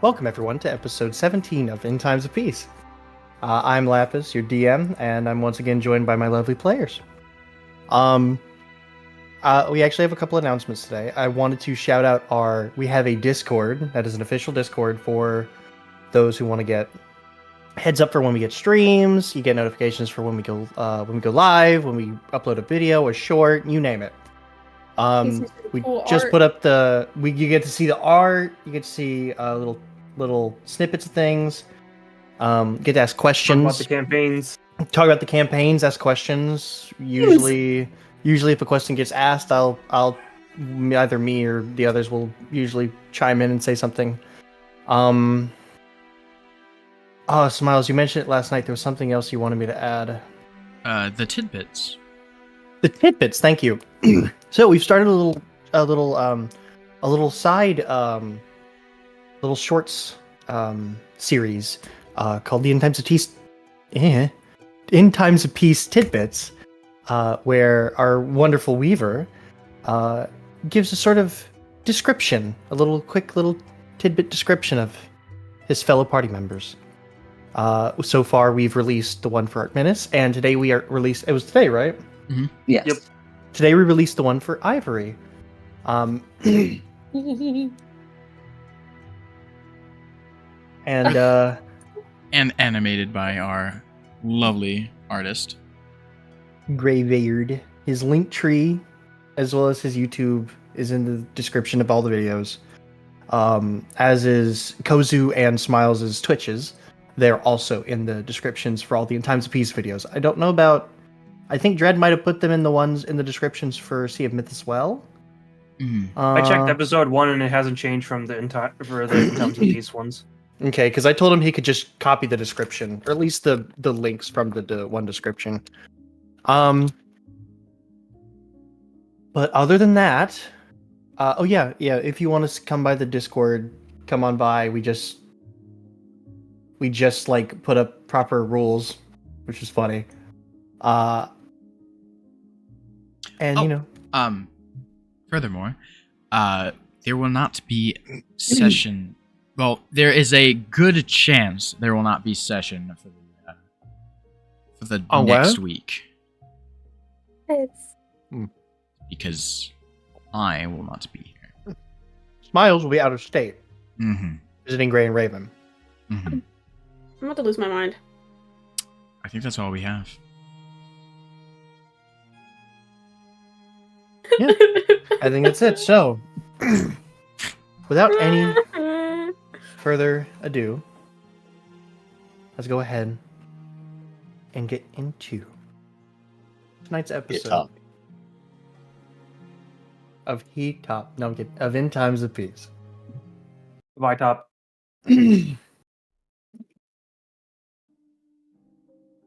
Welcome, everyone, to episode 17 of In Times of Peace. I'm Lapis, your DM, and I'm once again joined by my lovely players. We actually have a couple announcements today. I wanted to shout out we have a Discord that is an official Discord for those who want to get heads up for when we get streams. You get notifications for when we go live, when we upload a video, a short, you name it. We cool just art. put up you get to see the art, you get to see little snippets of things. Get to ask questions. Talk about the campaigns. Ask questions. Usually if a question gets asked, I'll either me or the others will usually chime in and say something. Oh, Smiles, you mentioned it last night. There was something else you wanted me to add. The tidbits. The tidbits. Thank you. So we've started a little side little shorts series called the In Times of Peace tidbits, where our wonderful Weaver gives a sort of description, a quick little tidbit description of his fellow party members. So far, we've released the one for Artemis, and today it was today, right? Mm-hmm. Yes. Yep. Today we released the one for Ivory. And animated by our lovely artist. Graybeard. His link tree, as well as his YouTube, is in the description of all the videos. As is Kozu and Smiles' Twitches. They're also in the descriptions for all the In Times of Peace videos. I don't know about... I think Dread might have put them in the ones in the descriptions for Sea of Myth as well. Mm-hmm. I checked episode 1 and it hasn't changed from the In Times of Peace ones. Okay, because I told him he could just copy the description, or at least the links from the one description. But other than that, if you want to come by the Discord, come on by. We just like put up proper rules, which is funny. Furthermore, there will not be session. Well, there is a good chance there will not be session for the next week. Because I will not be here. Smiles will be out of state. Mm-hmm. Visiting Gray and Raven. Mm-hmm. I'm about to lose my mind. I think that's all we have. Yeah, I think that's it. So, without any further ado, let's go ahead and get into tonight's episode of of In Times of Peace. Bye, Top.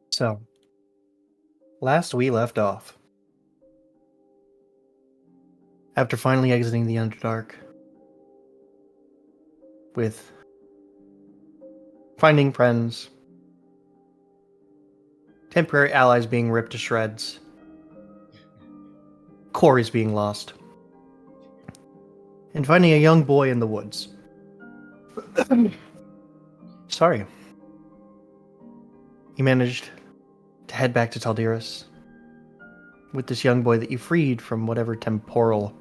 So, last we left off, after finally exiting the Underdark, with finding friends, temporary allies being ripped to shreds, quarries being lost, and finding a young boy in the woods. Sorry. You managed to head back to Taldiris with this young boy that you freed from whatever temporal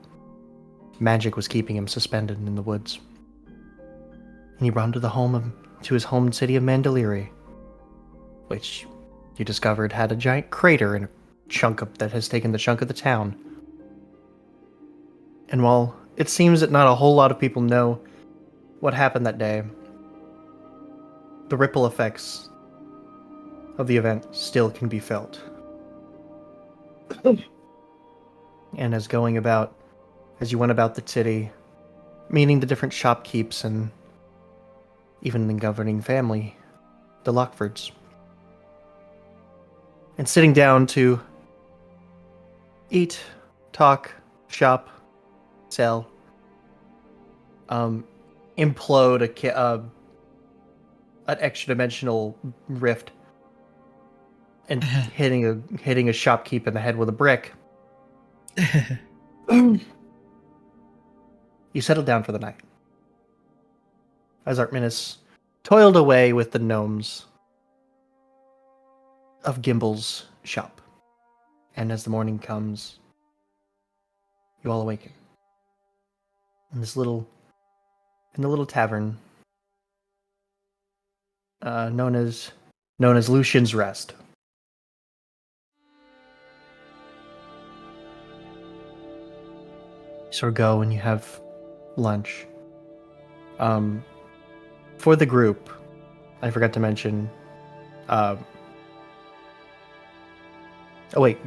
magic was keeping him suspended in the woods. And you brought him to his home city of Mandoliri, which you discovered had a giant crater in a that has taken the chunk of the town. And while it seems that not a whole lot of people know what happened that day, the ripple effects of the event still can be felt. And as you went about the city, meeting the different shopkeepers and even the governing family, the Lockfords, and sitting down to eat, talk, shop, sell, implode an extra dimensional rift, and hitting a shopkeep in the head with a brick. You settled down for the night. as Artminus toiled away with the gnomes of Gimbel's shop. And as the morning comes, you all awaken. In the little tavern, known as Lucian's Rest. You sort of go and you have lunch. For the group, I forgot to mention. Oh wait,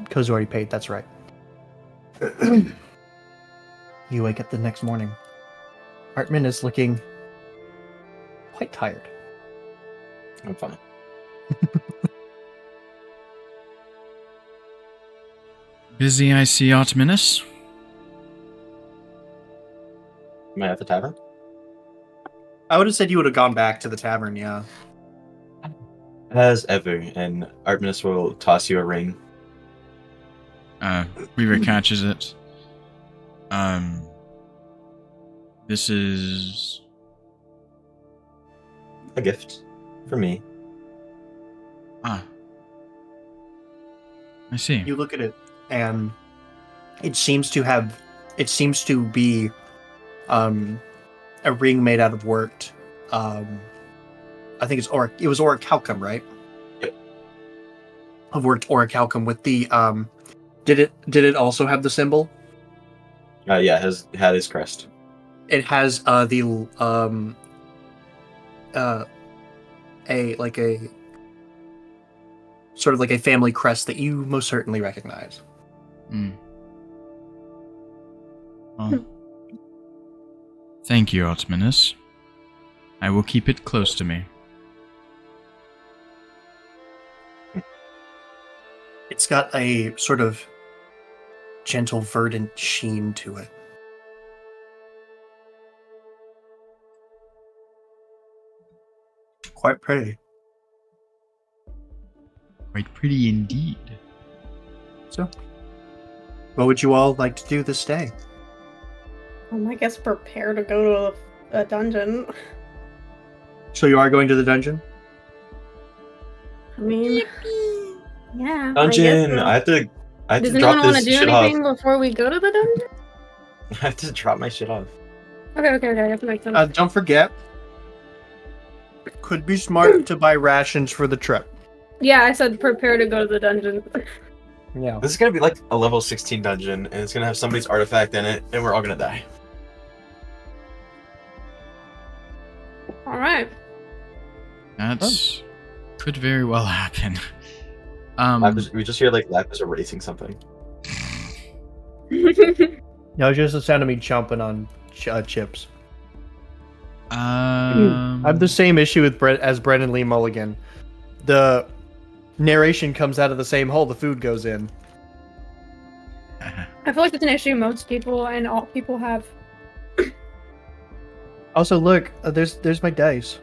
Kozu already paid. That's right. You wake up the next morning. Hartman is looking quite tired. I'm fine. Busy, I see, Artemis. Am I at the tavern? I would have said you would have gone back to the tavern, yeah. As ever, and Artemis will toss you a ring. Weaver catches it. This is... A gift for me. Ah. I see. You look at it, and it seems to be a ring made out of worked. I think it was orichalcum, right? Yep. Of worked orichalcum with the Did it also have the symbol? Yeah, it had his crest. It has a sort of like a family crest that you most certainly recognize. Well, thank you, Artemis. I will keep it close to me. It's got a sort of gentle verdant sheen to it. Quite pretty. Quite pretty indeed. So, what would you all like to do this day? I guess prepare to go to a dungeon. So you are going to the dungeon? I mean, yeah. Dungeon! I I guess so. have to Does drop anyone want to this do shit off. anything before we go to the dungeon? I have to drop my shit off. Okay. That makes sense. Don't forget, it could be smart to buy rations for the trip. Yeah, I said prepare to go to the dungeon. Yeah. This is gonna be like a level 16 dungeon, and it's gonna have somebody's artifact in it, and we're all gonna die. All right. That's could very well happen. We just hear like Lapis erasing something. No, it's just the sound of me chomping on chips. I Um, have the same issue with as Brendan Lee Mulligan. The narration comes out of the same hole the food goes in. I feel like it's an issue most people and all people have. Also, look, there's my dice.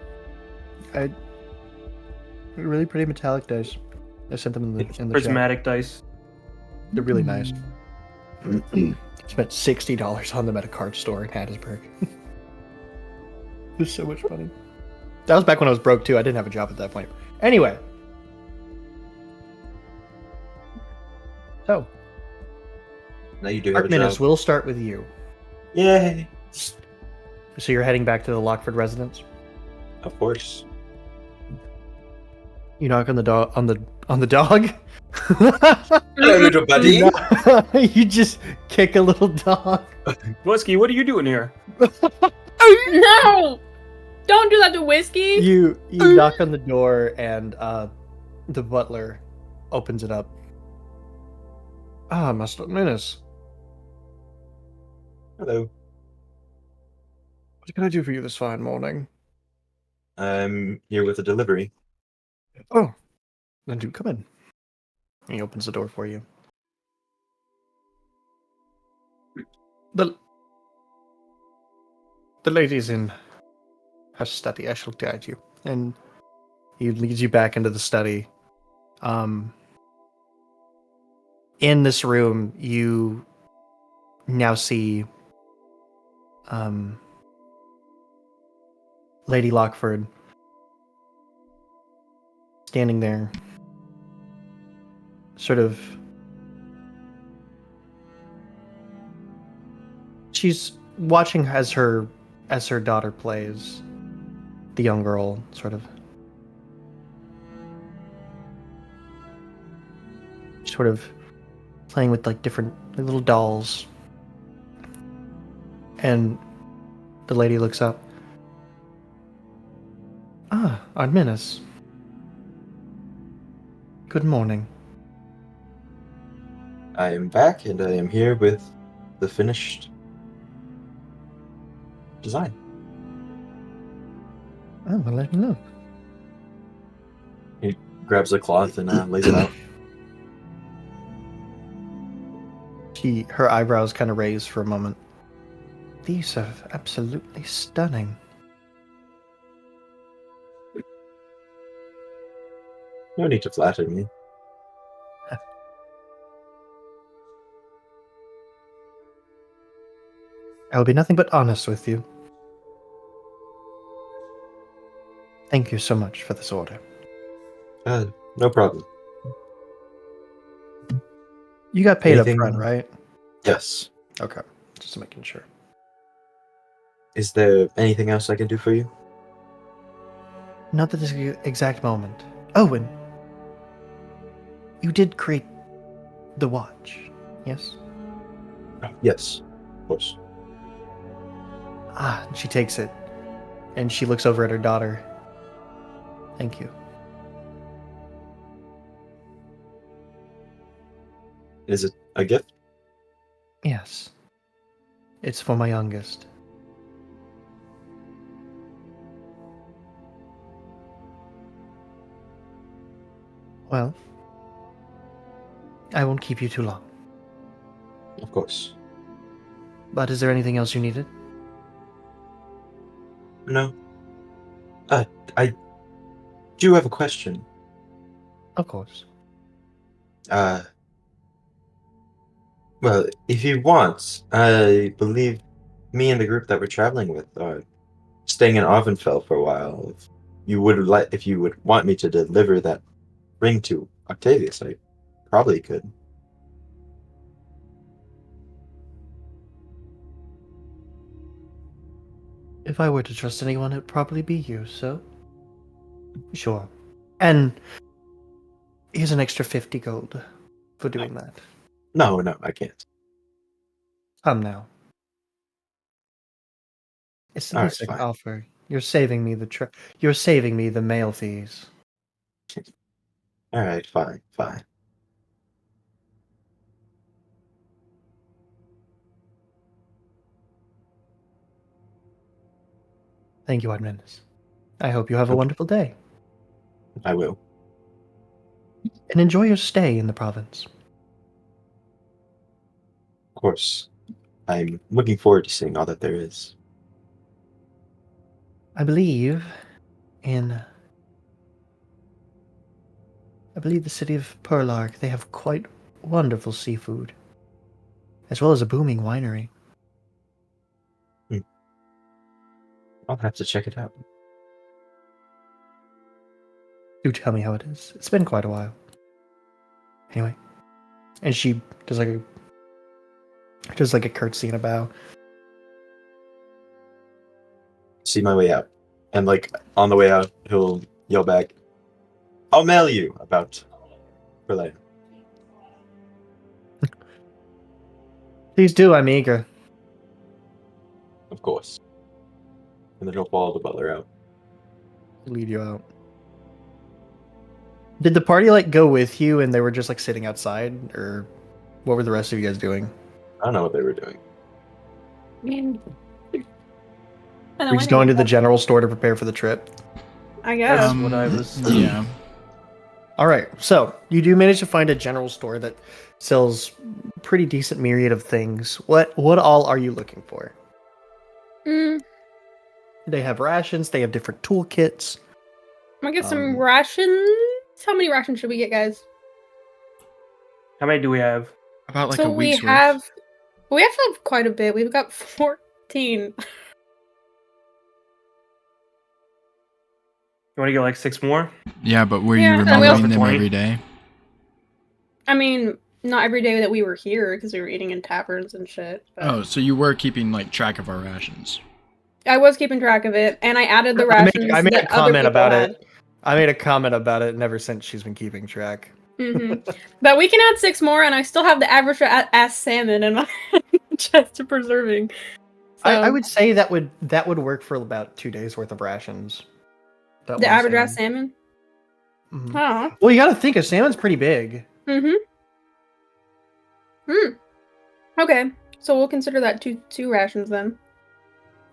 Really pretty metallic dice. I sent them in the chat. Prismatic dice. They're really nice. Spent $60 on them at a card store in Hattiesburg. It was so much money. That was back when I was broke too. I didn't have a job at that point. Anyway. So, Now you do have a Artminus, job. we'll start with you. Yay! So you're heading back to the Lockford residence. Of course. You knock on the dog. Hello, little buddy. You just kick a little dog. Whiskey, what are you doing here? No! Don't do that to Whiskey! You knock on the door and the butler opens it up. Ah, Master Artminus. Hello. What can I do for you this fine morning? I'm here with a delivery. Oh, then do come in. He opens the door for you. The lady's in her study. I shall guide you. And he leads you back into the study. In this room, you now see Lady Lockford standing there, sort of. She's watching as her daughter plays. The young girl, sort of playing with like different little dolls. And the lady looks up. Ah, Arminus. Good morning. I am back, and I am here with the finished design. Oh, well, let me look. He grabs a cloth and lays it out. Her eyebrows kind of raise for a moment. These are absolutely stunning. No need to flatter me. I will be nothing but honest with you. Thank you so much for this order. No problem. You got paid Anything- up front, right? Yes. Okay, just making sure. Is there anything else I can do for you? Not at this exact moment. Oh, and you did create the watch, yes? Yes, of course. Ah, she takes it, and she looks over at her daughter. Thank you. Is it a gift? Yes. It's for my youngest. Well, I won't keep you too long. Of course. But is there anything else you needed? No. I do have a question. Of course. Well, if you want, I believe me and the group that we're traveling with are staying in Arvenfell for a while. If you would want me to deliver that ring to Octavius, I probably could. If I were to trust anyone, it'd probably be you, so... Sure. And here's an extra 50 gold for doing that. No, I can't. Come now. It's the All least right, I can fine. offer. You're saving me You're saving me the mail fees. All right, fine. Thank you, Arminus. I hope you have a Okay. wonderful day. I will. And enjoy your stay in the province. Of course. I'm looking forward to seeing all that there is. I believe the city of Perlark, they have quite wonderful seafood, as well as a booming winery. I'll have to check it out. Do tell me how it is. It's been quite a while. Anyway, and she does like a curtsy and a bow. See my way out. And on the way out, he'll yell back, "I'll mail you about for later." Please do, I'm eager. Of course. And then he'll follow the butler out. Lead you out. Did the party go with you and they were just sitting outside, or what were the rest of you guys doing? I don't know what they were doing. I mean, Were you just going to the general store to prepare for the trip? I guess. That's what I was- Yeah. All right, so you do manage to find a general store that sells pretty decent myriad of things. What all are you looking for? I'm They have rations. They have different toolkits. gonna get some Um, rations. How many rations should we get, guys? How many do we have? About like so a we week's have worth. we have to have quite a bit. We've got 14. You want to get like 6 more? Yeah, but were Yeah, you and we remembering also- them 20. every day? I mean, not every day that we were here because we were eating in taverns and shit. But Oh, so you were keeping like track of our rations. I was keeping track of it, and I added the I rations made that a other comment people about had. it. I made a comment about it, and ever since she's been keeping track. But we can add 6 more, and I still have the average ass salmon in my chest of preserving. So, I would say that would work for about 2 days worth of rations. That the one average ass salmon. salmon. Mhm. Oh. Well, you got to think a salmon's pretty big. Okay, so we'll consider that two rations then.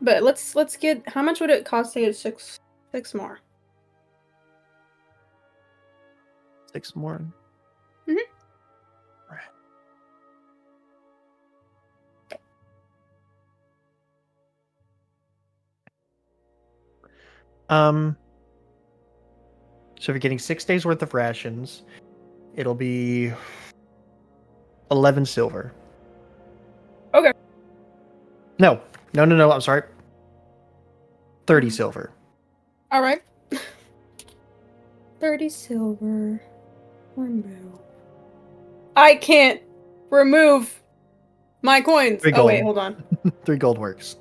But let's get. How much would it cost to get six more? 6 more. Mhm. Right. So if you're getting 6 days worth of rations, it'll be 11 silver. Okay. No. I'm sorry. 30 silver. All right. 30 silver. Remove. I can't remove my coins. 3 Oh wait, gold. hold on. 3 gold works.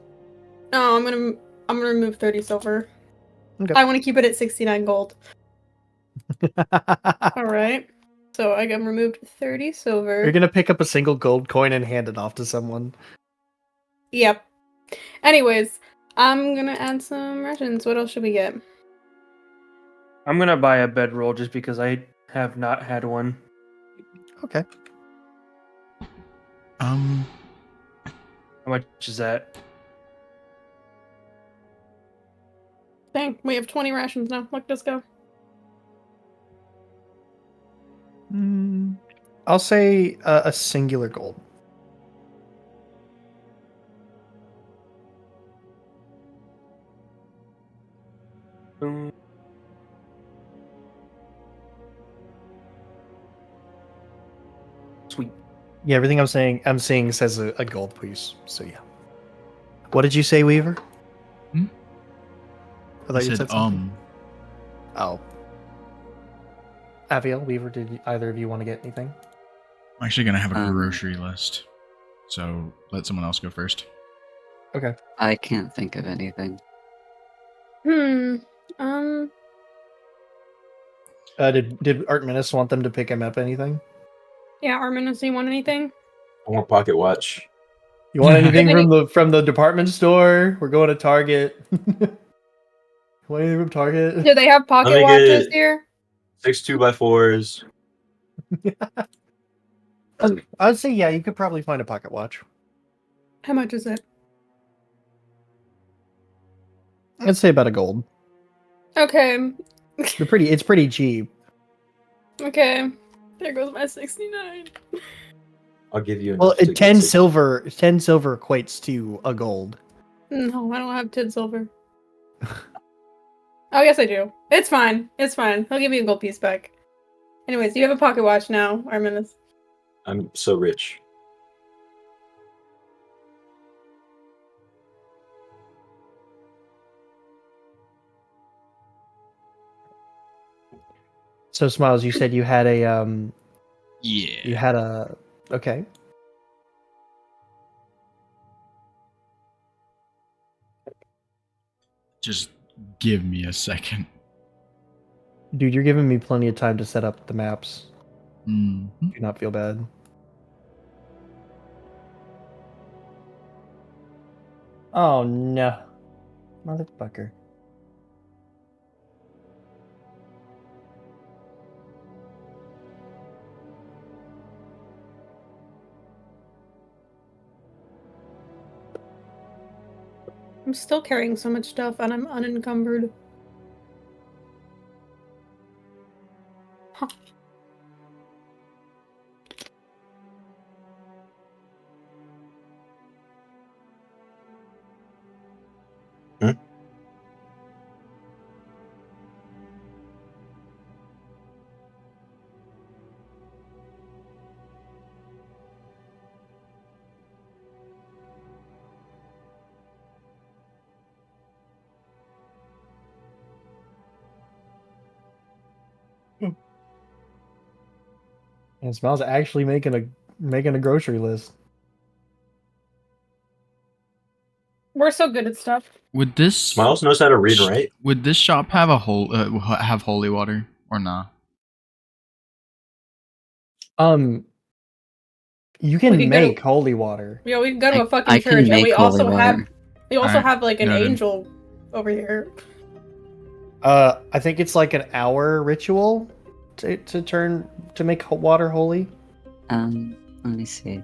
No, I'm gonna remove 30 silver. Okay. I want to keep it at 69 gold. All right. So I got removed 30 silver. You're gonna pick up a single gold coin and hand it off to someone. Yep. Anyways, I'm gonna add some rations. What else should we get? I'm gonna buy a bedroll just because I have not had one. Okay. How much is that? Dang, we have 20 rations now. Let's go. I'll say a singular gold. Um, Sweet. Yeah, everything I'm seeing says a gold piece. So yeah. What did you say, Weaver? Hmm? I thought I you said, said something. Oh. Aviel, Weaver, did either of you want to get anything? I'm actually gonna have a grocery list. So let someone else go first. Okay. I can't think of anything. Um, Did Artemis want them to pick him up anything? yeah, Arminus, do you want anything? I want pocket watch. You want anything Any- from the department store? We're going to Target. Want anything from Target? Do they have pocket me watches get- here? 6 2x4s. I'd say yeah, you could probably find a pocket watch. How much is it? I'd say about a gold. Okay. It's pretty cheap. Okay. There goes my 69. I'll give you. Well, enough to get 10 6. silver equates to a gold. No, I don't have 10 silver. Oh, yes, I do. It's fine. It's fine. He'll give me a gold piece back. Anyways, you have a pocket watch now, Arminus. I'm so rich. So Smiles, you said you had a Yeah. you had a okay. Just give me a second. Dude, you're giving me plenty of time to set up the maps. Mhm. Do not feel bad. Oh no. Motherfucker. I'm still carrying so much stuff and I'm unencumbered. Huh. Hmm? And Smiles actually making a grocery list. We're so good at stuff. Would this Smiles knows how to read and write. Would this shop have have holy water or not? You We can could go make to- holy water. Yeah, we can go to a I fucking can church, and make we holy also have water. Alright, like an noted. angel over here. I think it's like an hour ritual to make water holy. Let me see.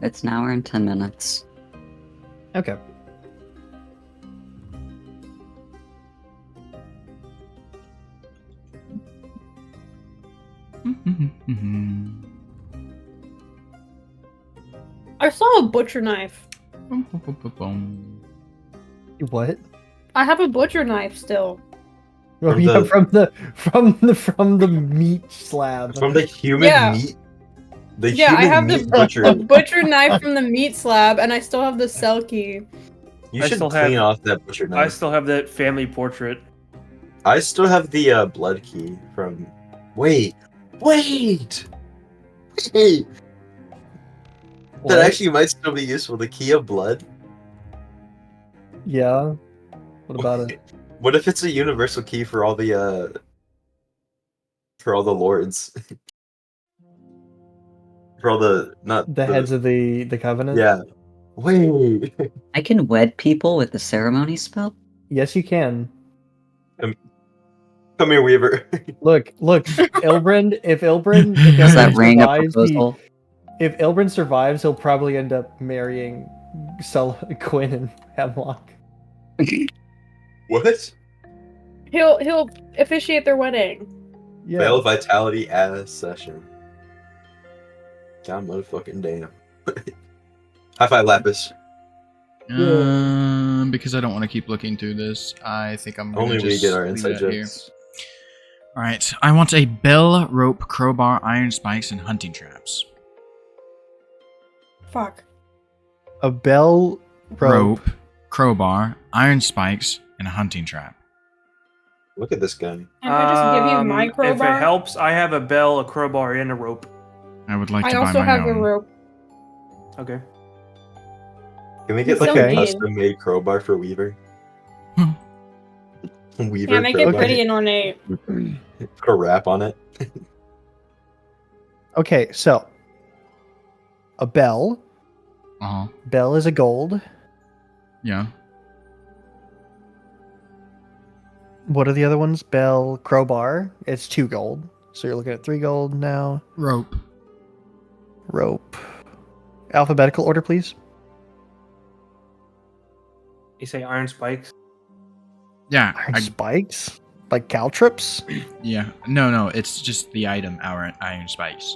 It's an hour and 10 minutes. Okay. I saw a butcher knife. What? I have a butcher knife still. Oh, From yeah, the- from the meat slab. From the human Yeah. meat. The Yeah, I human have meat the butcher. butcher knife from the meat slab, and I still have the cell key. You I should still clean have- off that butcher I knife. still have that family portrait. I still have the blood key from. Wait. That What? actually might still be useful. The key of blood. Yeah. What about it? What if it's a universal key for all the lords? For all the not The heads of the covenant? Yeah. Wait. I can wed people with the ceremony spell? Yes, you can. Come here, Weaver. Look, Ilbrand. If Is Ilbrand that ring a survives, proposal? if Ilbrand survives, he'll probably end up marrying Quinn and Hemlock. What? He'll officiate their wedding. Yeah. Veil Vitality as session. God motherfucking damn. High five, Lapis. Because I don't want to keep looking through this, I think I'm gonna Only we just get our leave inside it here. jokes. All right, I want a bell, rope, crowbar, iron spikes, and hunting traps. Fuck. A bell, rope. Crowbar, iron spikes, and a hunting trap. Look at this guy. Can I just give you my If crowbar? it helps, I have a bell, a crowbar, and a rope. I would like I to buy also my have own. a rope. Okay. Can we get It's like so a mean. custom made crowbar for Weaver? Weaver Yeah, make it crowbar. pretty and ornate. Put a wrap on it. Okay, so a bell. Uh-huh. Bell is a gold. Yeah. What are the other ones? Bell, crowbar. It's 2 gold. So you're looking at 3 gold now. Rope. Rope. Alphabetical order, please. You say iron spikes? Yeah. Iron spikes? Like caltrips? Yeah. No, it's just the item, iron spikes.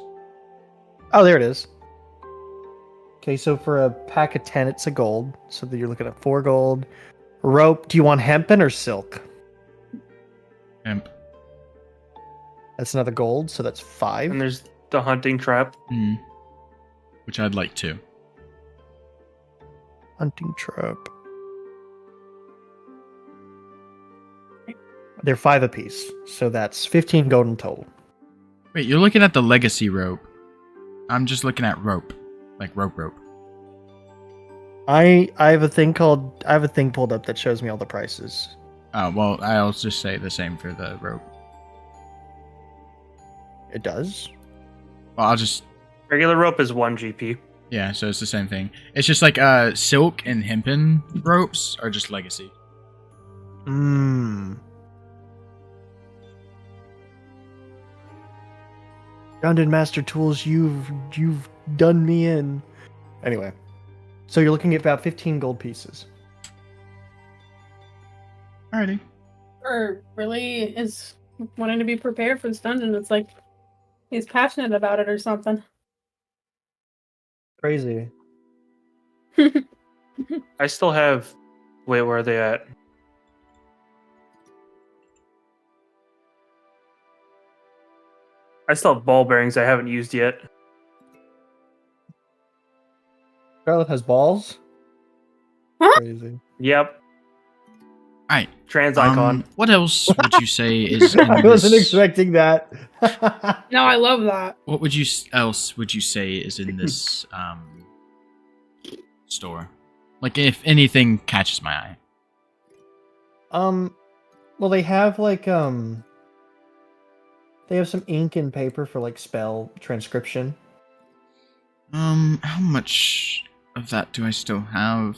Oh, there it is. Okay, so for a pack of 10, it's a gold. So that you're looking at 4 gold. Rope, do you want hempen or silk? Hemp. That's another gold, so that's 5. And there's the hunting trap. Which I'd like to. Hunting trap. They're 5 apiece, so that's 15 gold in total. Wait, you're looking at the legacy rope. I'm just looking at rope. Like rope. I have a thing pulled up that shows me all the prices. Oh, well, I'll just say the same for the rope. It does. Well, I'll just... Regular rope is 1 GP. Yeah, so it's the same thing. It's just like silk and hempen ropes are just legacy. Dungeon Master Tools, you've done me in. Anyway, so you're looking at about 15 gold pieces. Alrighty. Or really is wanting to be prepared for this dungeon. It's like he's passionate about it or something. Crazy. I still have. Wait, where are they at? I still have ball bearings I haven't used yet. Scarlet has balls? Huh? Crazy. Yep. Alright. Trans icon. What else would you say is in I wasn't this? expecting that. No, I love that. What would you else would you say is in this store? Like, if anything catches my eye. Well, they have like they have some ink and paper for like spell transcription. How much of that do I still have?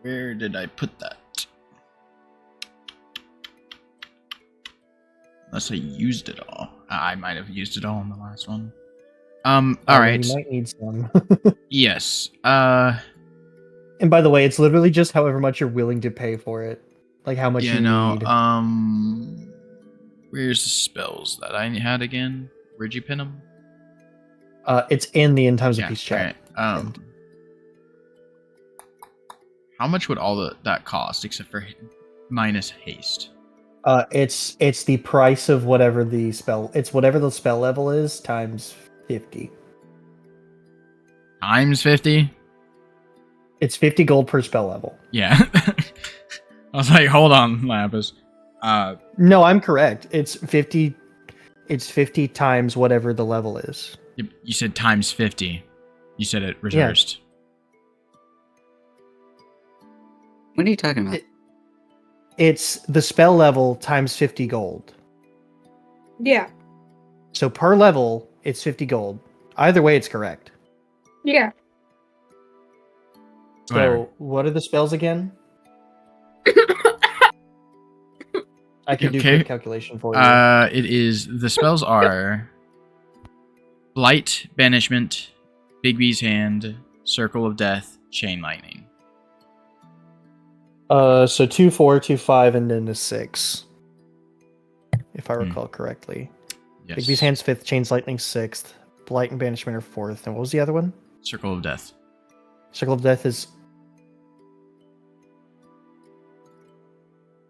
Where did I put that? Unless I used it all. I might have used it all in the last one. All right. You might need some. Yes. And by the way, it's literally just however much you're willing to pay for it. Like how much Yeah, you no. need. Where's the spells that I had again? Where'd you pin them? It's in the end times of Yeah. peace chat. Alright. How much would all that cost, except for minus haste? It's the price of whatever the spell. It's whatever the spell level is times 50. Times 50? It's 50 gold per spell level. Yeah. I was like, hold on, Lapis. No, I'm correct. It's 50. It's 50 times whatever the level is. You said times 50. You said it reversed. What are you talking about? It's the spell level times 50 gold. Yeah. So per level, it's 50 gold. Either way, it's correct. Yeah. So Whatever. what are the spells again? I can do Okay. quick calculation for you. It is the spells are Blight, Banishment, Bigby's Hand, Circle of Death, Chain Lightning. So 2, 4, 2, 5, and then a 6. If I recall correctly. Yes. Bigby's Hand's 5th, Chain's Lightning 6th, Blight and Banishment are 4th, and what was the other one? Circle of Death. Circle of Death is...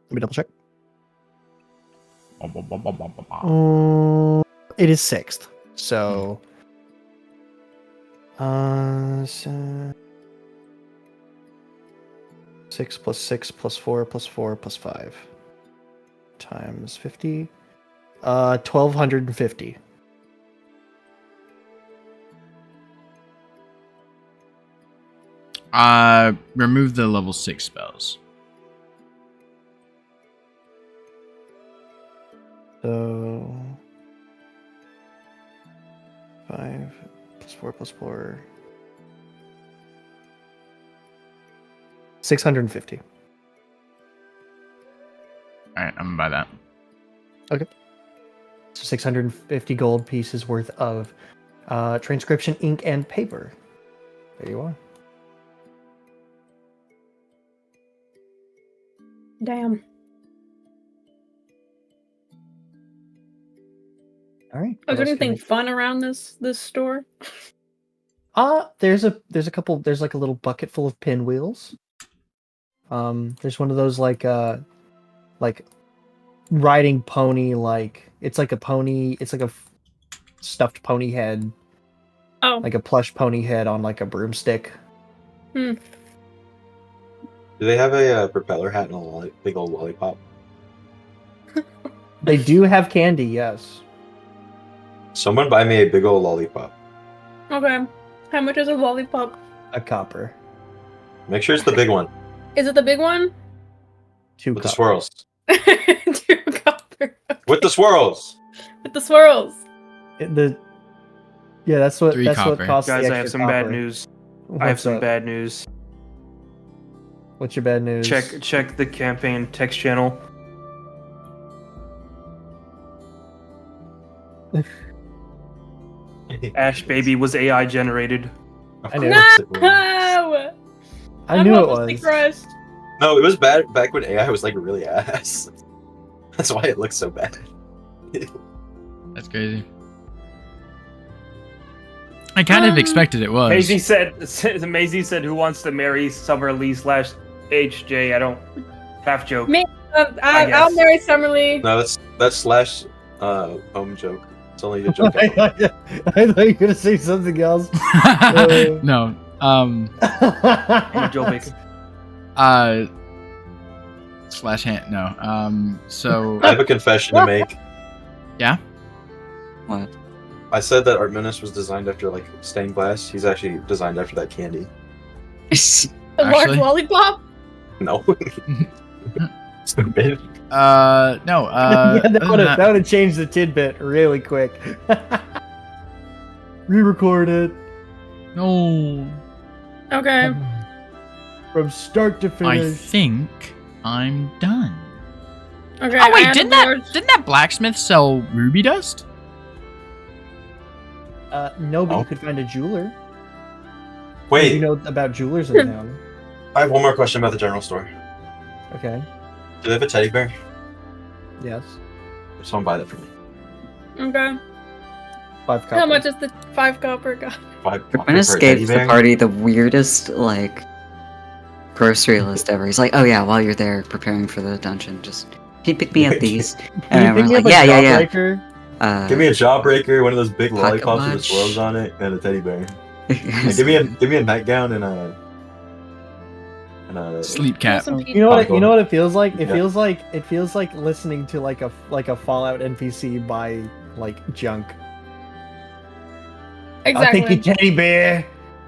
Let me double check. It is 6th. So... so 6 plus 6 plus 4 plus 4 plus 5 times 50. 1250. Remove the level 6 spells. So 5 plus 4 plus 4. 650. Alright, I'm gonna buy that. So 650 gold pieces worth of transcription ink and paper. There you are. Damn. All right. Is what there else can anything we- fun around this store? There's a couple. There's like a little bucket full of pinwheels. There's one of those like riding pony, like it's like a pony. It's like a stuffed pony head, Oh. like a plush pony head on like a broomstick. Do they have a propeller hat and a big old lollipop? They do have candy, yes. Someone buy me a big old lollipop. Okay. How much is a lollipop? A copper. Make sure it's the big one Is it the big one? 2 with the copper. swirls. 2 copper. With the swirls. With the swirls. Yeah, that's what 3 that's copper. what costs. Guys, the I have extra some bad copper. news. What's I have some up? bad news. What's your bad news? Check the campaign text channel. Ash Baby was AI generated. Of I knew. course it was. No! I knew it hopelessly was. crushed. No, it was bad back when AI was like really ass. That's why it looks so bad. That's crazy. I kind of expected it was. Maisie said, "Who wants to marry Summer Lee / HJ?" I don't half joke. Me- I I'll guess. marry Summerlee. No, that's slash home joke. It's only a joke. I thought you were gonna say something else. No. Hey, Joe Bacon. Slash hand. No. So. I have a confession to make. Yeah. What? I said that Artemis was designed after like stained glass. He's actually designed after that candy. A large Actually- lollipop? No. Stupid. No. Yeah, that other than would that- have changed the tidbit really quick. Re-record it No. Okay. from start to I finish. think I'm done. Okay. Oh I wait, had a didn't large- that blacksmith sell ruby dust? No, but Oh. you could find a jeweler. Wait, You know about jewelers in town. I have one more question about the general store. Okay. Do they have a teddy bear? Yes. Someone buy that for me. Okay. 5 copper. How much is the 5 copper guy? Artemis gave the party the weirdest, like, grocery list ever. He's like, oh yeah, while you're there preparing for the dungeon, just, can you pick me up these? Can you And pick everyone's me up like, a yeah. jawbreaker? Give me a jawbreaker, one of those big Pocket lollipops with the watch. swirls on it, and a teddy bear. And give me a nightgown and a Sleep cap. Some You know what it feels like? It Yeah. feels like listening to like a Fallout NPC buy like junk. Exactly. I'll take your teddy bear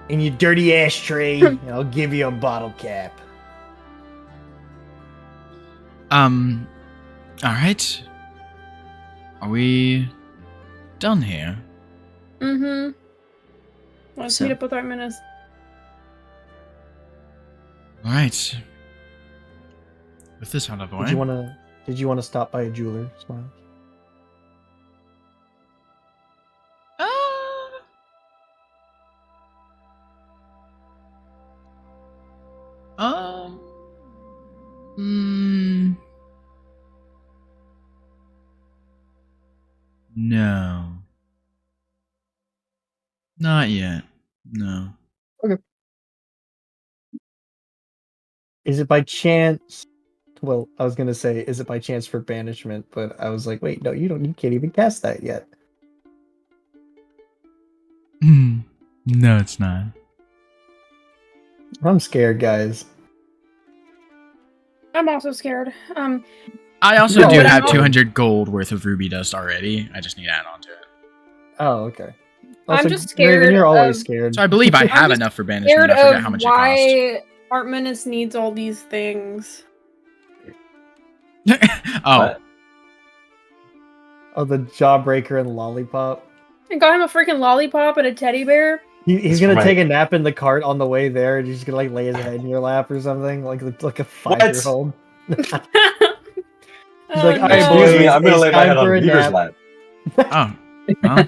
and your dirty ashtray, and I'll give you a bottle cap. All right. Are we done here? Mm-hmm. Let's So- meet up with Artemis. All right. With this out of the way. Did you wanna stop by a jeweler, Smiles? Um. Mm, no. Not yet. No. Is it by chance? Well, I was gonna say, is it by chance for banishment? But I was like, wait, no, you can't even cast that yet. No, it's not. I'm scared, guys. I'm also scared. I also No, do but have I'm- 200 gold worth of ruby dust already. I just need to add on to it. Oh, okay. I'm Also, just Raven, scared you're always of- scared. So I believe I I'm have just enough for banishment. Scared I forget of how much it costs. why Artemis needs all these things. Oh, What? Oh, the jawbreaker and lollipop. I got him a freaking lollipop and a teddy bear. He's That's gonna right. take a nap in the cart on the way there, and he's just gonna like lay his head in your lap or something, like a 5-year-old. He's like, "Alright, Excuse me, boys, I'm gonna it's lay my time head on for a Beaver's nap." lap. oh,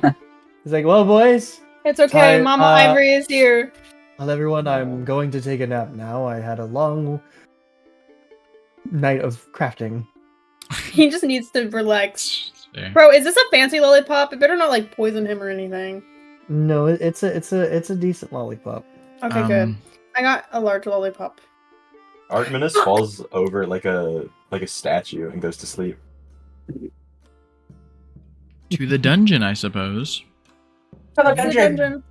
well, He's like, well, boys, It's okay, Hi, Mama Ivory is here. well, everyone, I'm going to take a nap now. I had a long night of crafting. He just needs to relax. there. Bro, is this a fancy lollipop? It better not like poison him or anything. No, it's a decent lollipop. Okay, good. I got a large lollipop. Artemis falls over like a statue and goes to sleep. To the dungeon, I suppose. It's a dungeon.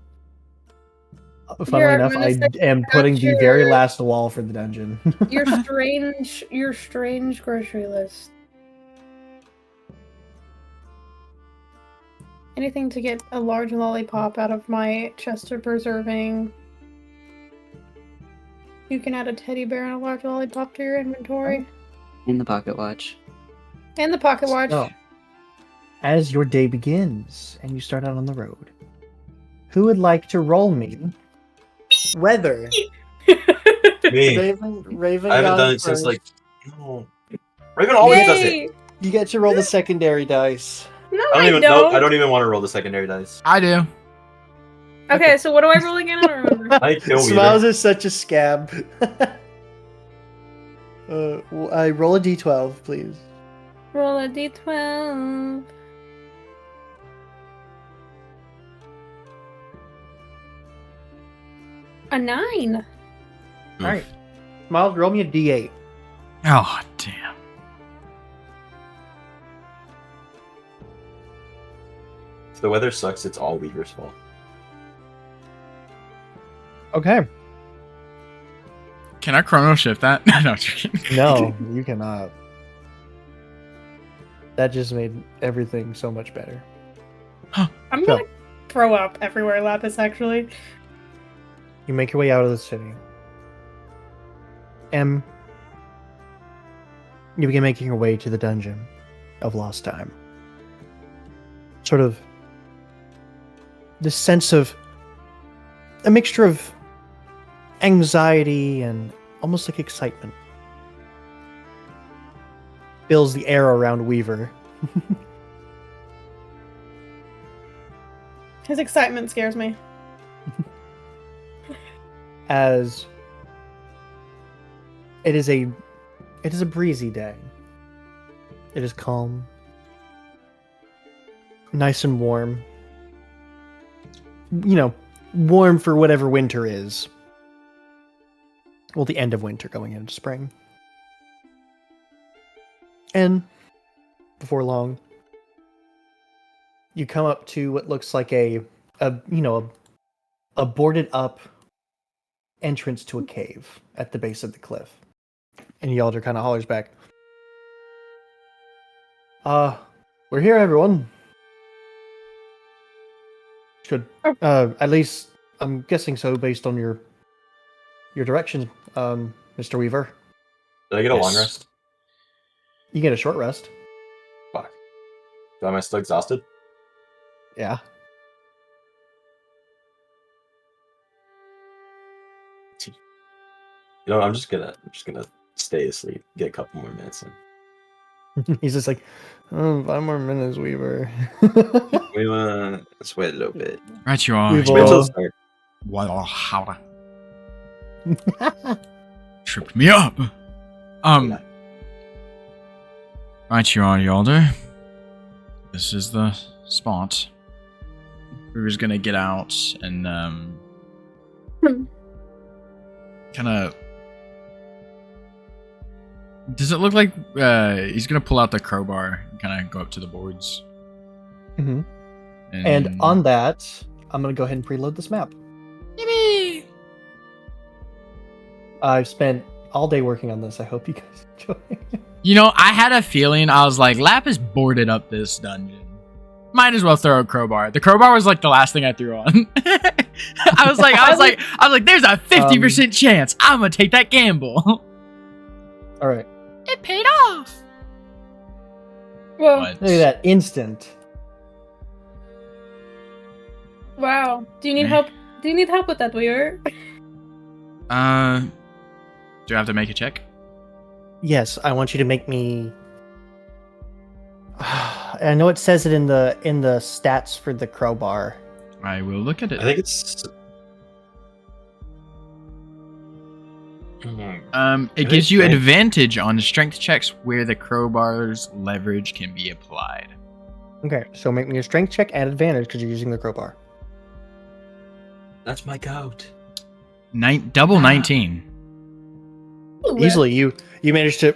Funnily Here, enough, I'm I gonna am putting the very last wall for the dungeon. Your strange grocery list. Anything to get a large lollipop out of my chest of preserving. You can add a teddy bear and a large lollipop to your inventory. In the pocket watch. And the pocket watch. So, as your day begins and you start out on the road, who would like to roll me? Weather. Me. Raven I haven't gone done it since first. like. No. Raven always does it. Yay! You get to roll the secondary dice. No, I don't even don't. know. I don't even want to roll the secondary dice. I do. Okay, so what do I roll again? I don't remember. I kill Smiles Weaver. is such a scab. Well, I roll a d12, please. Roll a d12. A 9. Oof. Alright. Smiles, roll me a d8. Oh, damn. If the weather sucks, it's all Weaver's fault. Okay. Can I chrono shift that? No, I'm joking. No, you cannot. That just made everything so much better. I'm gonna throw up everywhere, Lapis, actually. You make your way out of the city. You begin making your way to the dungeon of Lost Time. Sort of this sense of a mixture of anxiety and almost like excitement fills the air around Weaver. His excitement scares me. As it is a breezy day. It is calm, nice and warm. You know, warm for whatever winter is. Well, the end of winter going into spring. And before long, you come up to what looks like a boarded up entrance to a cave at the base of the cliff. And Yalder kind of hollers back, we're here, everyone. Should, at least, I'm guessing so based on your directions, Mr. Weaver. Did I get a long Yes. rest? You get a short rest. Fuck. Am I still exhausted? Yeah. You know, I'm just gonna stay asleep, get a couple more minutes in. He's just like, 5 more minutes, Weaver. We wanna sweat a little bit. Right, you are. We've Wait till all- the start. Well, how tripped me up. Right, you are, Yalder. This is the spot. Weaver's gonna get out and kind of. Does it look like he's gonna pull out the crowbar and kind of go up to the boards? Mhm. And on that, I'm going to go ahead and preload this map. Yippee! I've spent all day working on this. I hope you guys enjoy. You know, I had a feeling. I was like, Lapis boarded up this dungeon. Might as well throw a crowbar. The crowbar was like the last thing I threw on. I was like, there's a 50% chance. I'm gonna take that gamble. All right. It paid off. Whoa. But Look at that instant. Wow. Do you need help? Do you need help with that, Weaver? do I have to make a check? Yes, I want you to make me. I know it says it in the stats for the crowbar. I will look at it. I think it's. It gives you advantage on strength checks where the crowbar's leverage can be applied. Okay, so make me a strength check at advantage because you're using the crowbar. That's my goat. Double 19. Ooh, Easily, you managed to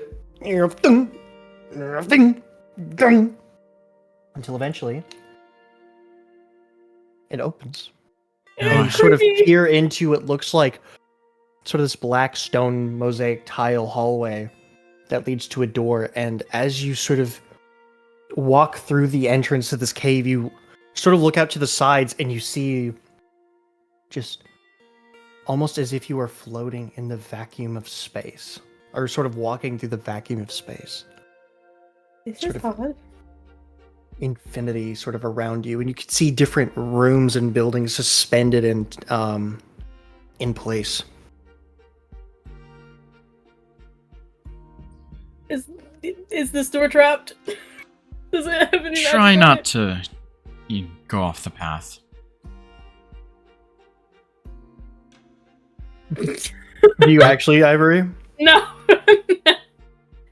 until eventually it opens. And you sort of peer into what looks like sort of this black stone mosaic tile hallway that leads to a door. And as you sort of walk through the entrance to this cave, you sort of look out to the sides and you see just almost as if you were floating in the vacuum of space, or sort of walking through the vacuum of space. This sort is of- odd. Infinity sort of around you, and you can see different rooms and buildings suspended and in place. Is this door trapped? Does it have any Try magic on not it? to go off the path. Do you actually, Ivory? No.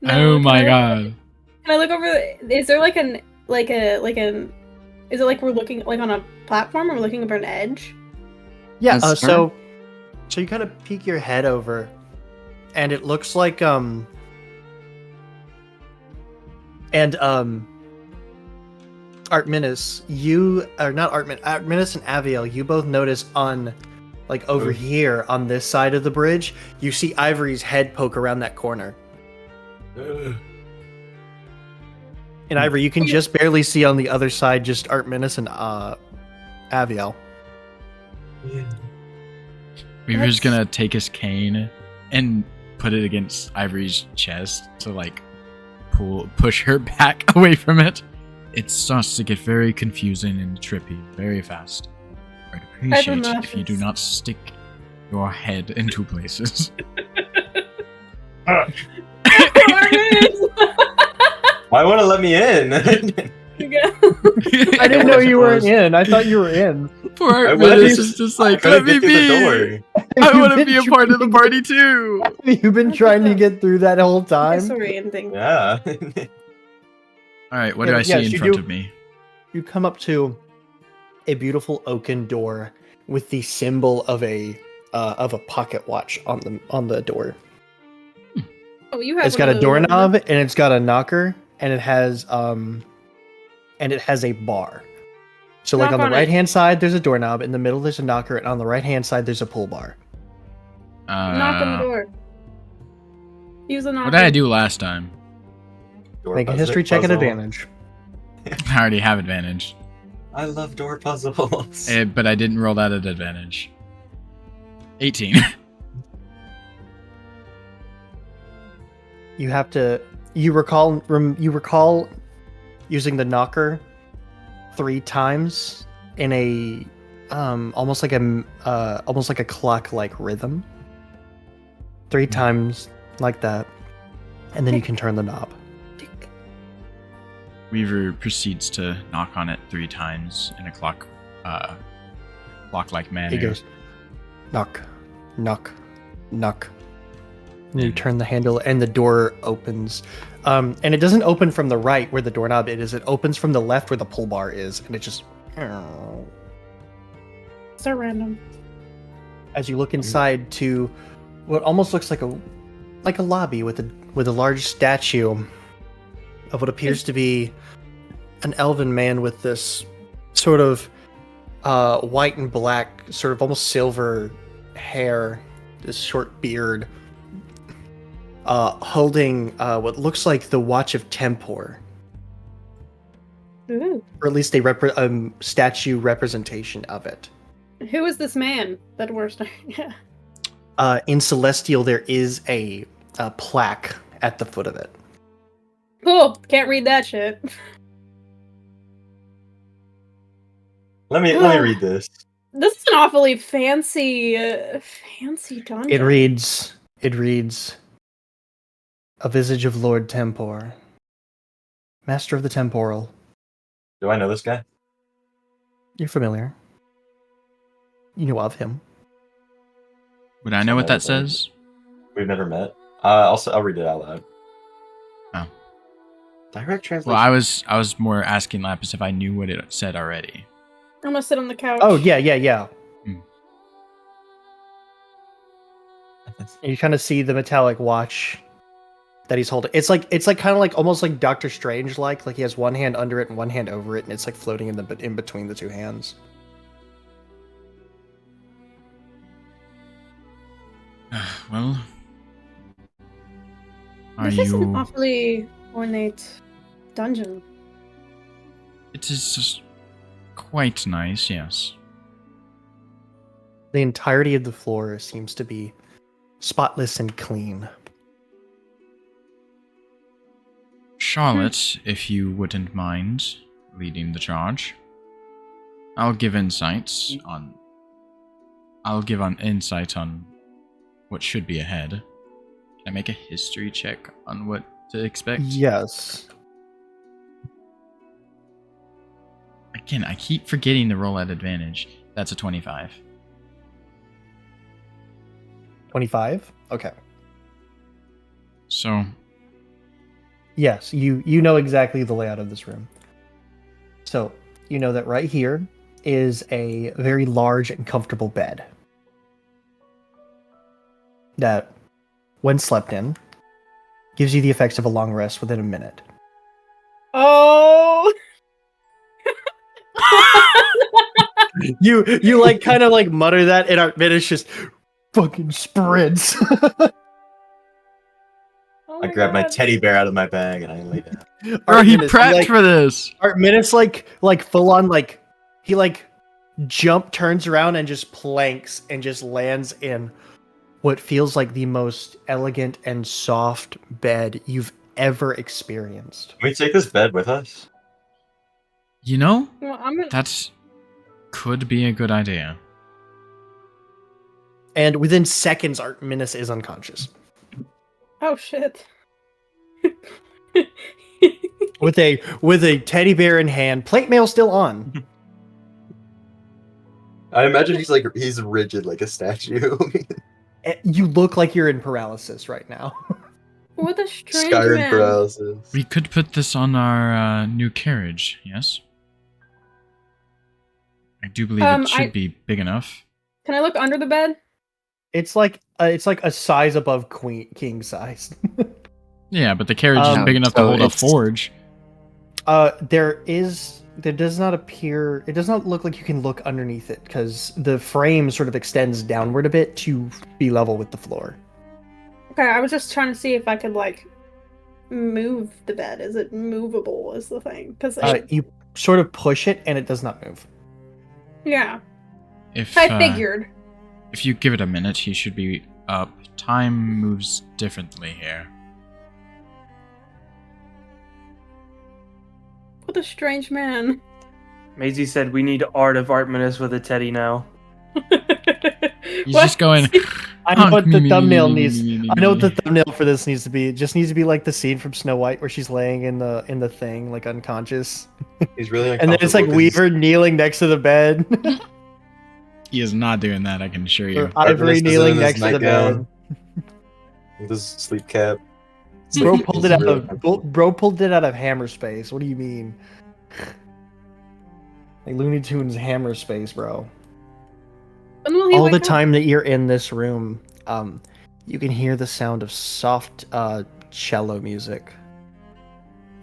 Oh can my I- god. Can I look over? Is there like is it like we're looking like on a platform or we're looking over an edge? Yeah. Yes, sir. So you kind of peek your head over, and it looks like Artemis, you are not Artemis and Aviel, you both notice on, like over here on this side of the bridge, you see Ivory's head poke around that corner. And Ivory, you can just barely see on the other side just Artemis and Aviel. Weaver's gonna take his cane and put it against Ivory's chest to like push her back away from it. It starts to get very confusing and trippy very fast. I'd appreciate it if you do not stick your head in two places. Why won't it let me in? I didn't know you weren't in. I thought you were in. Poor Artemis is just like, let me be. I want to be a part of the party too. You've been trying to get through that whole time. Disorienting. Yeah. All right, what do I see in front of me? You come up to a beautiful oaken door with the symbol of a pocket watch on the door. Oh, you have. It's got a doorknob and it's got a knocker and it has a bar. So like on the right hand side there's a doorknob, in the middle there's a knocker, and on the right hand side there's a pull bar. Knock on the door. Use the knocker. What did I do last time? Make a history check at advantage. I already have advantage. I love door puzzles. But I didn't roll that at advantage. 18. You recall using the knocker 3 times in a almost like a clock like rhythm. 3 times like that, and then you can turn the knob. Weaver proceeds to knock on it 3 times in a clock-like manner. He goes, knock, knock, knock. And you turn the handle, and the door opens. And it doesn't open from the right where the doorknob is. It opens from the left where the pull bar is, and it just. So random. As you look inside to what almost looks like a lobby with a large statue of what appears to be an elven man with this sort of white and black, sort of almost silver hair, this short beard, holding what looks like the Watch of Tempor. Ooh. Or at least a statue representation of it. Who is this man that we're yeah. In Celestial, there is a plaque at the foot of it. Cool. Can't read that shit. Let me read this. This is an awfully fancy dungeon. It reads, "A visage of Lord Tempor, Master of the Temporal." Do I know this guy? You're familiar. You know of him. Would I know what that says? We've never met. I'll read it out loud. Oh. Direct translation. Well, I was more asking Lapis if I knew what it said already. I'm gonna sit on the couch. Oh yeah. Hmm. And you kind of see the metallic watch that he's holding. It's like kind of like almost like Doctor Strange like he has one hand under it and one hand over it, and it's like floating in between the 2 hands. Well, This is an awfully ornate dungeon. It is just quite nice, yes. The entirety of the floor seems to be spotless and clean. Charlotte, if you wouldn't mind leading the charge, I'll give insight on what should be ahead. Can I make a history check on what to expect? Yes. Again, I keep forgetting to roll at advantage. That's a 25. 25? Okay. So, yes, you know exactly the layout of this room. So, you know that right here is a very large and comfortable bed that, when slept in, gives you the effects of a long rest within a minute. Oh! you like kind of like mutter that, and Artminus just fucking sprints. Oh I grab my God. teddy bear out of my bag and I lay down. Bro, he Artminus, prepped like, for this. Artminus like full on like he like turns around and just planks and just lands in what feels like the most elegant and soft bed you've ever experienced. Can we take this bed with us? You know, Well, I'm gonna. that could be a good idea. And within seconds, Artminus is unconscious Oh shit. with a teddy bear in hand, plate mail still on. I imagine he's rigid like a statue. You look like you're in paralysis right now. What a strange Skyrim man. paralysis. We could put this on our new carriage, yes? I do believe it should be big enough. Can I look under the bed? It's like a size above king size. Yeah, but the carriage is big enough to so hold a it's- forge. There does not appear. It does not look like you can look underneath it because the frame sort of extends downward a bit to be level with the floor. Okay, I was just trying to see if I could like move the bed. Is it movable? Is the thing? Because You sort of push it and it does not move. yeah, If I figured. if you give it a minute, he should be up. Time moves differently here. What a strange man. Maisie said we need art of Artminus with a teddy now. He's just going. I know what the me, thumbnail me, me, needs. me, me, I know what me. the thumbnail for this needs to be. It just needs to be like the scene from Snow White where she's laying in the thing, like unconscious, He's really and then it's like uncomfortable 'cause Weaver kneeling next to the bed, He is not doing that, I can assure you. or Ivory Artemis is kneeling in his next to the bed. nightgown with his sleep cap. Bro He's pulled it out really of uncomfortable. bro pulled it out of Hammer Space. What do you mean? Like Looney Tunes Hammer Space, bro. When will he All wake the up? time that you're in this room, you can hear the sound of soft cello music,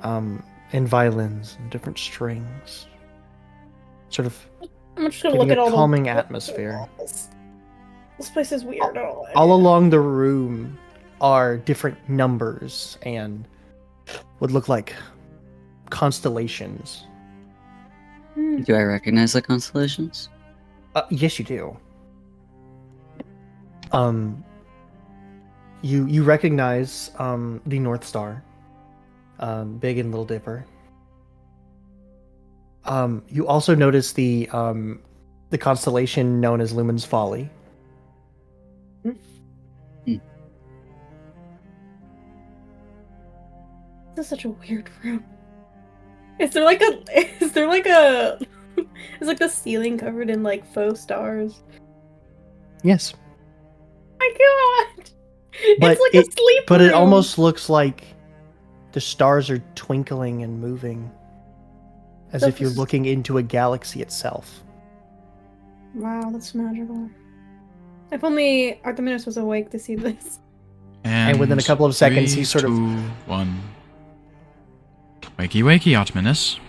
and violins and different strings, sort of I'm just gonna giving look at a all calming the atmosphere. This place is weird. I don't like All it. along the room are different numbers and what look like constellations. Hmm. Do I recognize the constellations? Yes, you do. You recognize the North Star, Big and Little Dipper. You also notice the constellation known as Lumen's Folly. This is such a weird room. Is there like a? Is there like a? Is like the ceiling covered in like faux stars? Yes, My God! But it's like a sleep but it room. almost looks like the stars are twinkling and moving, as if you're That's- looking into a galaxy itself. Wow, that's magical. If only Artemis was awake to see this. And within a couple of seconds, he sort of- 2, 1. Wakey, wakey, Artemis.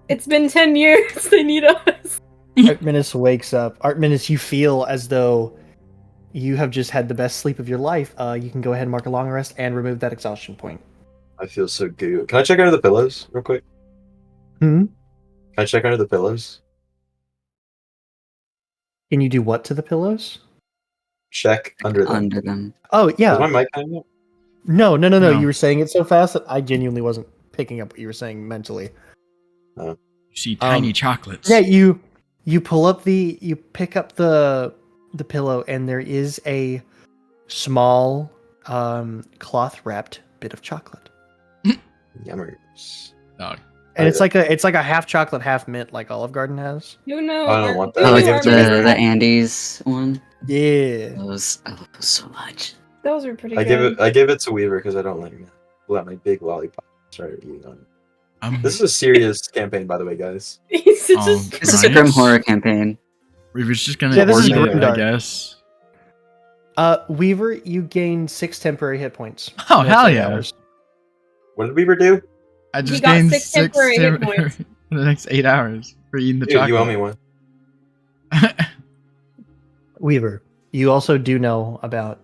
It's been 10 years. They need us. Artminus wakes up. Artminus, you feel as though you have just had the best sleep of your life. You can go ahead and mark a long rest and remove that exhaustion point. I feel so good. Can I check under the pillows real quick? Hmm? Can I check under the pillows? Can you do what to the pillows? Check under them. Under them. Oh, Is yeah. my mic hanging up? No. No. You were saying it so fast that I genuinely wasn't picking up what you were saying mentally. You see tiny chocolates. Yeah, you pick up the pillow, and there is a small cloth wrapped bit of chocolate. Yummers. Dog. And it's like a half chocolate, half mint, like Olive Garden has. You know. I don't want that. you Oh, I know give it's it to the me. Andes one. Yeah. Those I love those so much. Those are pretty I good. give it to Weaver because I don't let my big lollipop start eating on it. Um, This is a serious campaign, by the way, guys. He's just. This is a grim horror campaign. Weaver's just gonna Yeah, this is eat it, I grimdark. guess. Weaver, you gain 6 temporary hit points. Oh, in the next hell 8 yeah. hours. What did Weaver do? I just got gained 6 6 temporary hit temporary points. for the next 8 hours for eating the Dude, chocolate. you owe me one. Weaver, you also do know about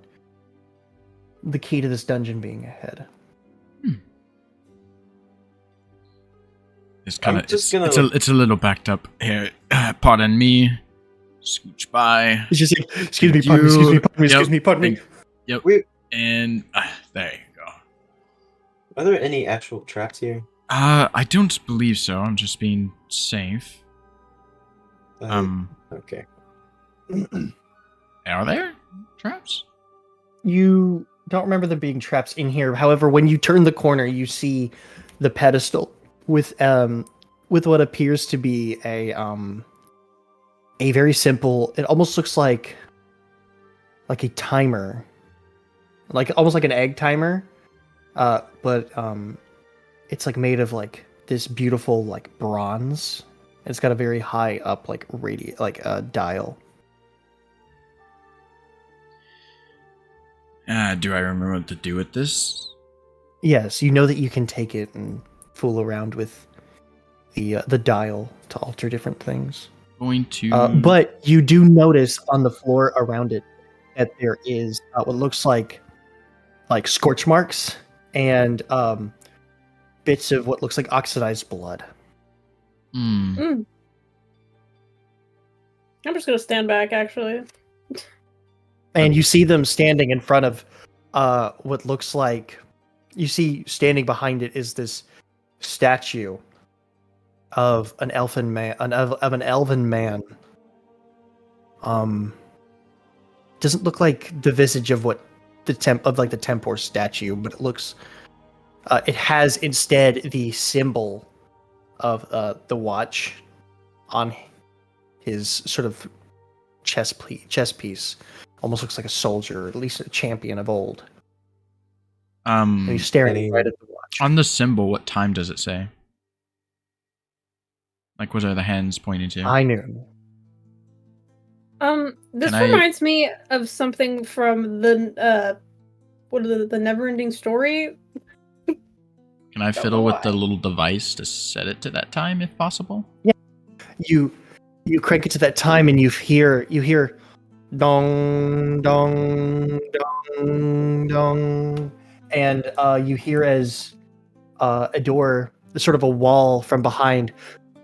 the key to this dungeon being ahead. It's kind I'm of just it's a little backed up here. Pardon me. Scooch by. It's just like, excuse me, Thank pardon me, excuse me, you. pardon me, excuse Yep, me, pardon me. thank- Yep. Wait. And there you go. Are there any actual traps here? I don't believe so. I'm just being safe. Okay. Are there traps? You don't remember there being traps in here. However, when you turn the corner, you see the pedestal with what appears to be a very simple. It almost looks like a timer, like almost like an egg timer, but it's like made of like this beautiful like bronze. It's got a very high up like dial. Do I remember what to do with this? Yes, you know that you can take it and fool around with the dial to alter different things. Going to. But you do notice on the floor around it that there is what looks like scorch marks and bits of what looks like oxidized blood. I'm just gonna stand back, actually. And you see them standing in front of what looks like, you see standing behind it is this statue of an elfin man, of an elven man. Doesn't look like the visage of what the Tempor statue, but it looks. It has instead the symbol of the watch on his sort of chest piece. Almost looks like a soldier, or at least a champion of old. And he's staring right at the watch. On the symbol, what time does it say? Like, what are the hands pointing to? High noon. This reminds me of something from the the Never-Ending Story. Can I fiddle with the little device to set it to that time, if possible? Yeah. You crank it to that time, and you hear dong dong dong dong, and you hear as a door, sort of a wall from behind,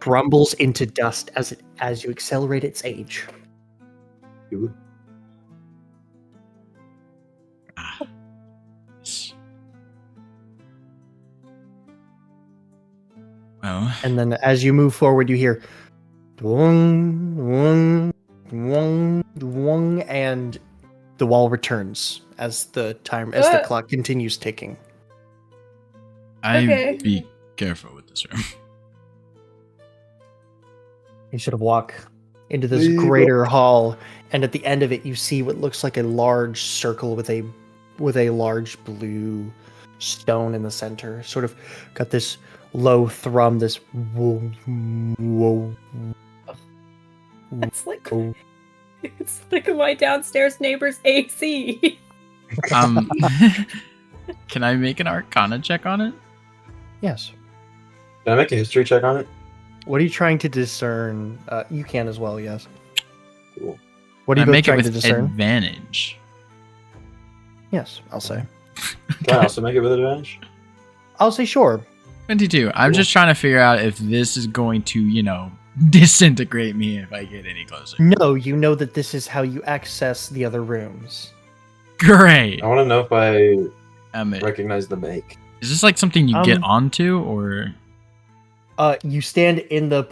crumbles into dust as you accelerate its age. Yes. Well. And then as you move forward, you hear dwong, dwong, dwong, dwong, and the wall returns as the clock continues ticking. I'd be careful with this room. You sort of walk into this greater hall, and at the end of it, you see what looks like a large circle with a large blue stone in the center. Sort of got this low thrum, this whoa, whoa. It's like my downstairs neighbor's AC. Can I make an Arcana check on it? Yes. Can I make a history check on it? What are you trying to discern? You can as well, yes. Cool. What are you Can I both make it trying with to discern? advantage? Yes, I'll say. Can I also make it with advantage? I'll say sure. 22. I'm Cool. just trying to figure out if this is going to, disintegrate me if I get any closer. No, you know that this is how you access the other rooms. Great. I want to know if I Um, recognize the make. is this like something you get Um, onto, or? You stand in the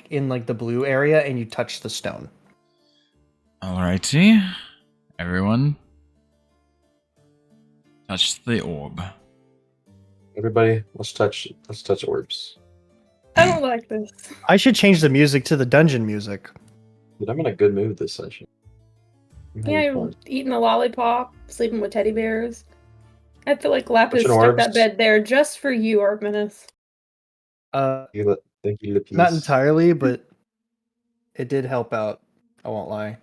in the blue area and you touch the stone. Alrighty. Everyone. Touch the orb. Everybody, let's touch orbs. I don't like this. I should change the music to the dungeon music. Dude, I'm in a good mood this session. I'm having Yeah, fun. eating a lollipop, sleeping with teddy bears. I feel like Lapis Touching stuck that orbs. bed there just for you, Artemis. Thank you, Lapis. Not entirely, but it did help out. I won't lie.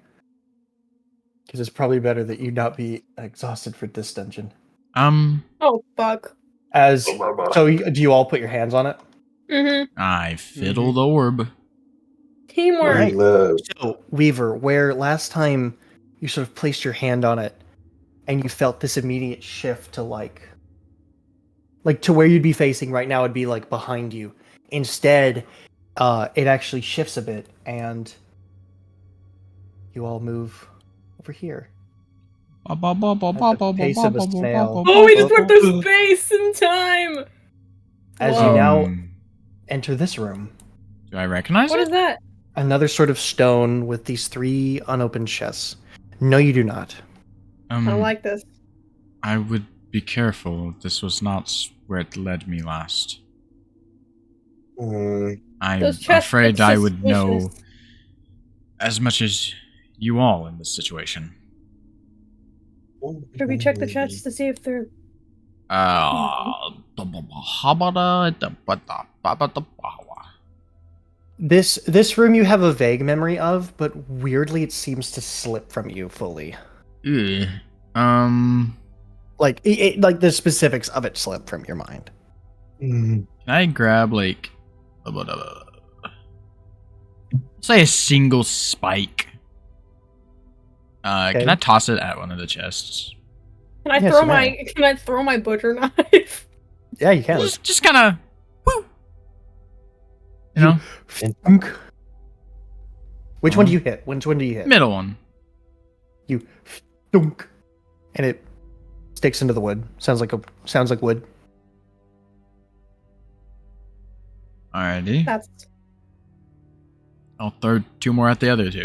Because it's probably better that you not be exhausted for this dungeon. Oh, fuck. Do you all put your hands on it? Mm-hmm. I fiddle the orb. Teamwork. Right. Low. So, Weaver, where last time you sort of placed your hand on it and you felt this immediate shift to like to where you'd be facing right now would be like behind you. Instead, it actually shifts a bit and you all move over here. At the pace of a snail. Oh, we just went through space and time. As Whoa. you now enter this room. Do I recognize What it? is that? Another sort of stone with these 3 unopened chests. No, you do not. I don't like this. I would be careful. This was not where it led me last. Mm, I'm Those chests afraid look I would know suspicious. as much as you all in this situation. Should we check the chests to see if they're... This room you have a vague memory of, but weirdly it seems to slip from you fully. Ugh. Like like the specifics of it slip from your mind. mm, Can I grab like say a single spike? Okay. Can I toss it at one of the chests? Can I Yes, throw you my may. Can I throw my butcher knife? Yeah, you can. Just kind of, woo. You know, Thunk. Which one do you hit? Which one do you hit? middle one. You thunk. And it sticks into the wood. Sounds like wood. Alrighty. That's I'll throw 2 more at the other 2.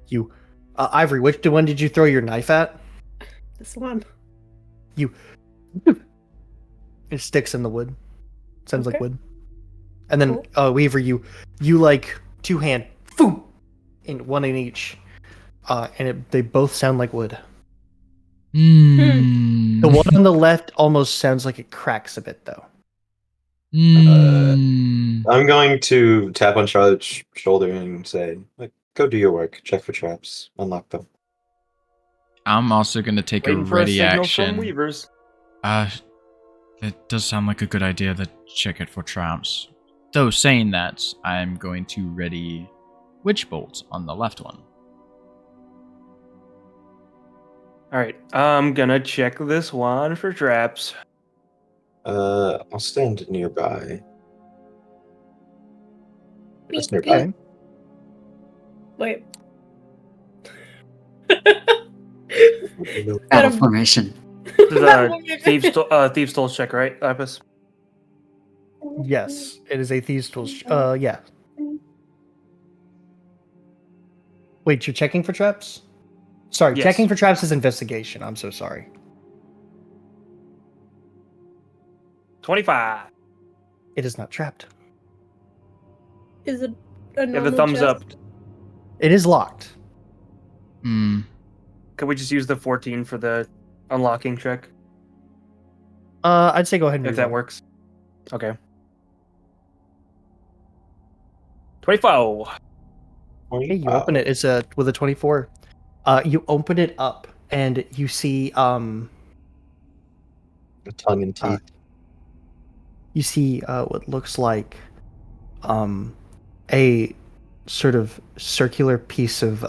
You Ivory, which one did you throw your knife at? this one. It sticks in the wood. Sounds like Okay. wood. And then Cool. Weaver, you like 2-hand, boom, in one in each, and they both sound like wood. Mm. The one on the left almost sounds like it cracks a bit though. Mm. I'm going to tap on Charlotte's shoulder and say, like, go do your work. Check for traps. Unlock them. I'm also going to take Waiting a for a ready signal action. from Weavers. It does sound like a good idea to check it for traps. Though saying that, I'm going to ready Witch Bolt on the left one. Alright, I'm gonna check this one for traps. I'll stand nearby. Just Beep, nearby. beep. Wait. Battle formation. This is a Thieves' Tools check, right, Lapis? Yes, it is a thieves' tools. Yeah. Wait, you're checking for traps? Sorry, Yes. checking for traps is investigation. I'm so sorry. 25. It is not trapped. Is it a Yeah, normal the thumbs chest? up. It is locked. Hmm. Could we just use the 14 for the unlocking check? I'd say go ahead and If reroll. that works. Okay. 24. Okay, you open it. It's with a 24. You open it up and you see Tongue and teeth. what looks like a sort of circular piece of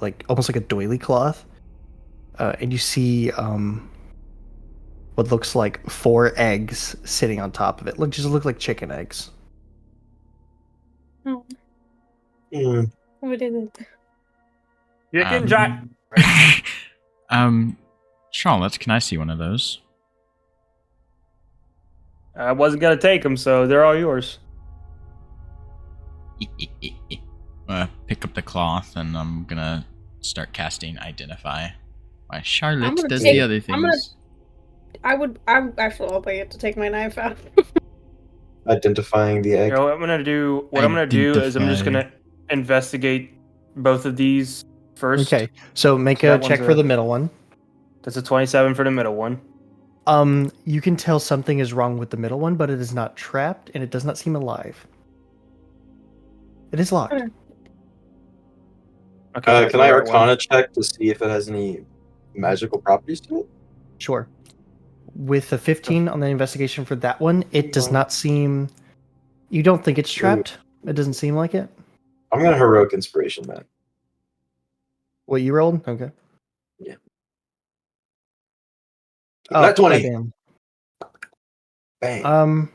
like almost like a doily cloth, and you see what looks like 4 eggs sitting on top of it. Look like chicken eggs. Oh, Mm, what is it? Chicken jack. Charlotte, can I see one of those? I wasn't gonna take them, so they're all yours. Pick up the cloth and I'm gonna start casting Identify. Why Charlotte gonna does take- the other I'm gonna- things. I'm actually I'll get to take my knife out. identifying the egg. You know what I'm gonna do? What I'm gonna do is I'm just Identify. gonna investigate both of these first. Okay, so make So a that check one's for a- the middle one. That's a 27 for the middle one. You can tell something is wrong with the middle one, but it is not trapped and it does not seem alive. It is locked. Okay. Okay. Can I Arcana check to see if it has any magical properties to it? Sure. With a 15 on the investigation for that one, it does not seem. You don't think it's trapped? It doesn't seem like it. I'm gonna heroic inspiration that. What you rolled? Okay. Yeah. Oh, Not 20. goddamn. Bang.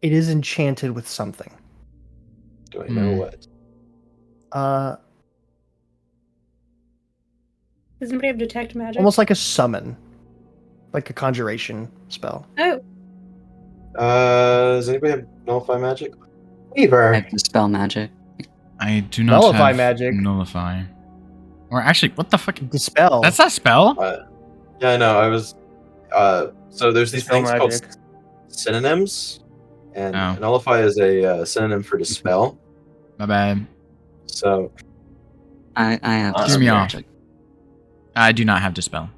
It is enchanted with something. Do I know what? Does anybody have detect magic? Almost like a summon, like a conjuration spell. Oh, Does anybody have nullify magic? I Weaver. have dispel magic. I do not Nullify have magic. nullify. Or actually, what the fuck? Dispel. That's not a spell. Yeah, I know. I was. So there's these Dispel things called magic. synonyms, and Oh. nullify is a synonym for dispel. My bad. So I have Hear dispel me off. magic. I do not have dispel.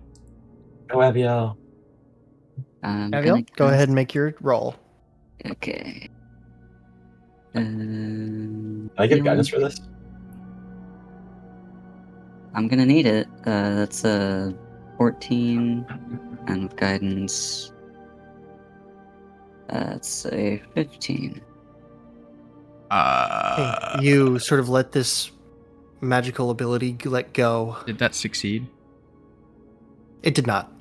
go Abiel. I'm Abiel, gonna go ahead cast- and make your roll. Okay. Can I get guidance for this? I'm gonna need it. That's a 14, and with guidance, that's a 15. You sort of let this magical ability let go. Did that succeed? It did not.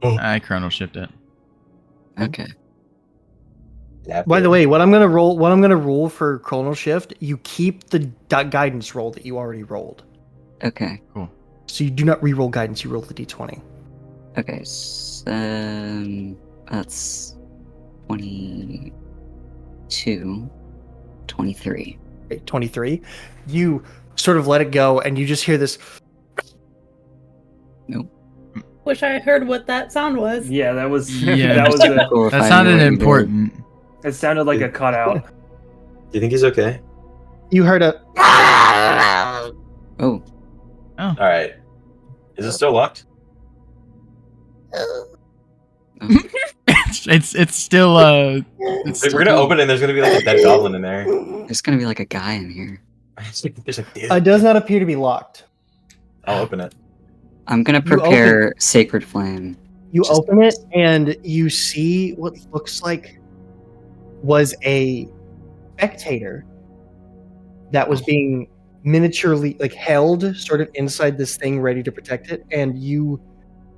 I chrono shift it. Okay. By the way, what I'm gonna roll for chronal shift, you keep the guidance roll that you already rolled. Okay. Cool. So you do not re-roll guidance, you roll the d20. Okay. So, that's 22, 23. Okay, 23. You sort of let it go, and you just hear this. wish I heard what that sound was. Yeah, that was Yeah. that was a, Cool if I That knew sounded what you did. important. it sounded like a cutout. Do you think he's okay? You heard a. Oh, All right. Is it still locked? It's still it's We're gonna open it and there's gonna be like a dead goblin in there. there's gonna be like a guy in here. There's like, It does not appear to be locked. I'll open it. I'm gonna You prepare Sacred Flame. You Just- open it, and you see what looks like was a spectator that was being miniaturely like held sort of inside this thing ready to protect it, and you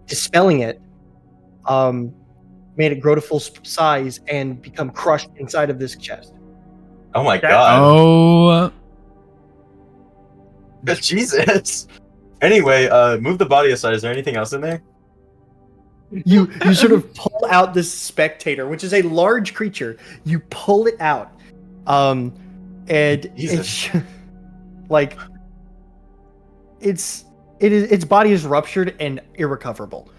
dispelling it made it grow to full size and become crushed inside of this chest. Oh my That- god. Oh, Jesus. Anyway, move the body aside. Is there anything else in there? You sort of pull out this spectator, which is a large creature. You pull it out, and Jesus. it's like its body is ruptured and irrecoverable.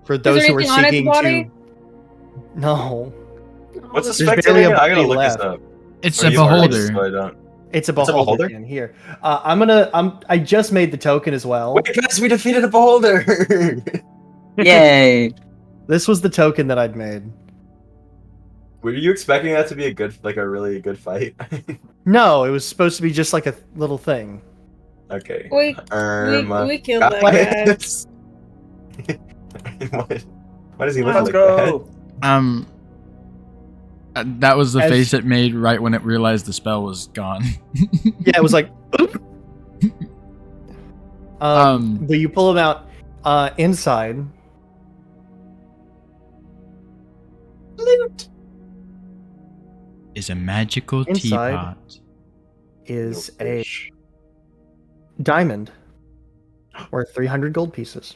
For those there who are anything on its seeking body? to, no, What's the There's spectator barely a again? I gotta body look left. this up. it's Or a you are, beholder. so I don't. it's a It's a beholder. beholder? in here. I just made the token as well. Wait, guys, we defeated a beholder. Yay! This was the token that I'd made. Were you expecting that to be a really good fight? No, it was supposed to be just like a little thing. Okay. We killed that guy. guys. Why does he look Let's like go. That was the As- face it made right when it realized the spell was gone. Yeah, it was like. But you pull him out inside. Is a magical Inside. teapot. Is that? a diamond worth 300 gold pieces,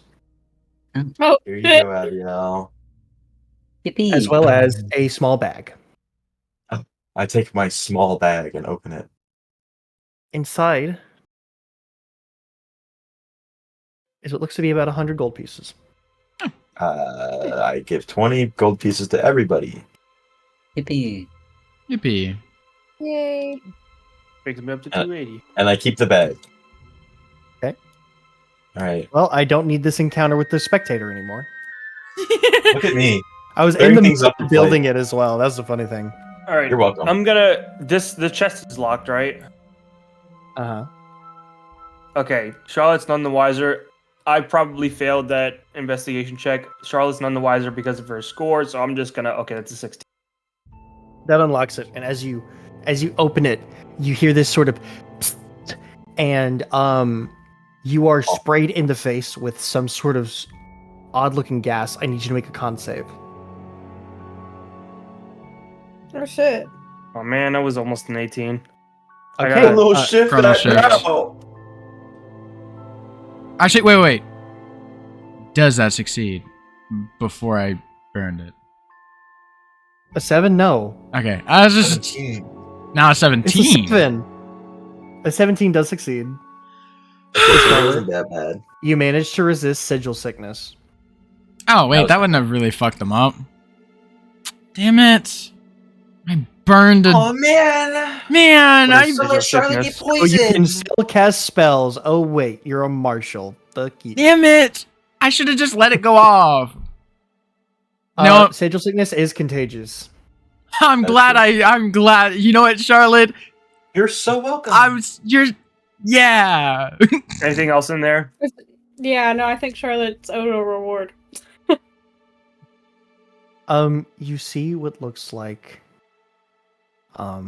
Oh, Here you go, Abiel. Yippee! as well as a small bag. I take my small bag and open it. Inside is what looks to be about 100 gold pieces. I give 20 gold pieces to everybody. Yippee! Yippee. yay. Brings me up to 280. And I keep the bag. Okay. Alright. Well, I don't need this encounter with the spectator anymore. Look at me. I was in Clearing the things middle up of is building it as well. That's the funny thing. All right, You're welcome. I'm gonna. The chest is locked, right? Uh huh. Okay, Charlotte's none the wiser. I probably failed that investigation check. Charlotte's none the wiser because of her score, so I'm just gonna. Okay, that's a 16. That unlocks it, and as you open it, you hear this sort of, and you are sprayed in the face with some sort of odd-looking gas. I need you to make a con save. Oh shit. Oh man, I was almost an 18. I Okay. got- Chrono shift Chrono that shift. now! Actually, wait. Does that succeed before I burned it? A 7? No. Okay, I was just 17. now a It's 17. a 7. A 17 does succeed. Okay, so it wasn't that bad. You managed to resist sigil sickness. Oh wait, that wouldn't have really fucked them up. Damn it! I burned a Oh man! man. What I is So let Charlotte get sickness? Oh, you can poisoned! still cast spells. Oh wait, you're a marshal. Fuck you. damn it! I should have just let it go off. No, Sigil sickness is contagious. I'm That's glad. good. I'm glad. You know what, Charlotte? You're so welcome. Yeah. Anything else in there? Yeah, no, I think Charlotte's owed a reward. You see what looks like, a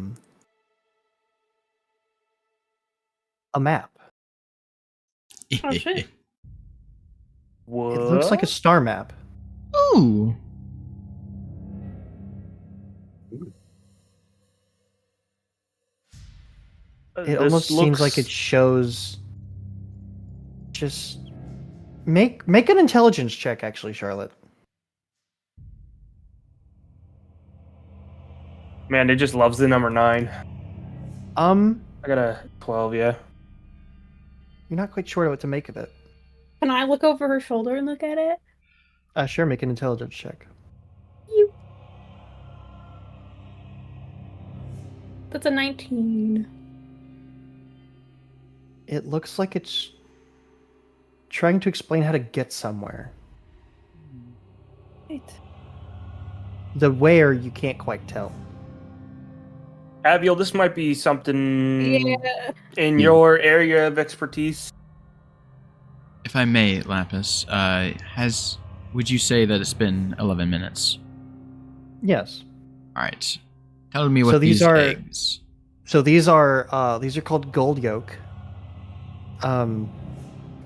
map. Oh, shit. What? It looks like a star map. Ooh. It This almost seems like it looks- shows. Just make an intelligence check, actually, Charlotte. Man, it just loves the number 9. Um, I got a 12, yeah. you're not quite sure what to make of it. Can I look over her shoulder and look at it? Sure, make an intelligence check. That's a 19. It looks like it's trying to explain how to get somewhere. Right. The where you can't quite tell. Abiel, this might be something Yeah. in your area of expertise. If I may, Lapis, would you say that it's been 11 minutes? Yes. All right. Tell me what So these are- eggs. So these are called gold yolk.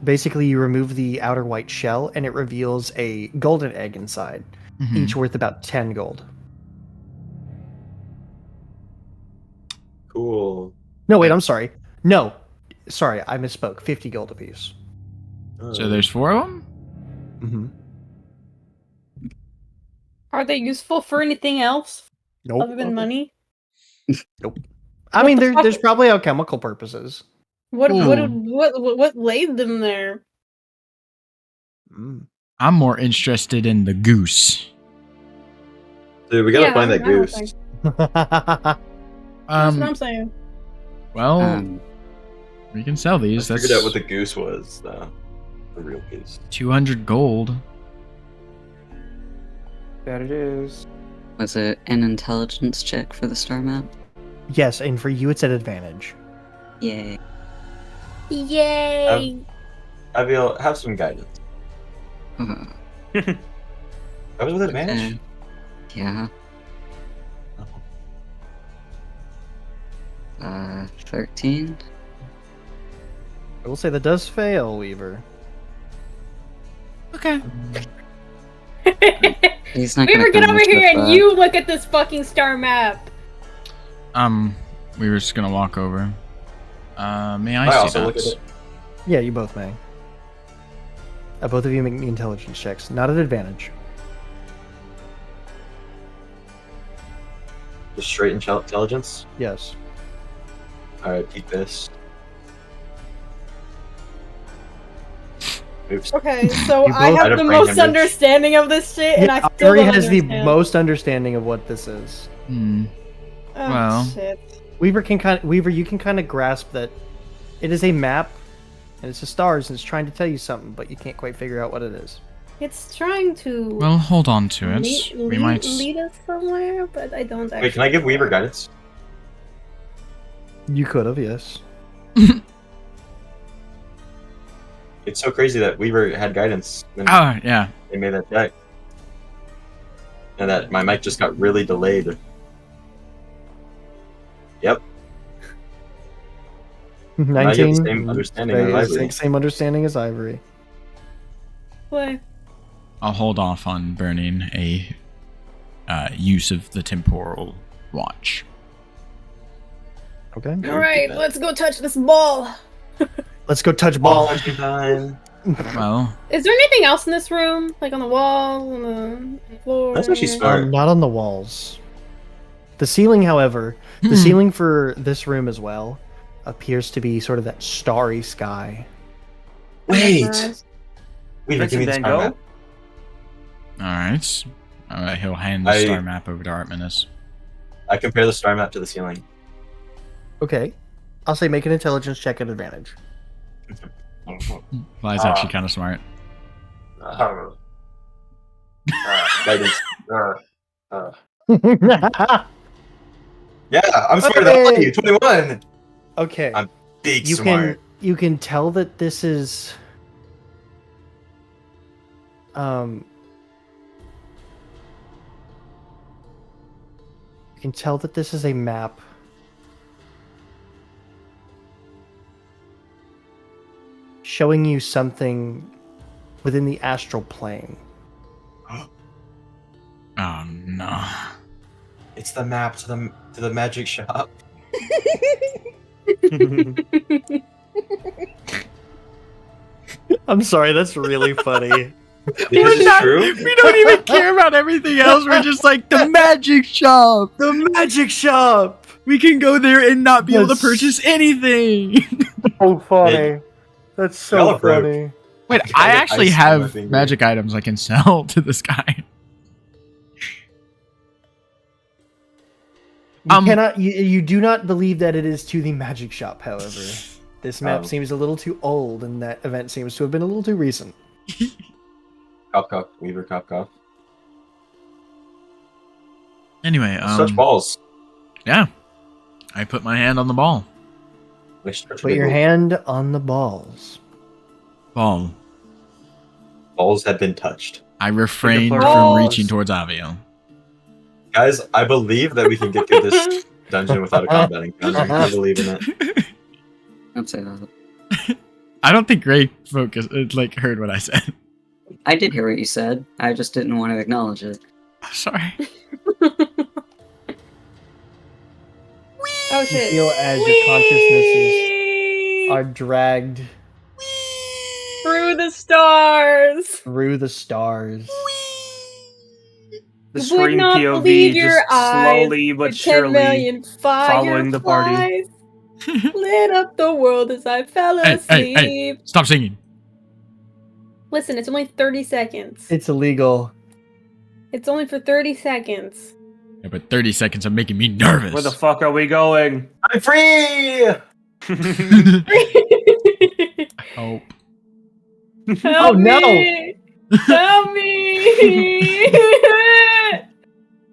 Basically you remove the outer white shell and it reveals a golden egg inside, Mhm. each worth about 10 gold. Cool. No, wait, I'm sorry. No. Sorry, I misspoke. 50 gold apiece. So there's 4 of them? Mm-hmm. Are they useful for anything else Nope. other than money? I mean, the fuck? there's probably alchemical purposes. What Ooh. what laid them there? Mm. I'm more interested in the goose. Dude, we gotta Yeah, find that I don't goose. think- That's what Um, I'm saying. well, we can sell I these. That's figured out what the goose was, though. The real goose. 200 gold. That it is. Was it an intelligence check for the star map? Yes, and for you it's at advantage. Yay. Yay! Abiel, have some guidance. Uh, That was with advantage? okay. Yeah. 13? I will say that does fail, Weaver. Okay. He's not Weaver, gonna get come over much here with and that. you look at this fucking star map. We were just gonna walk over. May I I see also that? look at it. Yeah, you both may. Both of you make me intelligence checks, not at advantage. Just straight intelligence? Yes. Alright, keep this. Oops. Okay, so You I both have had the a brain most hemorrhage. understanding of this shit, and I still Avery don't has the understand. most understanding of what this is. Hmm. Oh, well. shit. Weaver, you can kind of grasp that it is a map, and it's the stars, and it's trying to tell you something, but you can't quite figure out what it is. It's trying to Well, hold on to it. We might. lead us somewhere, but I don't actually. Wait, can I give Weaver guidance? You could have, yes. It's so crazy that Weaver had guidance when Oh yeah. they made that check. And that my mic just got really delayed. Now you have 19. the same understanding Very- as Ivory. Same understanding as Ivory. Play. I'll hold off on burning a use of the temporal watch. Okay. All right, let's go touch this ball. Let's go touch Ball ball. hunting time. Well, Is there anything else in this room, like on the wall, on the floor? That's actually smart. Not on the walls. The ceiling, however, the ceiling for this room as well appears to be sort of that starry sky. Wait. Mesmerized. Weaver, give me the Vincent star Van map. all right. He'll hand the star map over to Artemis. I compare the star map to the ceiling. Okay. I'll say make an intelligence check at advantage. Fly's actually kind of smart. Guidance. Yeah, I'm smarter than you. 21. Okay. I'm big you smart. you can tell that this is you can tell that this is a map showing you something within the astral plane. Oh no. It's the map to the magic shop. I'm sorry, that's really funny. Because it's true. We don't even care about everything else. We're just like the magic shop. The magic shop. We can go there and not be able to That's- purchase anything. So funny. That's Y'all so are broke. funny. Wait, I I get actually ice on my have finger. magic items I can sell to this guy. You do not believe that it is to the magic shop, however. This map Oh. seems a little too old, and that event seems to have been a little too recent. Cop, cop. Weaver, cop, cop. Anyway, Such balls. yeah. I put my hand on the ball. Put your hand on the balls. Ball. Balls have been touched. I refrained plural. from Balls. reaching towards Avio. Guys, I believe that we can get through this dungeon without a combat encounter. I believe in it. Don't say that. I don't think Gray heard what I said. I did hear what you said. I just didn't want to acknowledge it. Sorry. Oh You shit! feel as your consciousnesses are dragged Through the stars. through the stars. The You would screen not POV believe just your eyes. slowly but The 10 surely million following the party. fireflies lit up the world as I fell Hey, asleep. hey, hey. Stop singing. Listen, it's only 30 seconds. It's illegal. It's only for 30 seconds. Yeah, but 30 seconds are making me nervous. Where the fuck are we going? I'm free! Hope. Help Oh, no. me! Help me!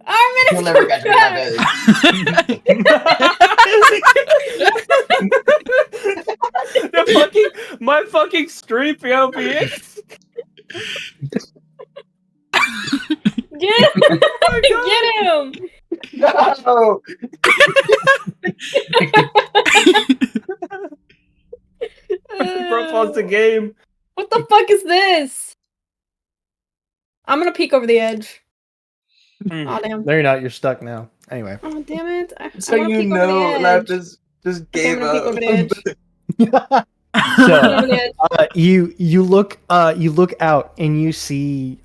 Armin You'll is never catch me trapped. My fucking stream POV. Get him! Get him! No! Bro, pause the game. What the fuck is this? I'm gonna peek over the edge. Hmm. Oh damn. No, you're not. You're stuck now. Anyway. Oh damn it. So wanna you peek over the know, edge. Lapis just Okay, I'm gave gonna peek up. over the edge. So, Over the edge. you look out and you see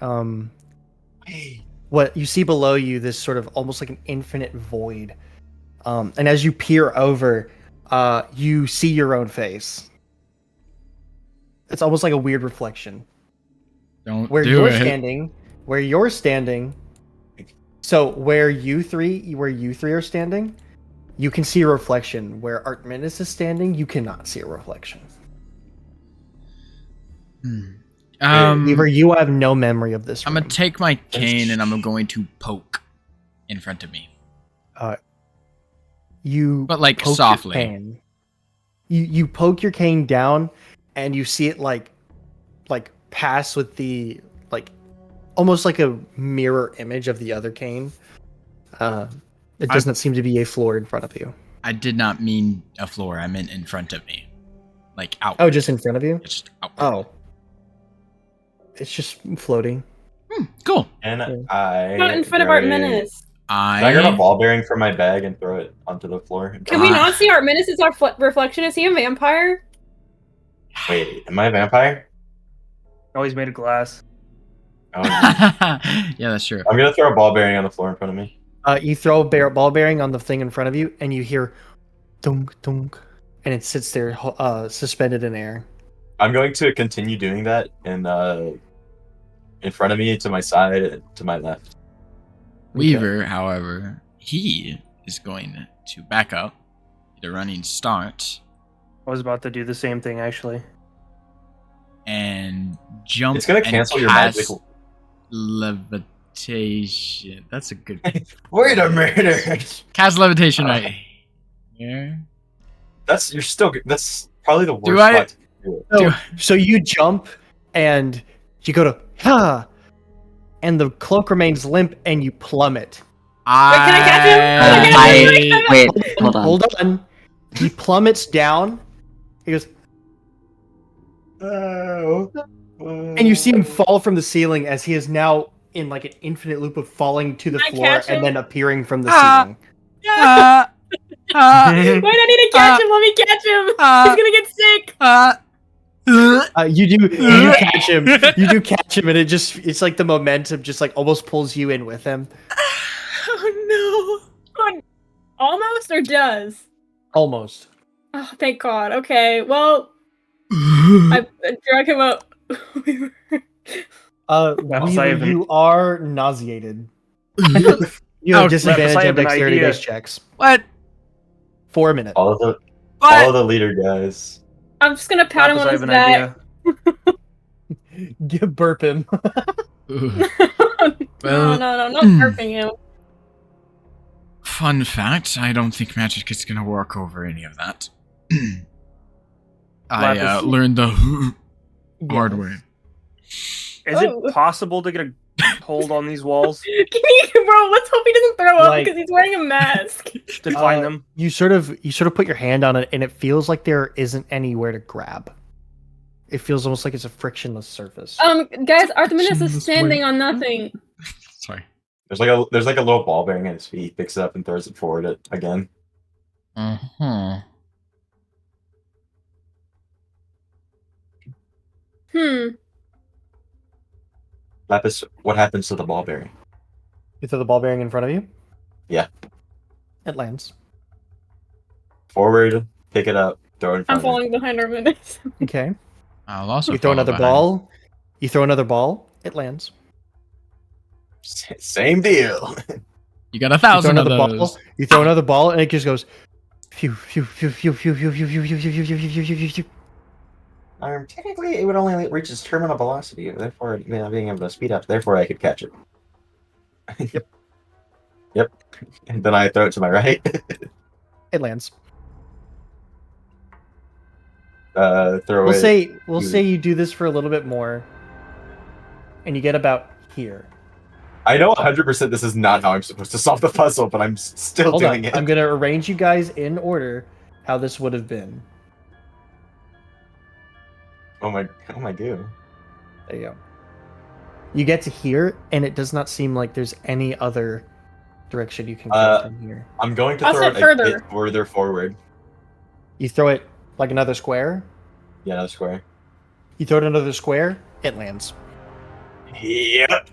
Hey. what you see below you, this sort of almost like an infinite void. And as you peer over, you see your own face. It's almost like a weird reflection. Don't Where do you're it. standing, so where you three are standing, you can see a reflection. Where Artemis is standing, you cannot see a reflection. Weaver, you have no memory of this I'm room. gonna take my cane and I'm going to poke in front of me. You But, like, poke your softly. cane. You poke your cane down, and you see it like pass with the almost like a mirror image of the other cane. It does not seem to be a floor in front of you. I did not mean a floor. I meant in front of me. like out. Oh, just in front of you? Just out. Oh. It's just floating. Cool. And Yeah. I Not in front of Art Menace. Can I grab a I ball bearing from my bag and throw it onto the floor? Can we not see Art Menace as our reflection? Is he a vampire? Wait, am I a vampire? Oh, he's made of glass. Oh, yeah, that's true. I'm gonna throw a ball bearing on the floor in front of me. You throw a ball bearing on the thing in front of you, and you hear dunk dunk, and it sits there suspended in air. I'm going to continue doing that in front of me, to my side, to my left. Weaver, however, he is going to back up, get a running start, I was about to do the same thing, actually. and jump. It's gonna and cancel your cast magical. levitation. That's a good. Wait a minute. Cast levitation right here. You're still. That's probably the worst Do I- spot to do it. So you jump, and you go to ha, and the cloak remains limp, and you plummet. can I catch him? Can I catch him? Wait, hold on. Hold on. He plummets down. He goes, Oh. and you see him fall from the ceiling as he is now in like an infinite loop of falling to the Can I floor catch him? and then appearing from the Ah. ceiling. Uh, Wait, I need to catch him. Let me catch him. He's gonna get sick. You do catch him. You do catch him, and it's like the momentum just like almost pulls you in with him. Oh Almost or does? Almost. Oh, thank God. Okay, well, no! I drag him up. Perhaps I have an- You are nauseated. You have Oh, disadvantage perhaps I on have an dexterity idea. based checks. What? For a minute. All of What? the leader guys. I'm just gonna pat him Perhaps on I his have an back. idea. Burp him. No, Well, not burping him. fun fact: I don't think magic is gonna work over any of that. I Lapis. learned the hard Yes. way. Is Oh. it possible to get a hold on these walls? Bro, let's hope he doesn't throw up Like- because he's wearing a mask. To climb them? You sort of put your hand on it, and it feels like there isn't anywhere to grab. It feels almost like it's a frictionless surface. Guys, Artemis Frictionless is standing way. on nothing. Sorry. There's like a little ball bearing at his feet. He picks it up and throws it forward again. Uh-huh. Lapis, what happens to the ball bearing? You throw the ball bearing in front of you? Yeah. It lands. Forward, pick it up, throw it in front I'm of him. falling behind Artemis. Okay. I'll also You throw follow another behind. ball. You throw another ball. It lands. Same deal. You got 1,000 You throw of another those. ball. You throw another ball, and it just goes. Phew, phew, phew, phew, phew, phew, phew, phew, phew, phew, phew, phew, phew, phew, phew. Technically, it would only reach its terminal velocity, therefore, being able to speed up. Therefore, I could catch it. Yep. Yep. And then I throw it to my right. It lands. Throw We'll it. say you do this for a little bit more, and you get about here. I know 100% this is not how I'm supposed to solve the puzzle, but I'm still Hold doing on. it. I'm gonna arrange you guys in order how this would have been. Oh my god. There you go. You get to here, and it does not seem like there's any other direction you can go from here. I'm going to I'll throw it sit a further. bit further forward. You throw it like another square. Yeah, another square. You throw it another square. It lands. Yep.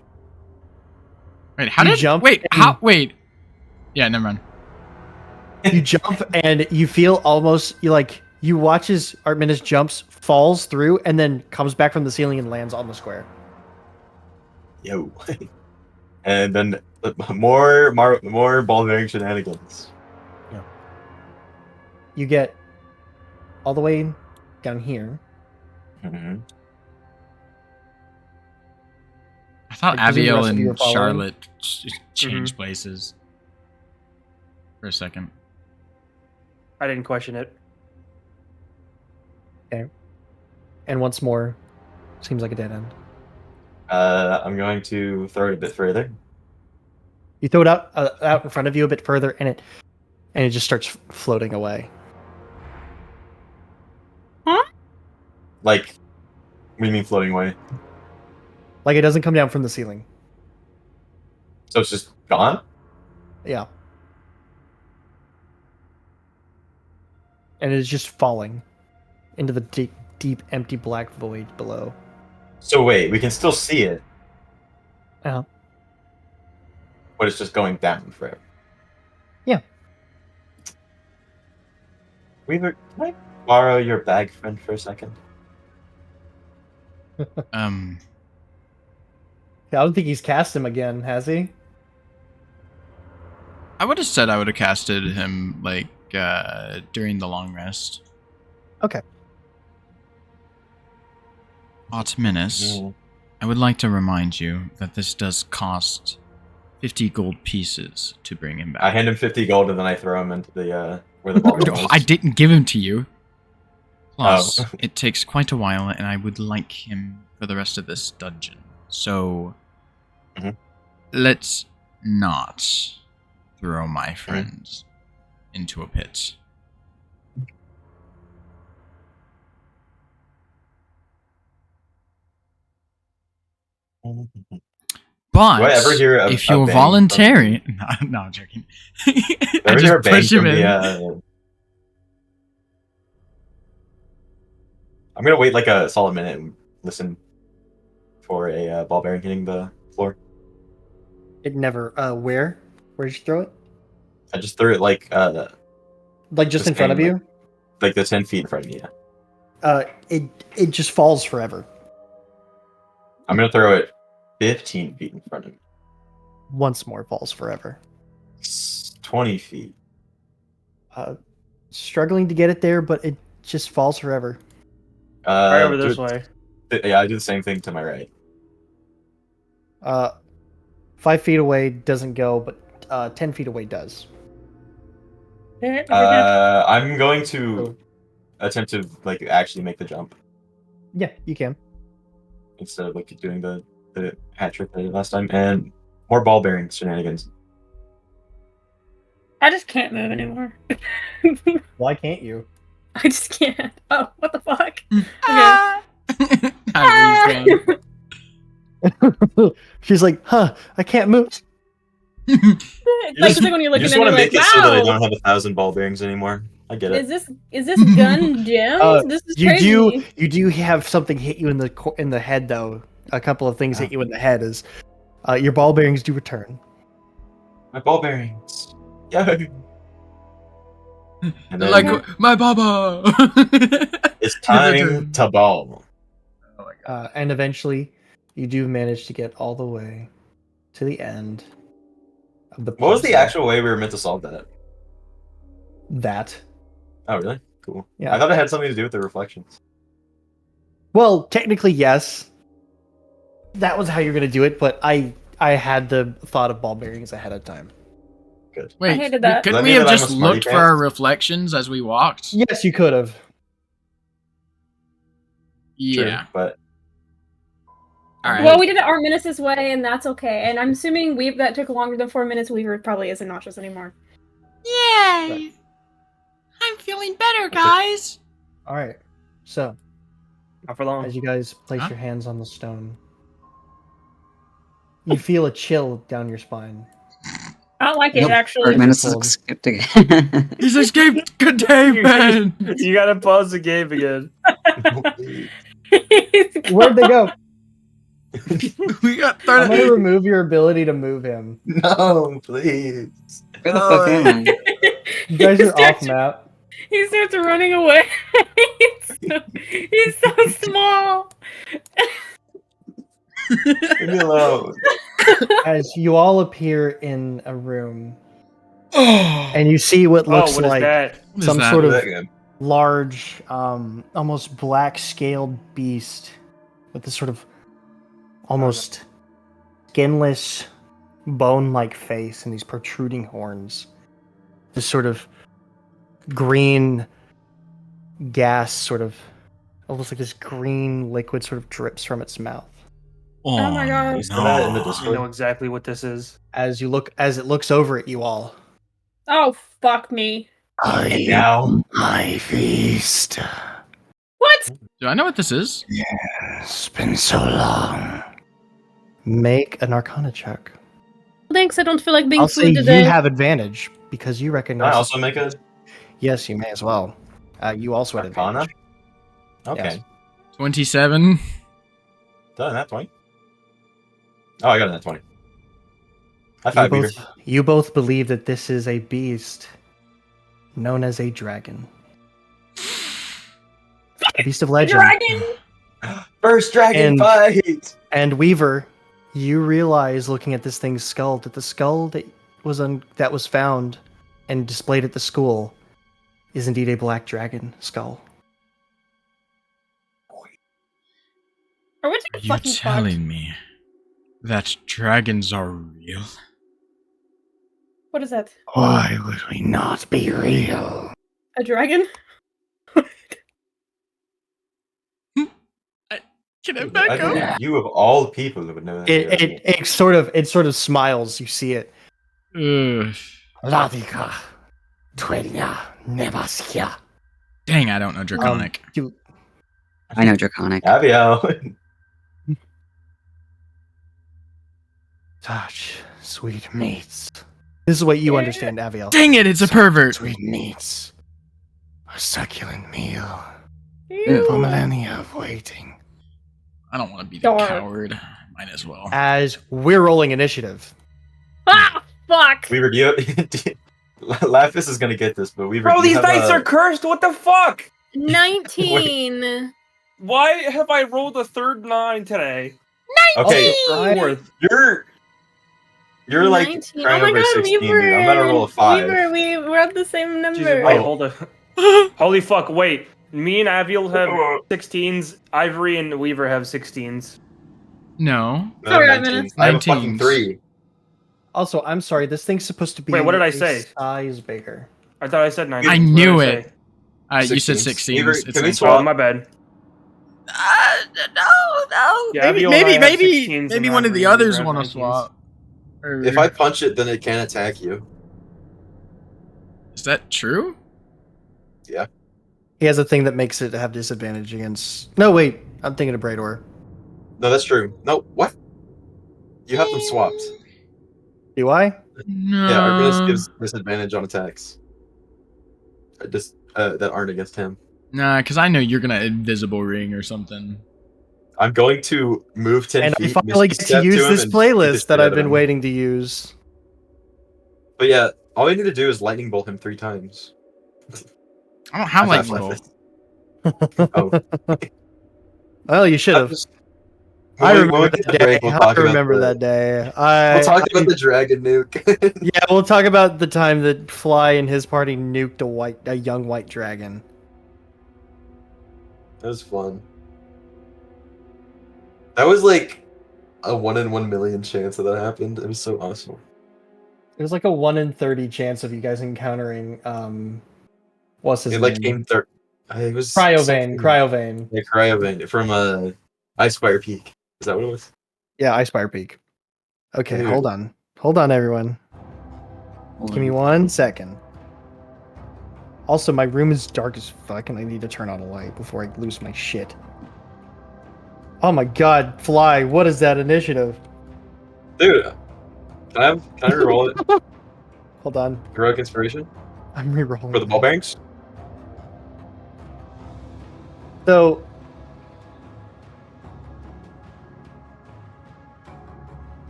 Wait, how You did jump Wait, and- how? Wait. Yeah, never mind. You jump, and you feel almost you watch as Artemis jumps, falls through, and then comes back from the ceiling and lands on the square. Yo. And then more ball bearing shenanigans. You get all the way down here. Mm-hmm. I thought Like, presume the Abiel rest of you are and following? Charlotte changed places for a second. I didn't question it. And once more, seems like a dead end. I'm going to throw it a bit further. You throw it out in front of you a bit further, and it just starts floating away. Huh? Like, what do you mean floating away? Like it doesn't come down from the ceiling. So it's just gone? Yeah. And it is just falling into the deep, deep, empty black void below. So wait, we can still see it, Uh-huh. but it's just going down forever. Yeah. Weaver, can I borrow your bag, friend, for a second? Um, Yeah, I don't think he's cast him again, has he? I would have said I would have casted him like during the long rest. Okay. Otminus, I would like to remind you that this does cost 50 gold pieces to bring him back. I hand him 50 gold and then I throw him into the where the ball was. I didn't give him to you. Plus, Oh. it takes quite a while, and I would like him for the rest of this dungeon. So, let's not throw my friends into a pit. But Do I ever hear a if you're bang voluntary, no, I'm joking. I Ever hear a just bang push him from in. I'm gonna wait like a solid minute and listen for a ball bearing hitting the floor. It never. Where? Where did you throw it? I just threw it like Like just in front of thing, you? like the 10 feet in front of me. Yeah. It just falls forever. I'm gonna throw it 15 feet in front of me. Once more falls forever. 20 feet. Struggling to get it there, but it just falls forever. Right over this do way. it- Yeah, I do the same thing to my right. 5 feet away doesn't go, but 10 feet away does. I'm going to attempt to like actually make the jump Yeah, you can. instead of like doing the hat trick I did last time, and more ball bearing shenanigans. I just can't move anymore. Why can't you? I just can't. Oh, what the fuck? Okay. Ivory's gone. She's like, huh, I can't move. Like, it's like when you're You looking just at want it to like, make it so that I wow, don't have 1,000 ball bearings anymore. I get it. is this gun gems? This is crazy. You do have something hit you in the head though. A couple of things hit you in the head as your ball bearings do return. My ball bearings. Yeah. And then Like my baba. it's time to ball. And eventually, you do manage to get all the way to the end of the. What was the puzzle. actual way we were meant to solve that? That? Oh, really? Cool. Yeah. I thought it had something to do with the reflections. Well, technically, yes. That was how you're gonna do it, but I had the thought of ball bearings ahead of time. Good. I hated that. Couldn't Does that we mean have that I'm just a smarty looked for pants? our reflections as we walked? Yes, you could have. True, Yeah. but All right. Well, we did it our Menace's way, and that's okay. And I'm assuming that took longer than 4 minutes. Weaver probably isn't nauseous anymore. Yay! Right. I'm feeling better, guys. All right. So, Not for long. as you guys place Huh? your hands on the stone, you feel a chill down your spine. I don't like it, Nope. actually. Minutes Cold. skipped again. He's escaped. Good day, man. You gotta pause the game again. Where'd they go? We got I'm 30. gonna remove your ability to move him. no, please. Where the fuck am I? You guys are off map. He starts running away. he's so small. Leave me alone. As you all appear in a room, Oh. and you see what looks What is like that? What is some that? sort of That again. large, almost black scaled beast with this sort of almost skinless, bone-like face and these protruding horns. This sort of green gas, sort of almost like this green liquid, sort of drips from its mouth. Oh my God. You saw that in the I Discord? know exactly what this is. As it looks over at you all. Oh, fuck me. Now. I feast. What? Do I know what this is? It's been so long. Make an Arcana check. Thanks, I don't feel like being I'll say food today. you have advantage because you Can recognize. I also make a Yes, you may as well. You also have Arcana? advantage. Okay. Yes. 27. Done that 20. Oh, I got that 20. High You five, Beaver. you both believe that this is a beast known as a dragon. A beast of legend. Dragon! First dragon And- fight! And Weaver, you realize looking at this thing's skull that the skull that was found and displayed at the school is indeed a black dragon skull. Or what's Are your you fucking telling me that dragons are real? What is that? Why would we not be real? A dragon? Can I I back up? think you of all the people would know that. It sort of smiles. You see it. Ugh. Ladika, Twenya, Nebaskia. Dang, I don't know Draconic. I know Draconic. Abiel. Gosh, sweet meats. This is what you understand, Aviel. Dang it, it's a pervert. Sweet meats. A succulent meal. Ew. For millennia of waiting. I don't want to be the Dark. coward. Might as well. As we're rolling initiative. Ah, fuck! Weaver, do you Lapis is gonna get this, but Weaver, Bro, do you these have dice a- are cursed. What the fuck? 19. Why have I rolled a third 9 today? Okay, Fourth. you're like 19. crying Oh my over god, 16, Weaver! dude. I'm gonna roll a 5. Weaver, we're at the same number. Jesus, wait, hold on. Holy fuck, wait. Me and Aviel have 16s. Ivory and Weaver have 16s. No. No, Sorry, 19s. minutes. I have a fucking 19s. 3. Also, I'm sorry, this thing's supposed to be Wait, what did I a say? size bigger. I thought I said 9. I knew it. You said 16s. 16. Weaver, It's can we 19. swap? Oh, my bad. No. Yeah, Abiel and I have 16s Maybe and one of the Ivory and others Weaver have want to 19s. swap. Or- If I punch it, then it can't attack you. Is that true? He has a thing that makes it have disadvantage against. No, wait. I'm thinking of Braidor. No, that's true. No, what? You have them swapped. Do I? No. Yeah, Artemis gives disadvantage on attacks. That aren't against him. Nah, because I know you're gonna invisible ring or something. I'm going to move 10 And I feet. finally Misty get to step use him this and beat the playlist shit that out I've of been him. waiting to use. But yeah, all we need to do is lightning bolt him 3 times. I don't have High lightning five, bolt. Oh. Well, you should have. I When we remember get to that break, day. we'll I talk about remember the- that day. We'll talk about the dragon nuke. Yeah, we'll talk about the time that Fly and his party nuked a young white dragon. That was fun. That was like a 1 in 1 million chance that happened. It was so awesome. It was like a 1 in 30 chance of you guys encountering what's his It name? like came third. It was Cryovane. something- Cryovane. Yeah, Cryovane from Icefire Peak. Is that what it was? Yeah, Icefire Peak. Okay, Dude. hold on. Hold on, everyone. Give me 1 second. Also, my room is dark as fuck, and I need to turn on a light before I lose my shit. Oh my god, Fly, what is that initiative? Dude, can I reroll it? Hold on. Heroic Inspiration I'm rerolling. for the ball bearings? So.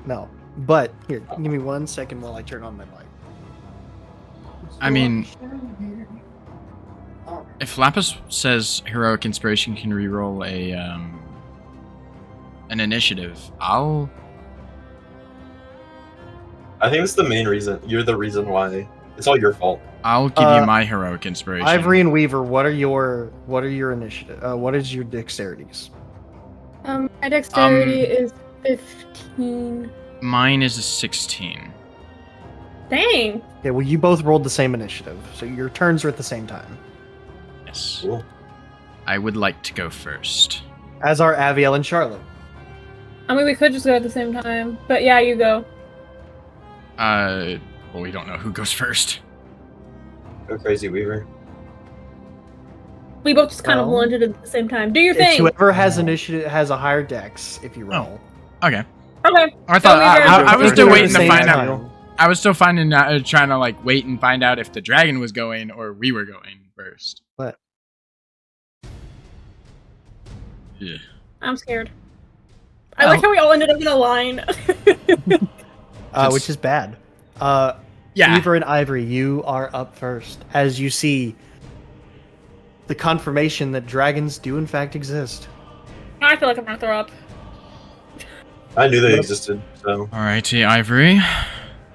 No. But, here, give me 1 second while I turn on my light. I mean, if Lapis says heroic inspiration can reroll an initiative, I think that's the main reason. You're the reason why. It's all your fault. I'll give you my heroic inspiration. Ivory and Weaver, what are your initiative? What is your dexterities? My dexterity is 15. Mine is a 16. Dang. Okay, well, you both rolled the same initiative, so your turns are at the same time. Yes. Cool. I would like to go first. As are Aviel and Charlotte. I mean, we could just go at the same time. But yeah, you go. Well, we don't know who goes first. Go crazy, Weaver. We both just kind of Well, lunged at the same time. Do your It's thing. whoever has initiative has a higher dex if you Oh. roll. Okay. Okay. I thought I was still They're waiting the to same find time. out. I was still trying to like wait and find out if the dragon was going or we were going first. What? Yeah. I'm scared. I like how we all ended up in a line. Which is bad. Yeah. Weaver and Ivory, you are up first. As you see the confirmation that dragons do in fact exist. I feel like I'm gonna throw up. I knew they existed, so. Alrighty, Ivory.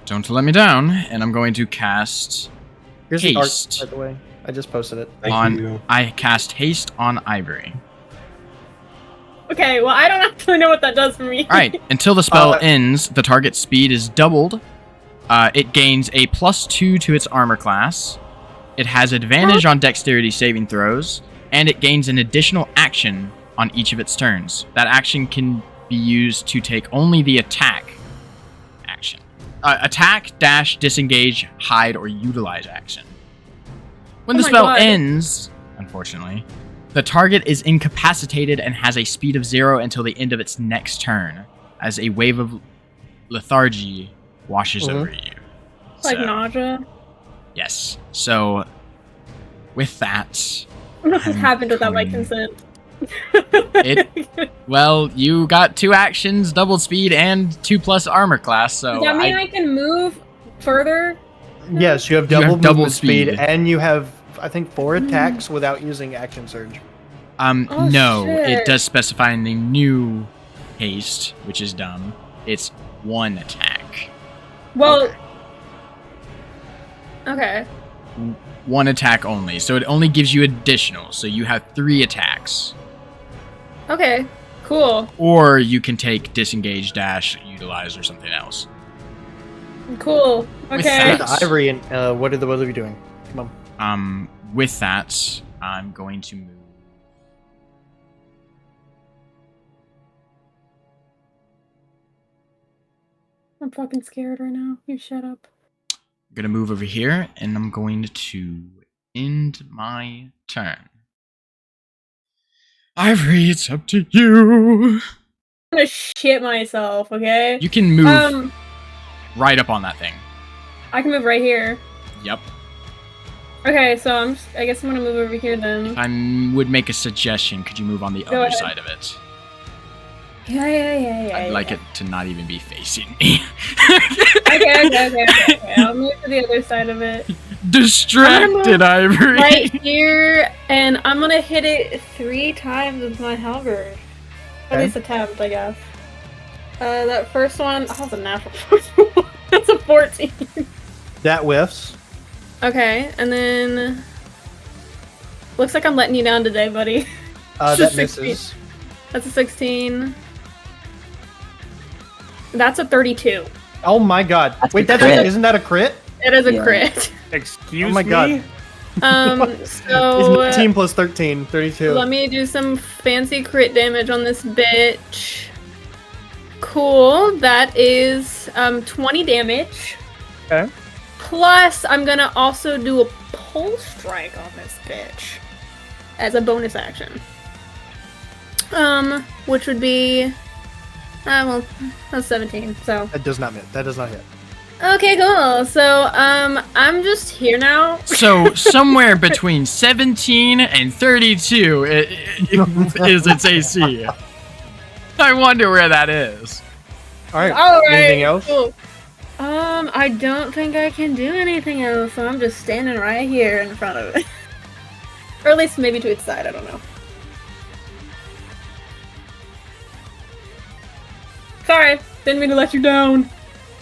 Don't let me down, and I'm going to cast Here's the haste. art, by the way. I just posted it. Thank you. I cast haste on Ivory. Okay, well I don't actually know what that does for me. Alright, until the spell Uh, ends, the target's speed is doubled. It gains a +2 to its armor class. It has advantage on dexterity saving throws, and it gains an additional action on each of its turns. That action can be used to take only the attack action. Attack, dash, disengage, hide, or utilize action. When Oh the my spell God. ends, unfortunately, the target is incapacitated and has a speed of 0 until the end of its next turn, as a wave of lethargy washes over you. Like So, nausea. yes. So, with that, This has I'm happened without my coming- consent. well, you got 2 actions, double speed, and 2+ armor class, so Does that mean I can move further? Yes, you have You have double double movement speed, speed. and you have, I think, 4 attacks without using action surge. Oh, no, it shit. does specify in the new haste, which is dumb. It's 1 attack. Well. Okay. 1 attack only, so it only gives you additional, so you have 3 attacks. Okay. Cool. Or you can take disengage, dash, utilize, or something else. Cool. With Okay. that- Ivory, and what are the both of you doing? Come on. With that, I'm going to move. I'm fucking scared right now. You shut up. I'm gonna move over here, and I'm going to end my turn. Ivory, it's up to you. I'm gonna shit myself, okay? You can move right up on that thing. I can move right here. Yep. Okay, so I guess I'm gonna move over here then. I would make a suggestion. Could you move on the Go other ahead. side of it? Yeah. I'd like it to not even be facing me. Okay. I'll move to the other side of it. Distracted, Ivory. Right here, and I'm gonna hit it 3 times with my halberd. At Okay. least attempt, I guess. That first one, that was a natural. That's a 14. That whiffs. Okay, and then looks like I'm letting you down today, buddy. That 16. misses. That's a 16. That's a 32. Oh my god. That's Wait, a that's crit. isn't that a crit? It is a Yeah. crit. Excuse Oh my me? God. It's So 19 plus 13, 32. let me do some fancy crit damage on this bitch. Cool. That is 20 damage. Okay. Plus, I'm gonna also do a pole strike on this bitch as a bonus action. Which would be, well, that's 17. So That does not hit. That does not hit. okay, cool. So I'm just here now. So somewhere between 17 and 32 is its AC. I wonder where that is. All right. All right. Anything else? Cool. I don't think I can do anything else, so I'm just standing right here in front of it. Or at least maybe to its side, I don't know. Sorry, didn't mean to let you down.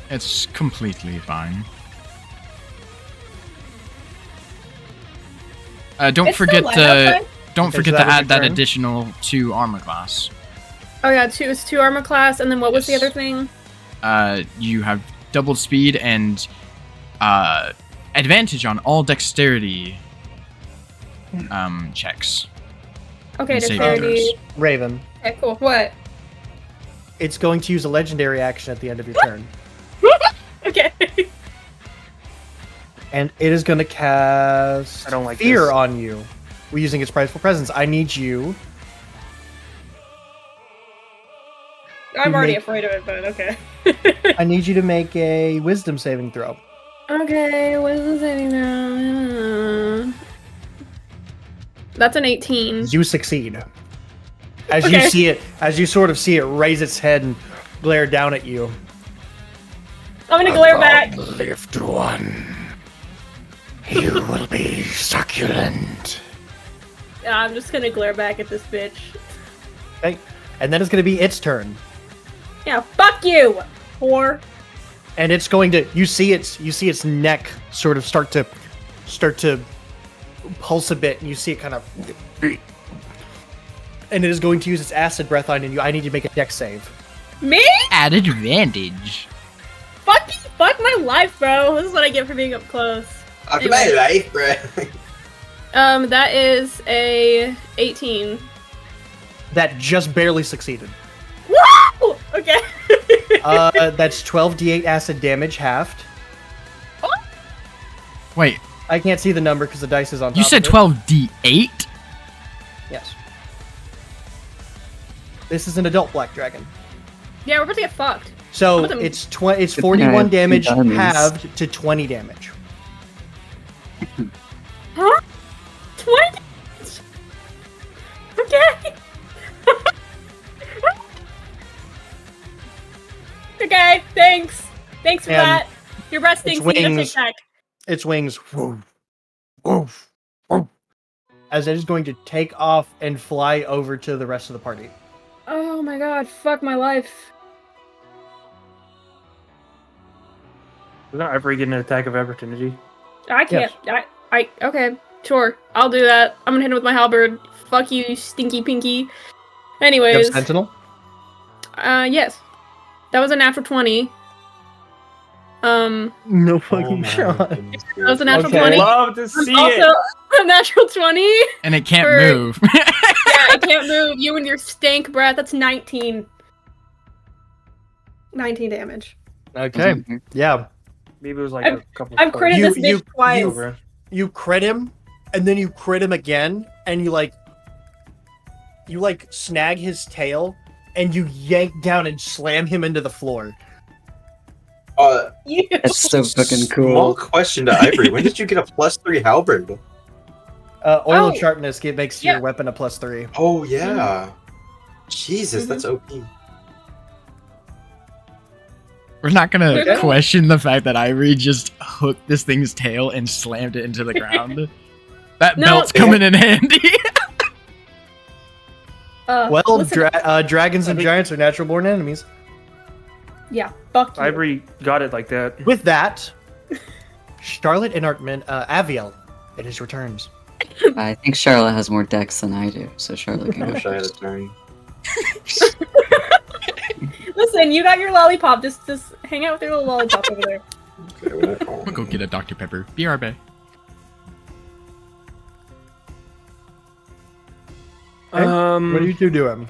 It's completely fine. Don't It's still forget light to outside. don't Okay, forget so to that was add your that turn? additional 2 armor class. Oh yeah, it's 2 armor class, and then what was the Yes. other thing? You have doubled speed and advantage on all dexterity checks. Okay, and saving dexterity. throws. Raven. Okay, cool. What? It's going to use a legendary action at the end of your turn. Okay. And it is going to cast I don't like fear this. on you. we're using its prideful presence. I need you. I'm already make- afraid of it, but okay. I need you to make a wisdom saving throw. Okay, what is this saving throw? That's an 18. You succeed. As Okay. you see it, as you sort of see it raise its head and glare down at you. I'm gonna glare back. Lift one. You will be succulent. I'm just gonna glare back at this bitch. Okay. And then it's going to be its turn. Yeah, fuck you, whore. And it's going to you see its neck sort of start to pulse a bit, and you see it kind of, and it is going to use its acid breath on you. I need you to make a dex save. Me? At advantage. Fuck my life, bro. This is what I get for being up close. Fuck Anyway. my life, bro. That is a 18. That just barely succeeded. Woo! Okay. That's 12d8 acid damage halved. Wait, I can't see the number because the dice is on top. you said of it. 12d8? Yes. This is an adult black dragon. Yeah, we're about to get fucked. So I'm gonna- it's 41 thing I have two damage diamonds. halved to 20 damage. Huh? 20? Okay. Okay, thanks. Thanks for And that. Your breath stinks. You need a Tic wings- Tac. Its wings woof, woof, woof, as it is going to take off and fly over to the rest of the party. Oh my god, fuck my life. Does not Ivory get an attack of opportunity? I can't. Okay, sure. I'll do that. I'm gonna hit him with my halberd. Fuck you, stinky pinky. You have Anyways, Sentinel? yes. That was a natural 20. No Oh fucking my shot. goodness, That was a dude. natural Okay. 20. Love to see Also, it. a natural 20. And it can't For- move. Yeah, I can't move. You and your stank breath. That's 19. 19 damage. Okay. Yeah. Maybe it was like I've- a couple. I've critted You- this bitch twice. over. You crit him, and then you crit him again, and you snag his tail, and you yank down and slam him into the floor. You. That's so fucking Small cool. question to Ivory. When did you get a +3 halberd? Oil Oh. of sharpness makes Yeah. your weapon a +3. Oh yeah. Jesus, that's OP. We're not gonna Okay. question the fact that Ivory just hooked this thing's tail and slammed it into the ground. That No. belt's coming in handy. Well, listen, dragons and giants are natural born enemies. yeah, fuck you. Ivory got it like that. With that, Charlotte and Aviel, it is your turns. I think Charlotte has more decks than I do, so Charlotte can I go. wish I had a turn. Listen, you got your lollipop. Just hang out with your little lollipop over there. Okay, whatever. I'm gonna go get a Dr. Pepper. BRB. Okay. What are you two doing?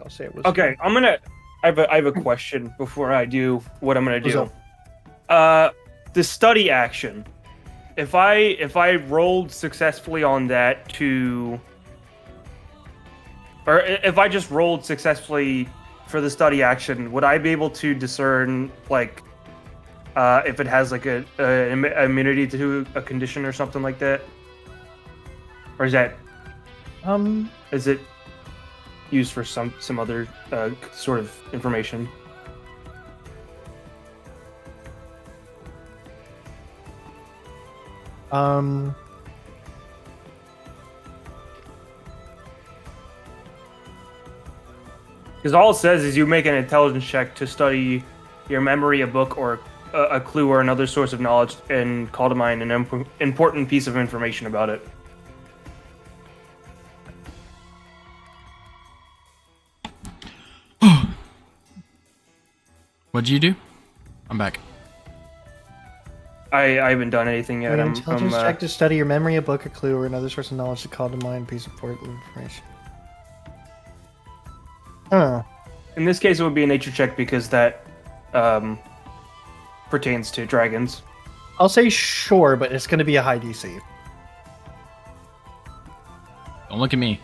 I'll say it was Okay, I have a question before I do what I'm gonna do. What's The study action. If I rolled successfully on that or if I just rolled successfully for the study action, would I be able to discern like if it has like a immunity to a condition or something like that? Or is it used for some other sort of information? Because all it says is you make an intelligence check to study your memory, a book, or a clue or another source of knowledge, and call to mind an important piece of information about it. What'd you do? I'm back. I haven't done anything yet. An I'm intelligence check to study your memory, a book, a clue, or another source of knowledge to call to mind piece of important information. Huh. in this case, it would be a nature check because that pertains to dragons. I'll say sure, but it's going to be a high DC. Don't look at me.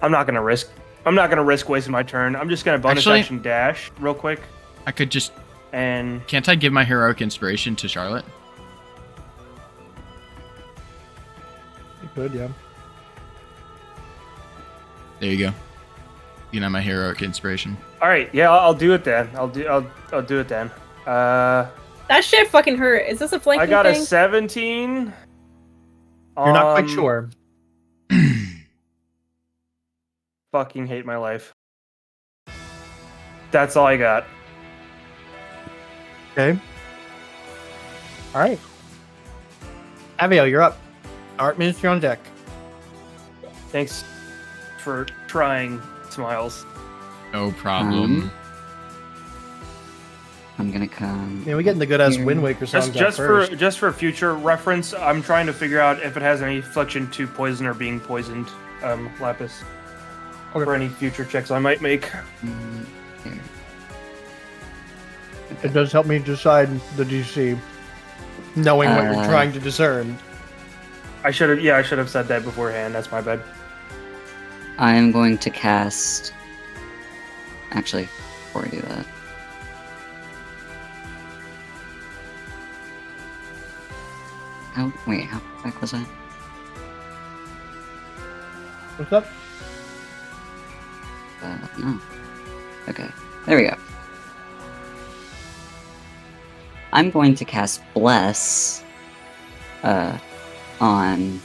I'm not gonna risk wasting my turn. I'm just gonna bonus Actually- action dash real quick, I could just... and Can't I give my heroic inspiration to Charlotte? You could, yeah. There you go. You can have my heroic inspiration. all right, yeah, I'll do it then. I'll do it then. That shit fucking hurt. Is this a flanking I got a thing? 17. You're not quite sure. Fucking hate my life. That's all I got. Okay. All right. Avio, you're up. Art Ministry on deck. Thanks for trying, Smiles. No problem. I'm gonna come. Yeah, we getting the good ass Here. Wind Waker songs Just out first. for future reference, I'm trying to figure out if it has any affliction to poison or being poisoned, Lapis. Okay. For any future checks I might make. Here. It does help me decide the DC, knowing what you're trying to discern. I should have said that beforehand. That's my bad. I am going to cast. Actually, before I do that. How back was that? What's up? No. Okay, there we go. I'm going to cast Bless on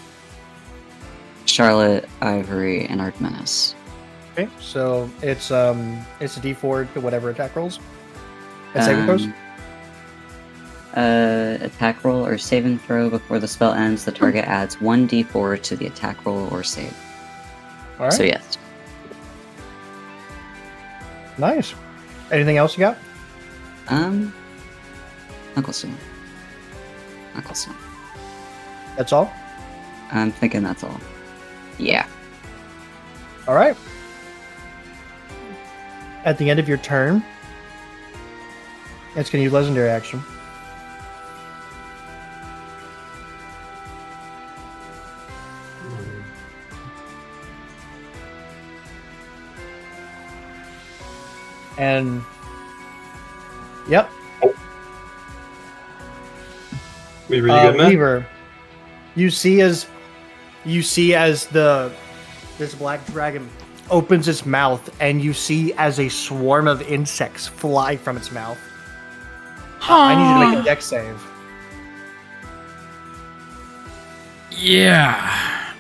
Charlotte, Ivory, and Artemis. Okay, so it's a D4 to whatever attack rolls. And saving throws. Attack roll or saving throw before the spell ends. The target adds 1d4 to the attack roll or save. All right. So yes. Nice. Anything else you got? Knuckle Stone. Knuckle Stone. That's all. I'm thinking that's all. Yeah. All right. At the end of your turn, it's going to use legendary action. And yep, We really good, man? Weaver, you see as this black dragon opens its mouth, and you see as a swarm of insects fly from its mouth. I need you to make a dex save. Yeah.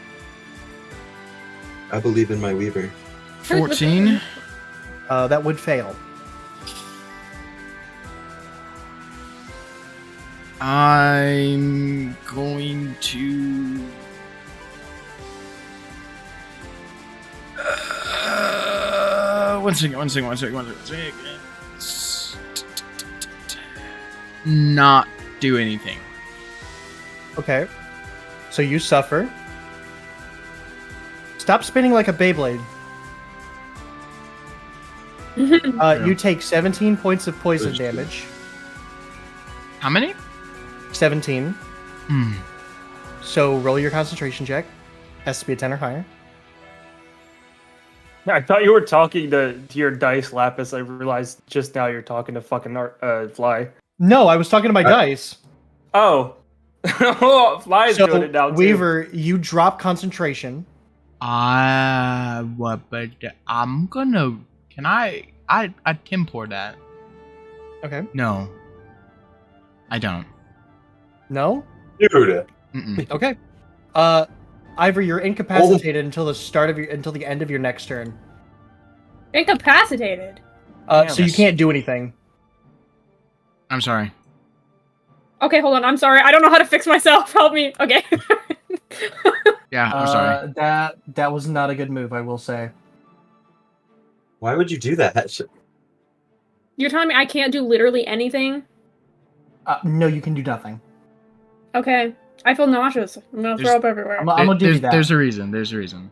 I believe in my Weaver. 14. That would fail. I'm going to... One second. Not do anything. Okay, so you suffer. Stop spinning like a Beyblade. You take 17 points of poison That's good. damage. How many? 17. Hmm. So roll your concentration check. Has to be a 10 or higher. I thought you were talking to your dice, Lapis. I realized just now you're talking to fucking Fly. No, I was talking to my dice. Oh. Fly's doing it now, too. Weaver, you drop concentration. What? But I'm gonna. Can I tempor that? Okay. No. I don't. No? Dude. Mm-mm. Okay. Ivor, you're incapacitated until the end of your next turn. Incapacitated. So you can't do anything. I'm sorry. Okay, hold on. I'm sorry. I don't know how to fix myself. Help me. Okay. Yeah, I'm sorry. That was not a good move, I will say. Why would you do that? You're telling me I can't do literally anything? No, you can do nothing. Okay. I feel nauseous. I'm gonna throw up everywhere. I'm gonna give you that. There's a reason. There's a reason.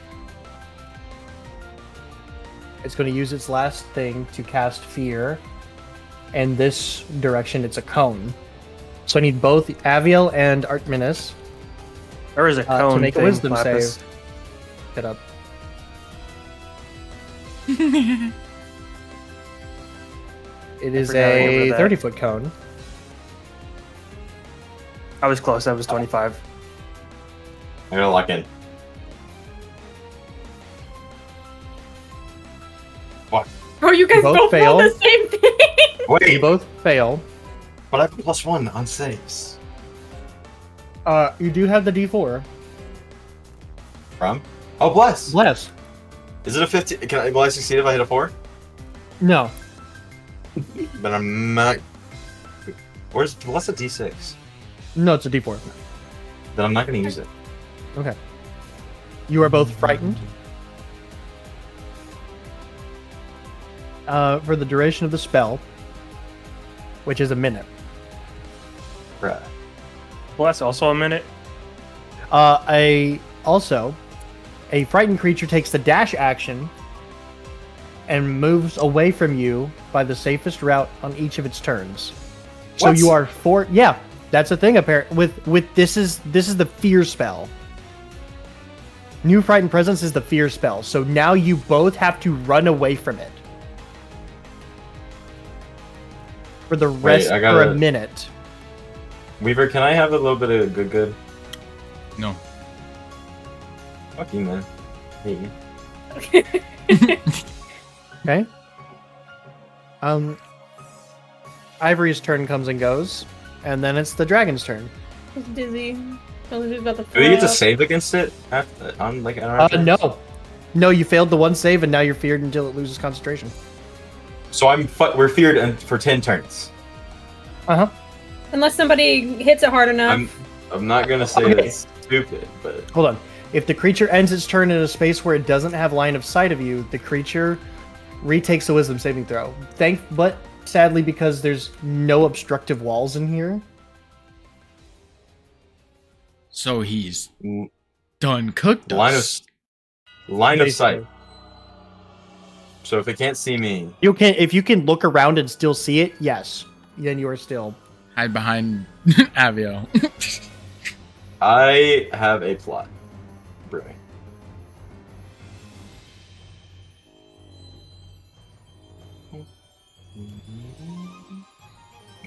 It's going to use its last thing to cast Fear. And this direction, it's a cone. So I need both Aviel and Artminus There is a cone to make a thing, wisdom Lapis. save. Get up. It is forgot I a remember that. 30-foot cone. I was close. I was 25. I gotta lock in. Oh, you guys Both both fail. rolled the same thing. You Wait, both fail. but I have +1 on saves. You do have the D4. From? Oh, bless. Bless. Is it a 15? Will I succeed if I hit a 4? No. But I'm not. What's a D6? No, it's a D4. Then I'm not gonna use it. Okay. You are both frightened. For the duration of the spell, which is a minute. Right. Well, that's also a minute. A frightened creature takes the dash action and moves away from you by the safest route on each of its turns. So What? you are four. Yeah, that's a thing. Apparently, with this is the fear spell. New frightened presence is the fear spell. So now you both have to run away from it for the rest I for gotta- a minute. Weaver, can I have a little bit of good? No. Fuck you, man. I hate you. Okay. Ivory's turn comes and goes, and then it's the dragon's turn. It's dizzy. About to Do we get to throw up. save against it after, on like an hour? No, you failed the one save, and now you're feared until it loses concentration. So we're feared for 10 turns. Unless somebody hits it hard enough. I'm not gonna say Okay. that's stupid, but Hold on. If the creature ends its turn in a space where it doesn't have line of sight of you, the creature retakes a wisdom saving throw. But sadly, because there's no obstructive walls in here. So he's Mm, done cooked us. line of basically. sight. So if it can't see me, If you can look around and still see it, yes, then you are still. Hide behind Avio. I have a plot brewing.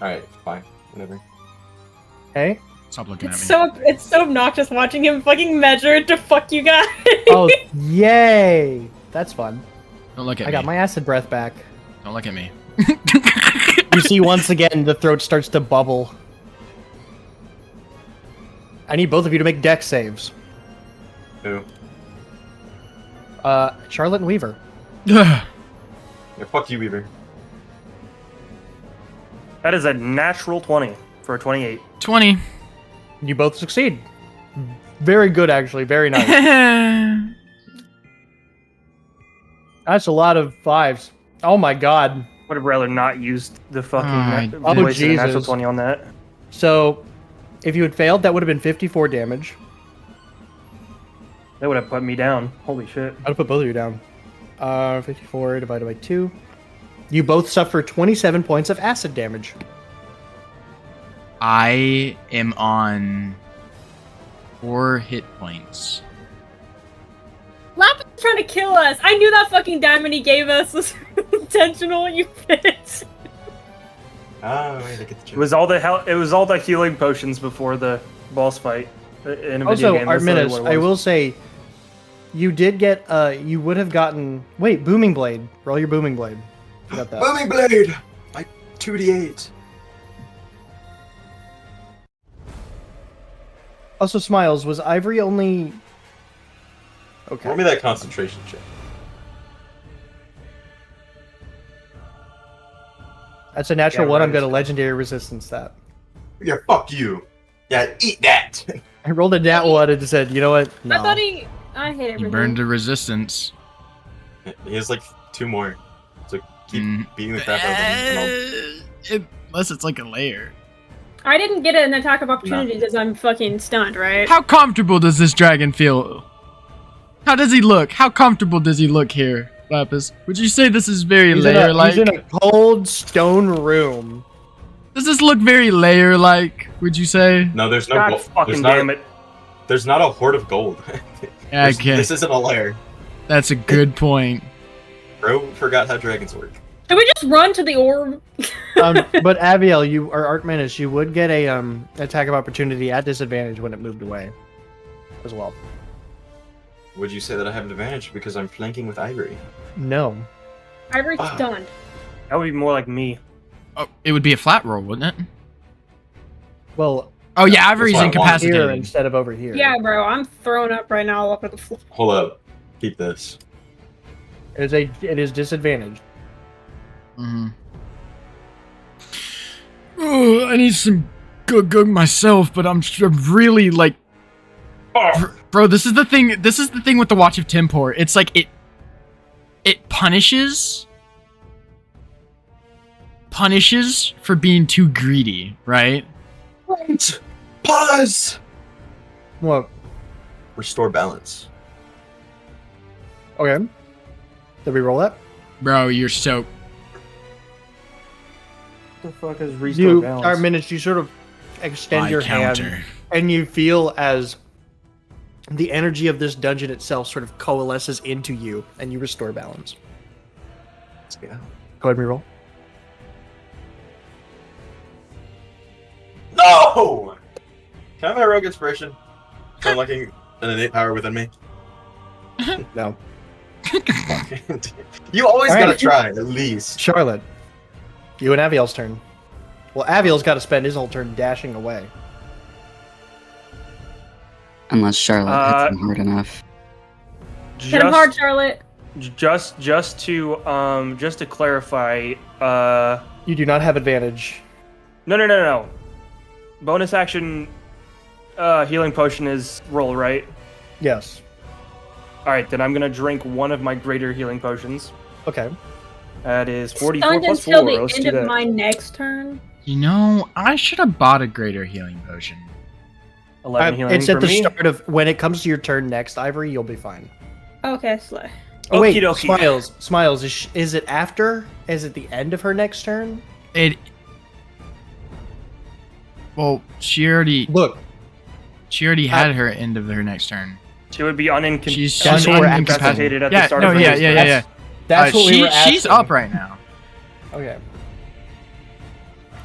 Alright, fine. Whatever. Okay. Stop looking at me. It's so obnoxious watching him fucking measure to fuck you guys. Oh, yay! That's fun. Don't look at I me. got my acid breath back. Don't look at me. You see, once again, the throat starts to bubble. I need both of you to make dex saves. Who? Charlotte and Weaver. Yeah, fuck you, Weaver. That is a natural 20 for a 28. 20. You both succeed. Very good, actually. Very nice. That's a lot of fives. Oh my god. Would have rather not used the fucking Oh, wasted a natural Jesus. 20 on that. So, if you had failed, that would have been 54 damage. That would have put me down. Holy shit. I'd put both of you down. 54 divided by 2. You both suffer 27 points of acid damage. I am on 4 hit points. Lapis is trying to kill us. I knew that fucking diamond he gave us was intentional. You bitch. Ah, wait, I get the It joke. was all the healing potions before the boss fight in a Also, video game. That's literally Arminus, what it I was. will say, you did get, you would have gotten, wait, Booming Blade. Roll your Booming Blade. Forgot that. Booming Blade! Like 2d8. Also, Smiles, was Ivory only... Okay. Roll me that concentration check. That's a natural Yeah, one. right, I'm going to it's- legendary resistance that. Yeah, fuck you. Yeah, eat that. I rolled a nat one and said, you know what? No. I thought I hate everything. You burned the resistance. He has like 2 more. So keep beating the crap out of him. and Unless it's like a layer. I didn't get an attack of opportunity because I'm fucking stunned, right? How comfortable does this dragon feel? How does he look? How comfortable does he look here? Lapis, would you say this is very He's layer-like? in a cold stone room. Does this look very layer-like, would you say? No, there's no God gold. fucking damn it. There's not a hoard of gold. Yeah, okay. This isn't a lair. That's a good point. Bro forgot how dragons work. Can we just run to the orb? But Aviel, you are Archmanus. You would get a attack of opportunity at disadvantage when it moved away, as well. Would you say that I have an advantage because I'm flanking with Ivory? No. Ivory's Ah. stunned. That would be more like me. Oh, it would be a flat roll, wouldn't it? Well, Oh yeah, Ivory's why I want here incapacitated. instead of over here. Yeah, bro, I'm thrown up right now all over the floor. Hold up. Keep this. It is disadvantage. Mm-hmm. Oh, I need some gug myself, but I'm really like, bro. This is the thing. This is the thing with the Watch of Tempor. It's like it punishes for being too greedy, right? Wait! Pause! Well, Restore balance. okay. Did we roll that? Bro, you're so. What the fuck is restore balance? Archmanus, you sort of extend your counter. hand, and you feel as the energy of this dungeon itself sort of coalesces into you, and you restore balance. Let's go. Go ahead and reroll. No! Can I have a heroic inspiration? So I'm looking an innate power within me. No. You always All gotta right. try, at least. Charlotte, you and Aviel's turn. Well, Aviel's got to spend his whole turn dashing away. Unless Charlotte hits him hard enough. Hit him hard, Charlotte. Just to clarify, You do not have advantage. no. Bonus action, healing potion is roll, right? Yes. All right, then I'm gonna drink one of my greater healing potions. Okay. That is 44 Stunned plus until 4. the Let's do end of that. my next turn. You know, I should have bought a greater healing potion. 11 healing It's at for the me. start of when it comes to your turn next, Ivory. You'll be fine. Okay, slay. Oh wait, Okie dokie. Smiles. Is it after? Is it the end of her next turn? Well, she already Look, had her end of her next turn. She would be She's That's what we're unincapacitated at the Yeah, start no, of her yeah, next yeah, turn. yeah. that's what we were asking. She's up right now. Okay.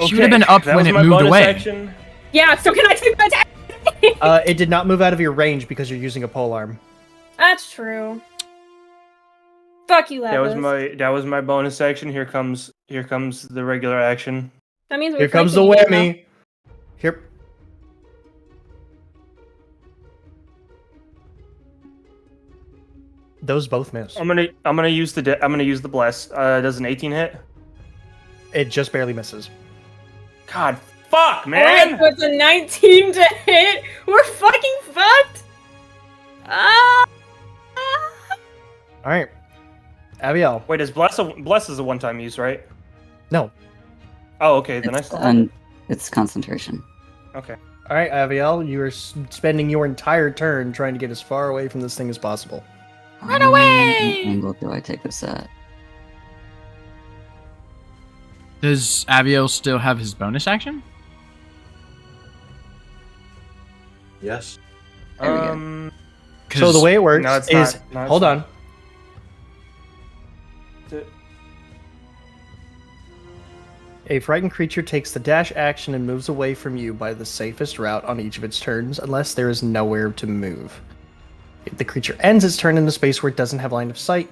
She would have been up that when was it my moved bonus away. action. Yeah, so can I take my attack? It did not move out of your range because you're using a pole arm. That's true. Fuck you, Lapis. That was my bonus action. Here comes the regular action. That means we're Here comes the fighting again whammy. Here. Those both miss. I'm gonna use the bless. Does an 18 hit? It just barely misses. God, fuck, now. Alright, man. so it's a 19 to hit. We're fucking fucked. Ah. All right, Aviel. Wait, is bless is a one-time use, right? No. Oh, okay. Then I It's, still have it. it's concentration. Okay. All right, Aviel. You are spending your entire turn trying to get as far away from this thing as possible. Run away! What angle do I take this at? Does Aviel still have his bonus action? Yes. There we go. So the way it works No, it's is not. No, it's hold not. on. A frightened creature takes the dash action and moves away from you by the safest route on each of its turns, unless there is nowhere to move. If the creature ends its turn in the space where it doesn't have line of sight,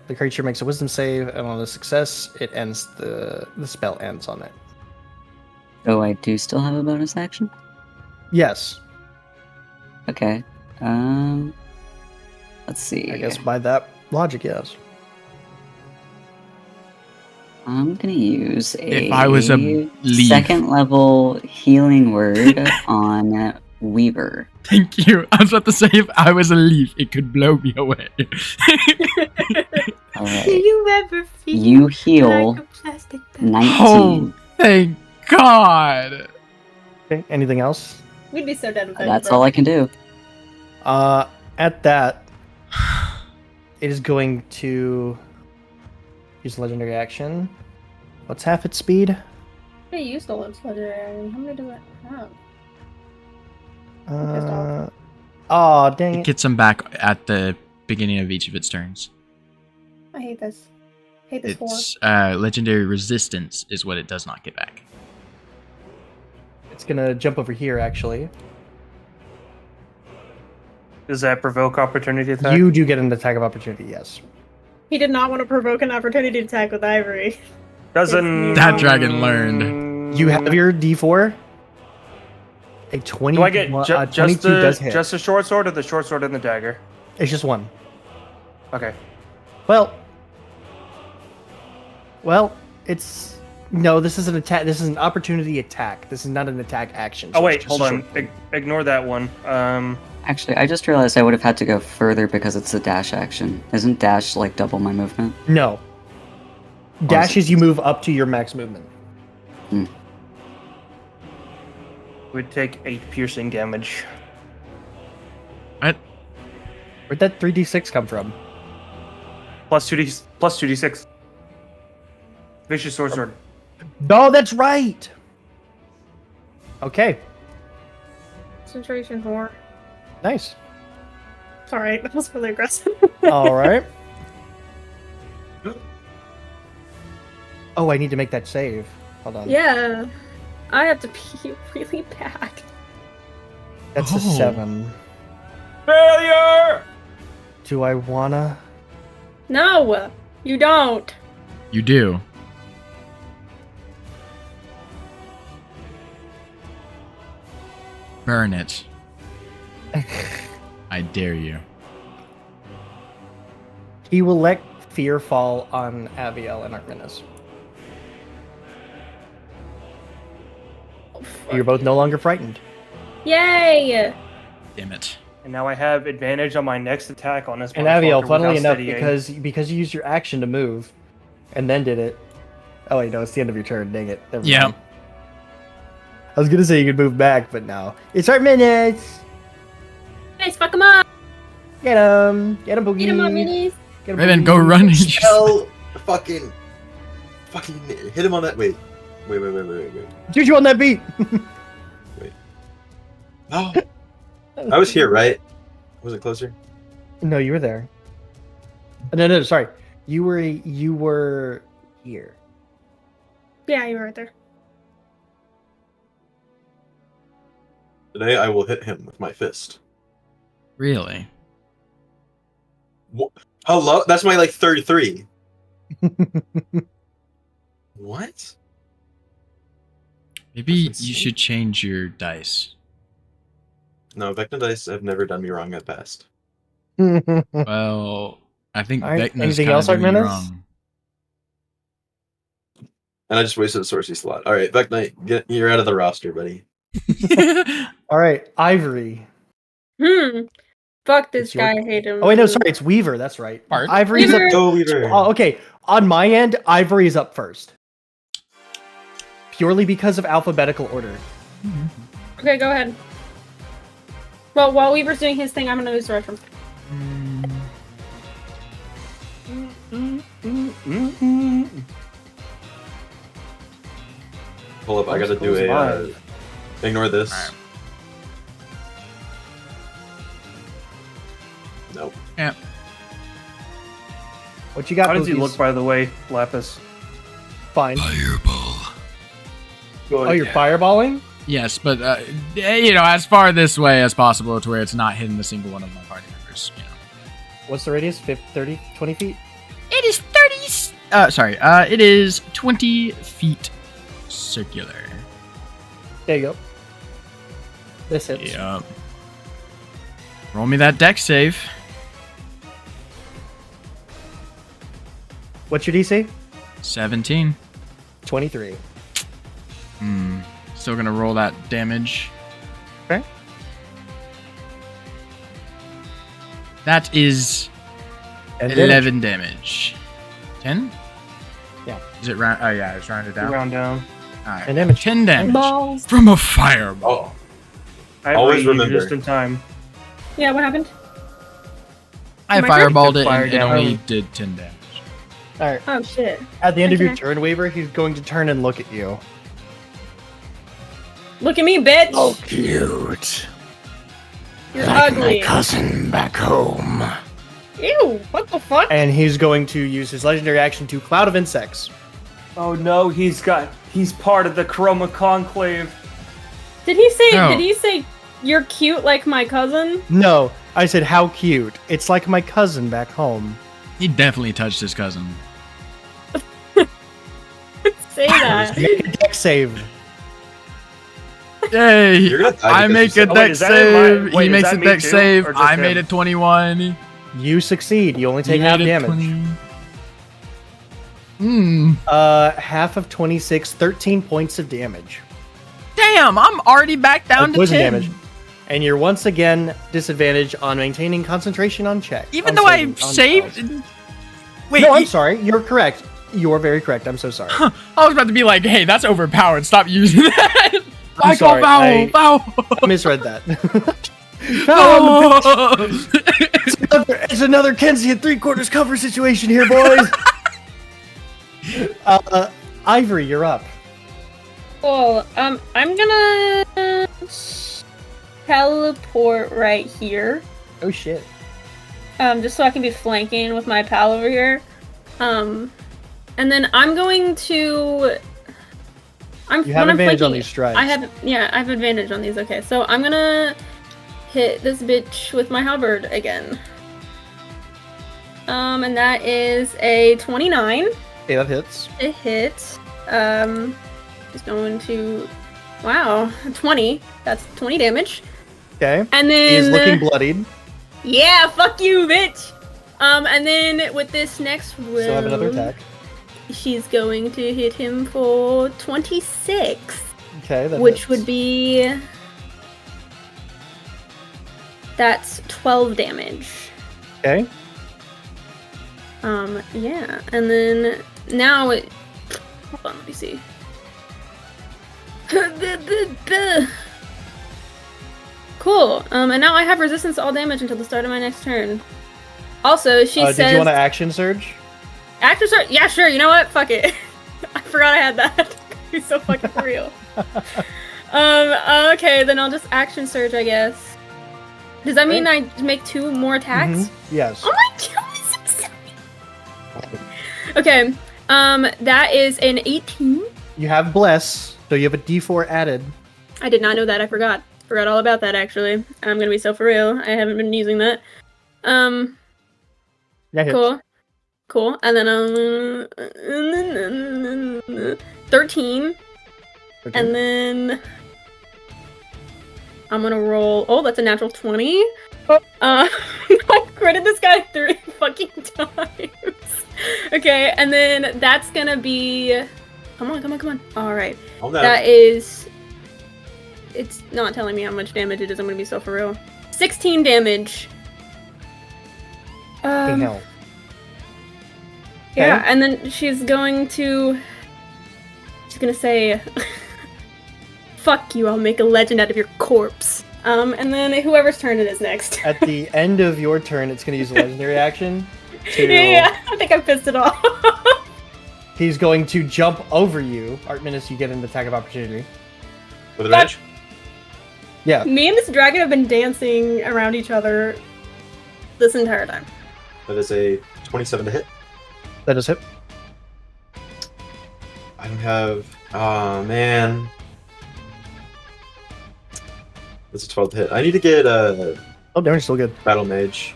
the creature makes a wisdom save, and on a success, it ends the spell ends on it. Oh, I do still have a bonus action? Yes, Okay. Let's see. I guess by that logic, yes. I'm gonna use a If I was a leaf. second level healing word on Weaver. Thank you. I was about to say if I was a leaf, it could blow me away. Alright. you ever feel You heal 19. Oh, thank God. Okay, anything else? We'd be so dead without That's all I can do. At that, it is going to use legendary action. What's half its speed? I used the legendary action. How many does it have? Oh, dang It it. gets them back at the beginning of each of its turns. I hate this. Hate this horse. Its legendary resistance is what it does not get back. It's gonna jump over here, actually. Does that provoke opportunity attack? You do get an attack of opportunity, yes. He did not want to provoke an opportunity attack with Ivory. Doesn't That dragon learned. You have your D4. A 20. Do I get 22 does hit. just the short sword or the short sword and the dagger? It's just one. Okay. Well, it's no. This is an attack. This is an opportunity attack. This is not an attack action. Oh so wait, it's just hold a on. short- Ignore that one. Actually, I just realized I would have had to go further because it's a dash action. Isn't dash like double my movement? No. Dash is you move up to your max movement. Would take 8 piercing damage. What? Where'd that 3d6 come from? Plus 2d6. Vicious sword. Oh, that's right. Okay, Concentration 4. nice. Sorry, that was really aggressive. All right. Oh, I need to make that save. Hold on. Yeah. I have to pee really bad. That's a Oh. 7. Failure! Do I wanna? No, you don't. You do. Burn it. I dare you. He will let fear fall on Aviel and Arminus. You're both no longer frightened. Yay! Damn it. And now I have advantage on my next attack on this. And Aviel, motherfucker funnily without enough, steadying. because you used your action to move, and then did it. Oh wait, no, it's the end of your turn. Dang it. Never Yeah. mind. I was gonna say you could move back, but no. It's our minutes. Guys, fuck him up! Get him, Boogie. Eat him up, minis! Get 'em, Raven, Boogie. go run. Spell fucking hit him on that. Wait. Shoot you on that beat. Oh, I was here, right? Was it closer? No, you were there. No, sorry. You were here. Yeah, you were right there. Today I will hit him with my fist. Really? Hello? That's my 33. What? Maybe That's you insane. should change your dice. No, Vecna dice have never done me wrong at best. Well, I think Alright, Vecna's anything kinda else, doing you Arminus? wrong. And I just wasted a sorcery slot. Alright, Vecna, you're out of the roster, buddy. All right, Ivory. Fuck this It's your- guy, I hate him. Oh wait, no, sorry, it's Weaver. That's right. Bart? Ivory's Weaver. up. Go, Weaver. Oh, okay, on my end, Ivory is up first, purely because of alphabetical order. Okay, go ahead. Well, while Weaver's doing his thing, I'm gonna use the restroom. Pull up, I gotta do a... ignore this. Alright. Nope. Yeah. What you got? How does he Boogies? look, by the way, Lapis? Fine. Fireball. Oh, you're fireballing? Yes, but as far this way as possible to where it's not hitting a single one of my party members. You know. What's the radius? 30, 20 feet? It is 30. It is 20 feet circular. There you go. This hits. Yep. Roll me that deck save. What's your DC? 17. 23. Still gonna roll that damage. Okay. That is And 11 damage. 10? Yeah. Is it round? Oh yeah, it's rounded down. Round down. Alright. And damage. 10 damage Balls. from a fireball. Oh, I Always read remember. just in time. Yeah, what happened? I My fireballed it fire and it damage. only did 10 damage. All right. Oh shit. At the end of your Okay. turn, Waver, he's going to turn and look at you. Look at me, bitch. Cute. You're ugly. cousin back home. Ew. What the fuck? And he's going to use his legendary action to Cloud of Insects. Oh no, he's part of the Chroma Conclave. Did he say? No. Did he say you're cute like my cousin? No, I said how cute. It's like my cousin back home. He definitely touched his cousin. Say that. Make a deck save. Yay! You're gonna die I because make you a said- Oh, wait, deck is that in my- save. wait, He is makes that a me deck too, save. or just I made him? a 21. You succeed. You only take He half made a damage. 20. Hmm. Half of 26, 13 points of damage. Damn! I'm already back down Of to poison 10. damage. And you're once again disadvantaged on maintaining concentration on check. Even on though I saving- on saved. spells. Wait, No, I'm sorry. You're correct. You're very correct. I'm so sorry. I was about to be like, "Hey, that's overpowered. Stop using that." I'm I call sorry, I- foul. I misread that. Foul. It's another Kenzie at 3/4 cover situation here, boys. Ivory, you're up. Cool. I'm gonna teleport right here. Oh shit. Just so I can be flanking with my pal over here. And then I'm going to. You have when I'm advantage on flanking, these strides. I have advantage on these. Okay, so I'm gonna hit this bitch with my halberd again. And that is a 29. Okay, that hits. It hit. He's going to. Wow, 20. That's 20 damage. Okay. And then He's looking bloodied. Yeah, fuck you, bitch. And then with this next round, Still have another attack. she's going to hit him for 26, Okay, that which hits. would be that's 12 damage. Okay. Yeah, and then now it. Hold on, let me see. Cool. And now I have resistance to all damage until the start of my next turn. Also, she says. Did you want to action surge? Action surge? Yeah, sure. You know what? Fuck it. I forgot I had that. He's so fucking real. Okay, then I'll just action surge, I guess. Does that mean I make 2 more attacks? Mhm. Yes. Oh my god, I'm so excited. Okay, that is an 18. You have bless, so you have a D4 added. I did not know that. I forgot. Forgot all about that, actually. I'm gonna be so for real. I haven't been using that. Yeah, hits. Cool. Cool. And then 13. Okay. And then I'm gonna roll. Oh, that's a natural 20. I critted this guy 3 fucking times. Okay, and then that's gonna be. Come on. All right. Oh, no. That is. It's not telling me how much damage it is. I'm gonna be so for real. 16 damage. Fucking hell. Yeah, Okay. and then she's going to. She's gonna say, "Fuck you! I'll make a legend out of your corpse." And then whoever's turn it is next. At the end of your turn, it's going to use a legendary action. To, Yeah, I think I pissed it off. He's going to jump over you. Artemis, you get an attack of opportunity. With advantage? Yeah. Me and this dragon have been dancing around each other this entire time. That is a 27 to hit. That is hit. I don't have. Oh, man. That's a 12 to hit. I need to get a Oh, damage still good. battle mage.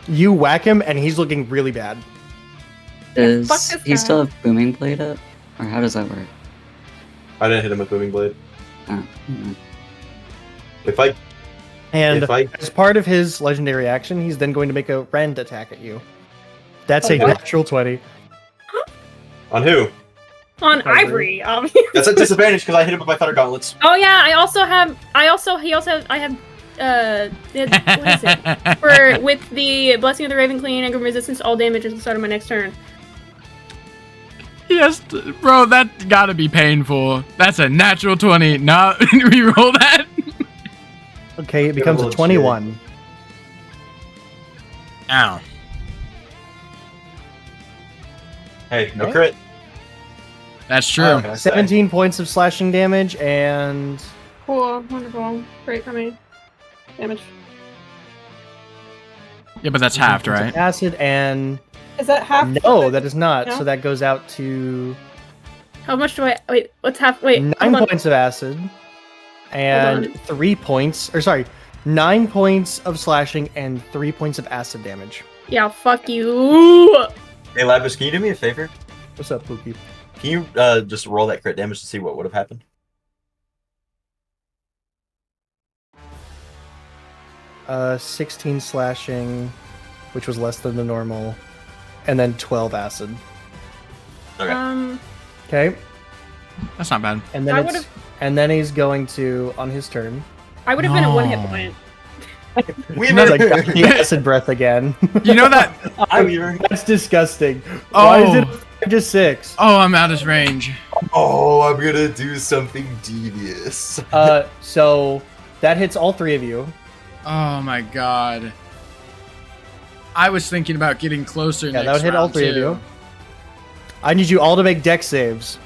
You whack him, and he's looking really bad. Does fuck this he guy. still have booming blade up? Or how does that work? I didn't hit him with booming blade. Oh, mm. If I And If I- as part of his legendary action, he's then going to make a rend attack at you. That's Oh, a what? natural 20. on who? On Ivory. Ivory, obviously. That's a disadvantage because I hit him with my thunder gauntlets. Oh yeah, I have what is it? For with the Blessing of the Raven Queen, I give resistance to all damage at the start of my next turn. Yes, bro, that gotta be painful. That's a natural 20. Nah, reroll that. Okay, it becomes a Double 21. Ow. Hey, no Okay. crit. That's true. What can I say? 17 points of slashing damage and Cool, wonderful, great for me. Damage. Yeah, but that's halved, 17 points right? of acid and Is that half? no, that is not. No? So that goes out to How much do I? Wait, what's half? Wait, 9 hold on. points of acid and on. 3 points, or sorry, 9 points of slashing and 3 points of acid damage. Yeah, fuck you. Hey, Labus, can you do me a favor? What's up, Pookie? Can you just roll that crit damage to see what would have happened? 16 slashing, which was less than the normal, and then 12 acid. Okay. Okay, That's not bad. and then I it's, would've- and then he's going to on his turn. I would have been at 1 hit No. point. Weaver! He's like the acid breath again. You know that? Hi, Weaver. That's disgusting. Why is it Oh. 5 to 6? Oh, I'm out of range. Oh, I'm gonna do something devious. So that hits all 3 of you. Oh my god. I was thinking about getting closer. Yeah, next that would hit all round, 3 of too. you. I need you all to make dex saves.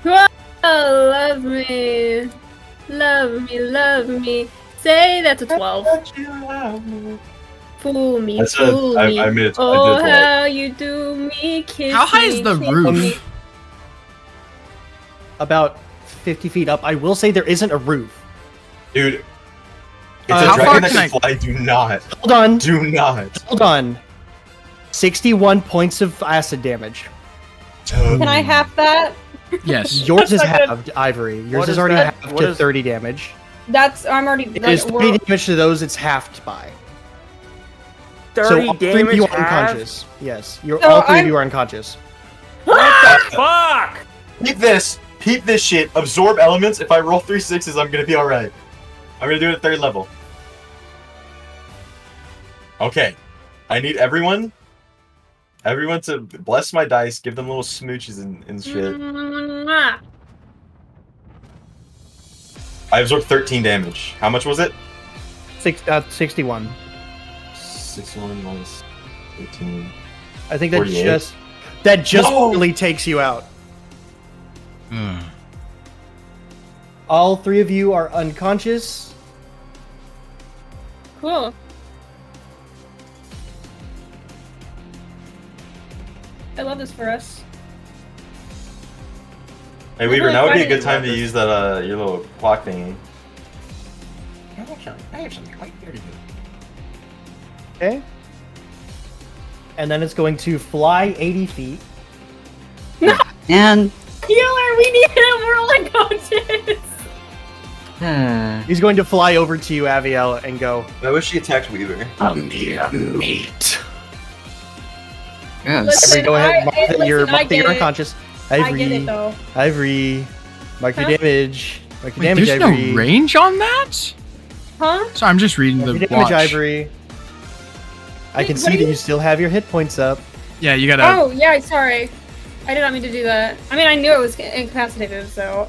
Oh, love me, love me, love me. Say that's a 12. Fool me, That's fool me. I made it. Oh, I did it. how you do me, kiss How high me, is the kiss roof? me. About 50 feet up. I will say there isn't a roof. Dude. It's how a far dragon that can can fly. Do not. Hold on. Do not. Hold on. 61 points of acid damage. Can I half that? Yes. Yours is That's not good. halved, Ivory. Yours What is is already that? halved What to is- 30 damage. I'm already. It is 30 damage to those it's halved by. So 30 all 3 of damage you are halved? unconscious. Yes. So All 3 of I'm- you are unconscious. What the fuck? Keep this. Keep this shit. Absorb elements. If I roll 3 6s, I'm gonna be alright. I'm gonna do it at 3rd level. Okay. I need everyone to bless my dice, give them little smooches and shit. Mwah. I absorbed 13 damage. How much was it? 61. 61 minus 13. I think that 48. just No! really takes you out. Ugh. All 3 of you are unconscious. Cool. I love this for us. Hey Weaver, really now would be a fighting good time to about use that your little clock thingy. Okay. And then it's going to fly 80 feet. And Healer, we need him. We're all unconscious. He's going to fly over to you, Aviel, and go, I wish she attacked Weaver. "I'm here, mate." gross. Listen, Ivory, go ahead. Mark that listen, you're, I mark that get you're it. unconscious. I Ivory, get it though. Ivory, mark your Huh? damage. Mark your Wait, damage, there's Ivory. no range on that? Huh? So I'm just reading Mark the your damage, watch. Ivory. I Wait, can what see are that you- you still have your hit points up. Yeah, you gotta. Oh, yeah, sorry. I did not mean to do that. I mean, I knew it was incapacitated, so.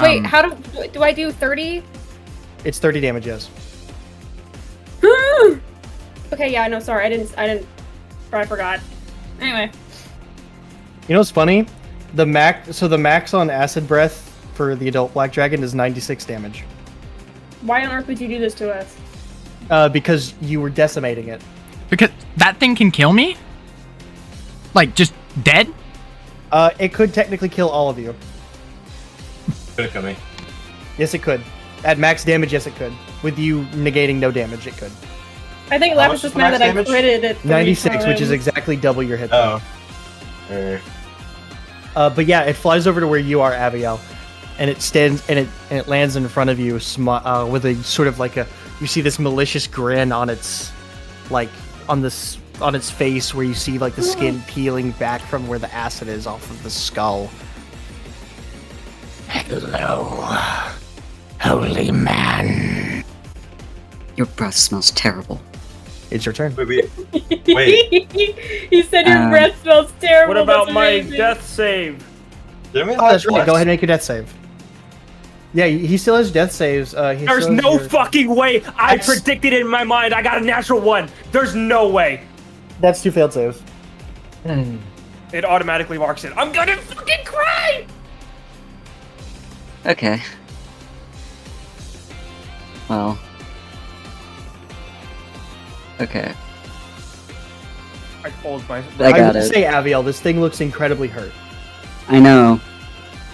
Wait, how do I do 30? It's 30 damage, yes. Okay, yeah, no, sorry, I didn't, or I forgot. Anyway. You know what's funny? The max on acid breath for the adult black dragon is 96 damage. Why on earth would you do this to us? Because you were decimating it. Because that thing can kill me? Like, just dead? It could technically kill all of you. Gonna kill me. Yes, it could. At max damage, yes, it could. With you negating no damage, it could. I think How Lapis much was is the mad max that I damage? critted it 96, which is exactly double your hit Oh. point. But yeah, it flies over to where you are, Aviel, and it stands and it lands in front of you, with a sort of like a. You see this malicious grin on its, like on its face, where you see like the skin peeling back from where the acid is off of the skull. Hello, holy man. Your breath smells terrible. It's your turn. Wait. Wait. He said your breath smells terrible. What about that's my amazing. death save? Didn't we Oh, that's right. left? Go ahead and make your death save. Yeah, he still has death saves. He There's still has no your- fucking way. I That's- predicted it in my mind. I got a natural 1. There's no way. That's 2 failed saves. it automatically marks it. I'm gonna fucking cry! Okay. Well. Okay. I told my. I got will it. say, Aviel, this thing looks incredibly hurt. I know.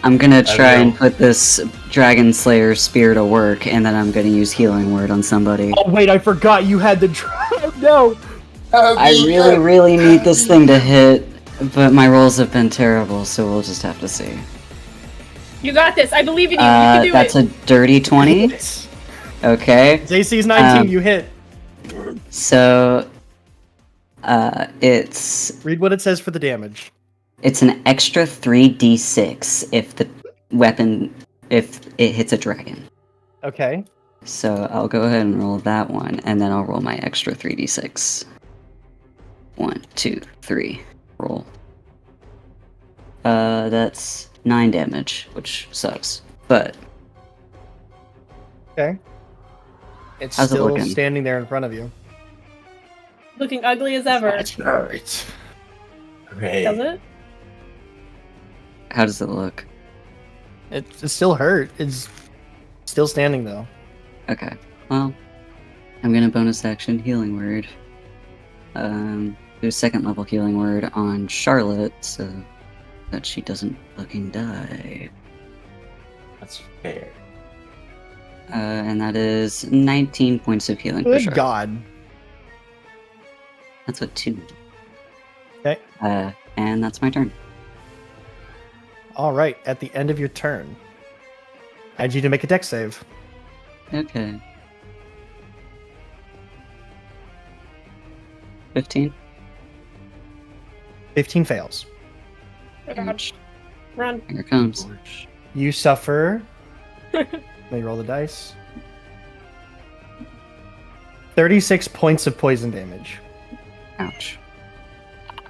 I'm gonna try know. and put this Dragon Slayer spear to work, and then I'm gonna use Healing Word on somebody. Oh wait, I forgot you had the drive. No. I really need this thing to hit, but my rolls have been terrible, so we'll just have to see. You got this. I believe in you. You can do That's it. a dirty 20. Yes. Okay. JC's 19. Um, You hit. So, it's Read what it says for the damage. it's an extra 3d6 if it hits a dragon. Okay. So I'll go ahead and roll that one, and then I'll roll my extra 3d6. 1, 2, 3. Roll. That's 9 damage, which sucks. But Okay. It's How's it still looking? standing there in front of you. Looking ugly as ever. Right. Hooray. Does it? how does it look? It's still hurt. It's still standing though. Okay. Well, I'm gonna bonus action Healing Word. Do a second level Healing Word on Charlotte, so that she doesn't fucking die. That's fair. And that is 19 points of healing for Good Charlotte. God. That's a 2. Okay. And that's my turn. All right. At the end of your turn, I need you to make a dex save. Okay. 15? 15 fails. Oh, gosh. Run. Here it comes. You suffer. Let me roll the dice. 36 points of poison damage. Ouch.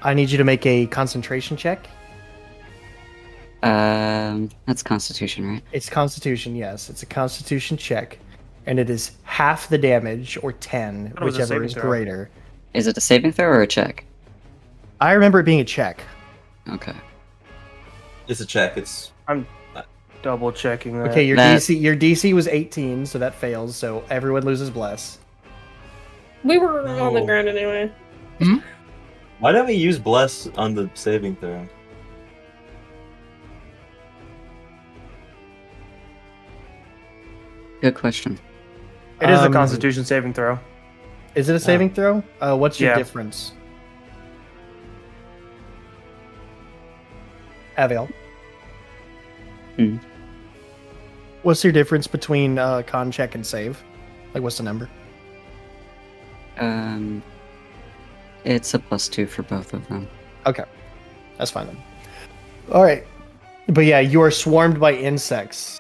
I need you to make a concentration check. That's Constitution, right? It's Constitution, yes. It's a Constitution check. And it is half the damage, or 10, thought it was a whichever saving is throw. greater. Is it a saving throw or a check? I remember it being a check. Okay. It's a check. It's Double checking that. Okay, your That- DC was 18, so that fails. So everyone loses bless. We were on the No. ground anyway. Why don't we use bless on the saving throw? Good question. It is a Um, Constitution saving throw. Is it a saving throw? What's your Yeah. difference? Aviel. Hmm. What's your difference between con check and save? Like, what's the number? It's a +2 for both of them. Okay, that's fine then. All right, but yeah, you are swarmed by insects.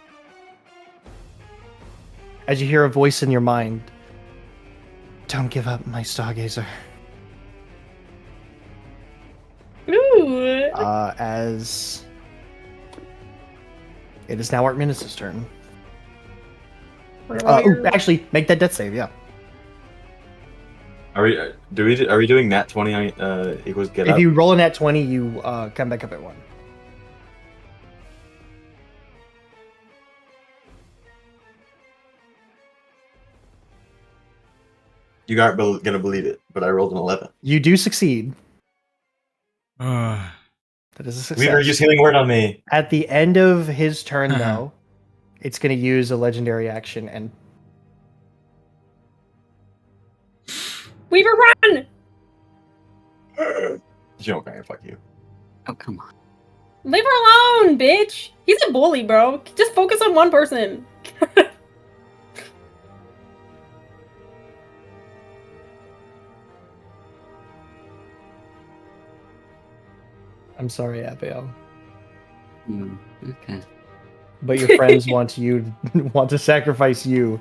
As you hear a voice in your mind, "Don't give up, my stargazer." Ooh. As it is now Artminus' turn. Actually, make that death save. Yeah. Are we doing nat 20 equals get If up? you roll a nat 20, you come back up at 1. You aren't gonna believe it, but I rolled an 11. You do succeed. Uh, That is a success. Weaver, use healing word on me. At the end of his turn, though, it's going to use a legendary action and Weaver, run! Okay, fuck you. Oh, come on. Leave her alone, bitch! He's a bully, bro. Just focus on one person. I'm sorry, Abiel, Okay. but your friends want to sacrifice you.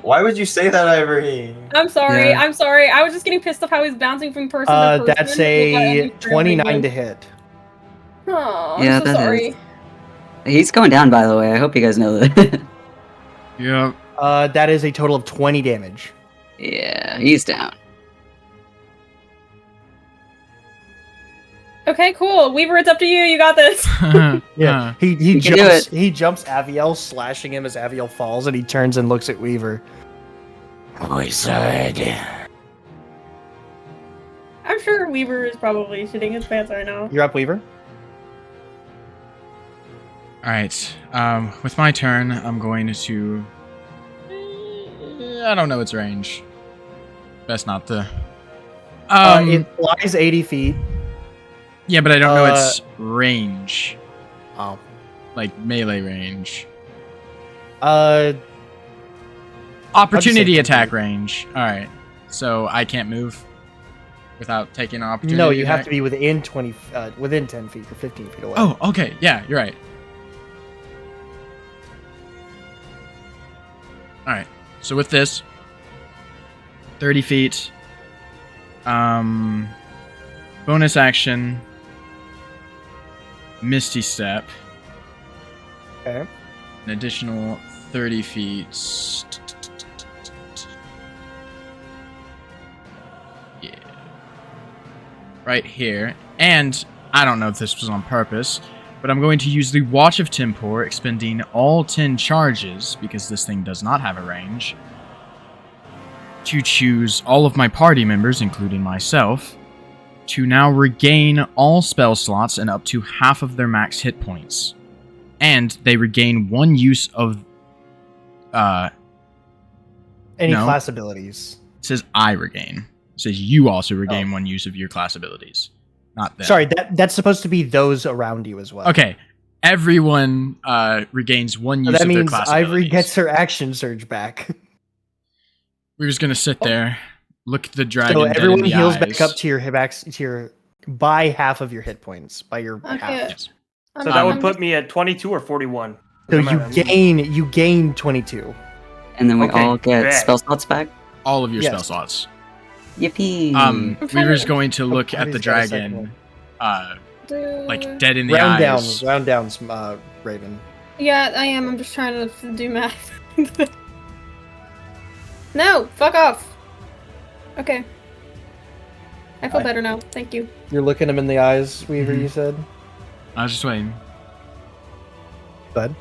Why would you say that, Ivory? I'm sorry. Yeah. I'm sorry. I was just getting pissed off how he's bouncing from person to person. That's a 29 to hit. Oh, I'm Yeah, so that sorry. is. He's going down, by the way. I hope you guys know that. yeah. That is a total of 20 damage. Yeah, he's down. Okay, cool. Weaver, it's up to you. You got this. Yeah, he You can do jumps. it. He jumps Aviel, slashing him as Aviel falls, and he turns and looks at Weaver. Wizard. I'm sure Weaver is probably shitting his pants right now. You're up, Weaver. All right. With my turn, I'm going to. I don't know its range. Best not to. It flies 80 feet. Yeah, but I don't know its range, Oh. like melee range. I'll Opportunity just say attack range. All right. So I can't move without taking an opportunity. No, you attack? have to be within 10 feet or 15 feet away. Oh, okay. Yeah, you're right. All right. So with this, 30 feet. Bonus action. Misty Step. Okay. An additional 30 feet. Yeah. Right here. And I don't know if this was on purpose, but I'm going to use the Watch of Timpor, expending all 10 charges, because this thing does not have a range, to choose all of my party members, including myself, to now regain all spell slots and up to half of their max hit points. And they regain one use of Any No. class abilities. it says I regain. It says you also regain one use of your class abilities. Not them. Sorry, that's supposed to be those around you as well. Okay. Everyone regains one So use that of their means class Ivory abilities. gets her action surge back. We're just gonna sit there, look at the dragon So dead everyone in the heals eyes. back up to your by half of your hit points. By your Okay. half. Yes. So that would I'm put me at 22 or 41. So Doesn't you matter. gain 22. And then we Okay, all get bet. spell slots back. All of your Yes. spell slots. Yippee! I'm trying Weaver's to- going to look at the Abby's got a second dragon, one. like dead in the Round eyes. down, Raven. Yeah, I am. I'm just trying to do math. No, fuck off. Okay. I feel Hi. better now. Thank you. You're looking him in the eyes, Weaver. Mhm. You said. I was just waiting. Bud.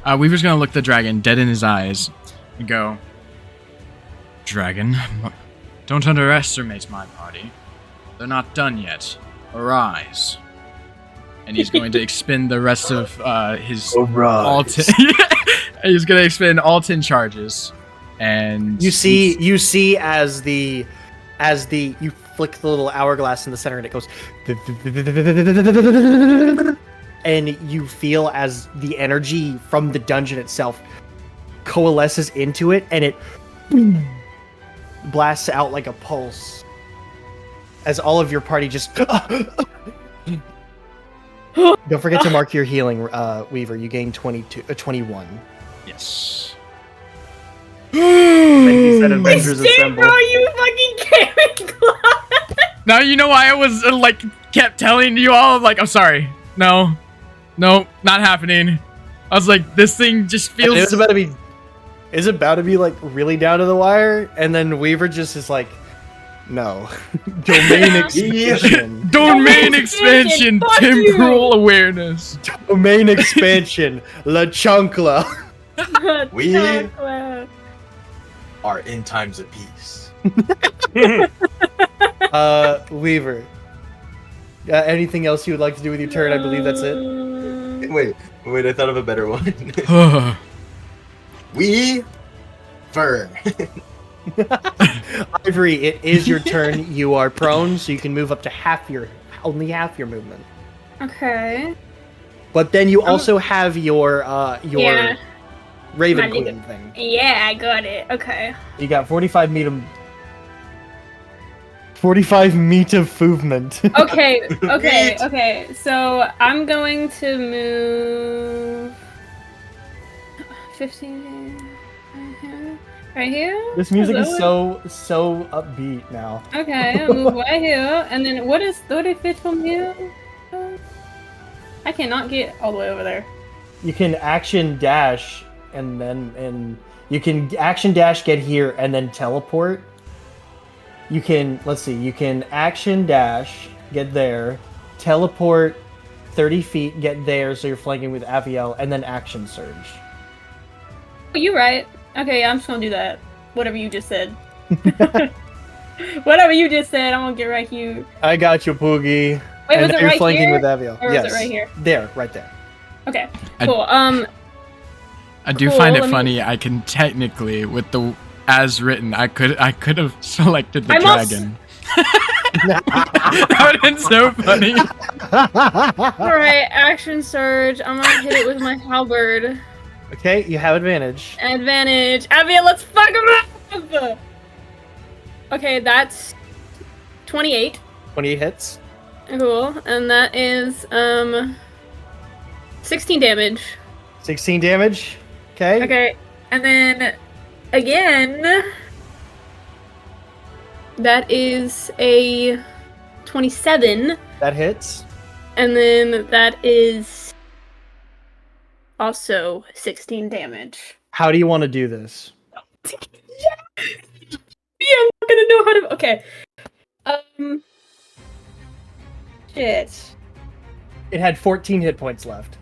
Weaver's gonna look the dragon dead in his eyes and go, "Dragon, don't underestimate my party. They're not done yet. Arise." And he's going to expend the rest of his all 10. He's going to expend all 10 charges, and You see as you flick the little hourglass in the center and it goes and you feel as the energy from the dungeon itself coalesces into it and it blasts out like a pulse as all of your party just don't forget to mark your healing, Weaver. You gain 21. Yes. Like he said, Avengers Steve, Assemble. bro, you fucking carry glass. Now you know why I was kept telling you all I'm sorry. No, not happening. I was like, this thing just feels. It was about to be. Is about to be like really down to the wire, and then Weaver just is like, no, domain expansion, Domain expansion, Fuck you. temporal awareness. domain expansion, La Chunkla. We- Chocolate. Are in times of peace. Weaver. Anything else you would like to do with your turn? I believe that's it. Wait, I thought of a better one. We fur. Ivory, it is your turn. You are prone, so you can move up to only half your movement. Okay. But then you also have your Yeah. Raven My Queen thing. Yeah, I got it. Okay. You got 45 meat of movement. Okay. So I'm going to move 15 right here. This music is that so upbeat now. Okay, I'll move right here, and then what is 30 feet from here? I cannot get all the way over there. You can action dash and you can action dash get here and then teleport. You can action dash get there teleport 30 feet, get there, so you're flanking with Aviel, and then action surge. Oh, you're right. Okay, yeah, I'm just gonna do that. Whatever you just said. Whatever you just said, I'm gonna get right here. I got you, Poogie. Wait, And was now it you're right flanking here? with Aviel. Or was Yes. it right here? There, right there. Okay, I- cool. I do Cool, find it let me- funny. I can technically, with the as written, I could have selected the I'm also- dragon. That would have been so funny. Alright, action surge. I'm gonna hit it with my halberd. Okay, you have advantage. Advantage. Abby, let's fuck him up! Okay, that's 28. 28 hits. Cool. And that is 16 damage. 16 damage. Okay. Okay. And then again that is a 27. That hits. And then that is also 16 damage. How do you want to do this? Yeah, I'm not gonna know how to. Okay. Shit. It had 14 hit points left.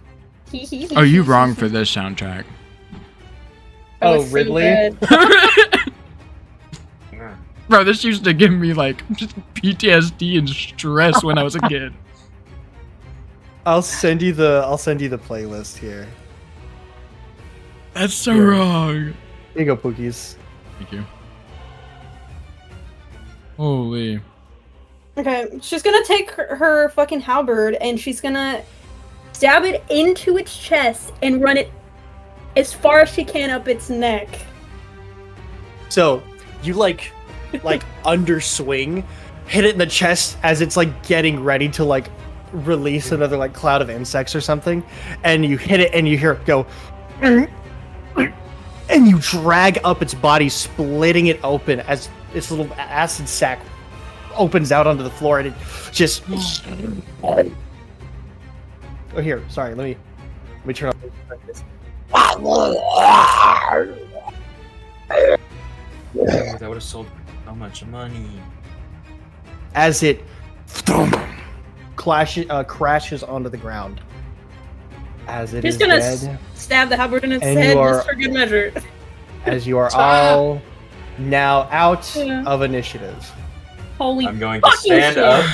Are you wrong for this soundtrack? That Oh, was so Ridley? good. Bro, this used to give me like just PTSD and stress when I was a kid. I'll send you the playlist here. That's so Yeah. wrong. Here you go, Pookies. Thank you. Holy. Okay, she's gonna take her fucking halberd and she's gonna stab it into its chest and run it as far as she can up its neck. So you like underswing, hit it in the chest as it's like getting ready to like release another like cloud of insects or something, and you hit it and you hear it go, and you drag up its body, splitting it open as its little acid sac opens out onto the floor, and it just. Oh, here, sorry. Let me turn off this. That would have sold so much money. As it crashes onto the ground. As it She's is gonna dead, stab the halberd in its And head you are- just for good measure. as you are all now out Yeah. of initiative. Holy I'm going to fucking stand shit. up.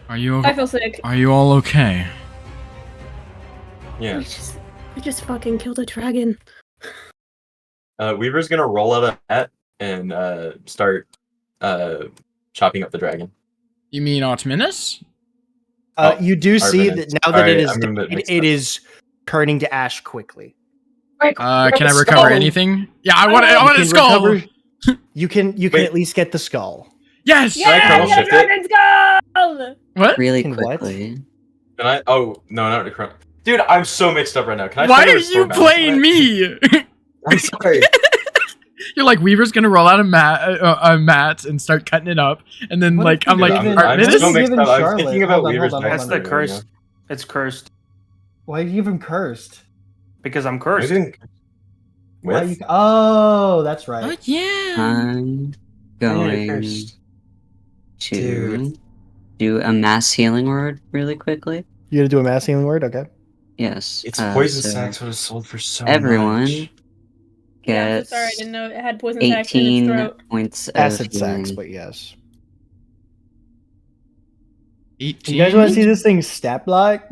Are you I feel sick. are you all okay? Yeah. We just fucking killed a dragon. Weaver's gonna roll out a hat and start chopping up the dragon. You mean Artemis? You do see Artemis. that now that it Alright, is I'm gonna dead, mix it up. is turning to ash quickly. Can I recover anything? Yeah, I want You a can skull. recover- You can Wait. at least get the skull. Yes. I kernel Yeah, shift it? dragon's skull! What? Really Can what? quickly. Can I? Oh no, not the kernel. Dude, I'm so mixed up right now. Can I? Why try to are restore you balance playing on it? me? I'm sorry. You're like Weaver's gonna roll out a mat and start cutting it up, and then What like have I'm you like given- I'm Artemis? so mixed given up. I was Charlotte? thinking about Hold on, Weaver's hold on, back. That's hold the on. curse. It's cursed Why do you give him cursed? because I'm I cursed. didn't. Why With? you, oh, that's right. Oh yeah. I'm Yeah, going cursed. to Dude. do a mass healing word really quickly. You gonna do a mass healing word? Okay. Yes. It's poison so sacks would have sold for so everyone much. Yeah, I'm gets so sorry, I didn't know it had poison sacks in its 18 throat. points of Acid healing. sacks, but yes. 18. You guys want to see this thing stat block?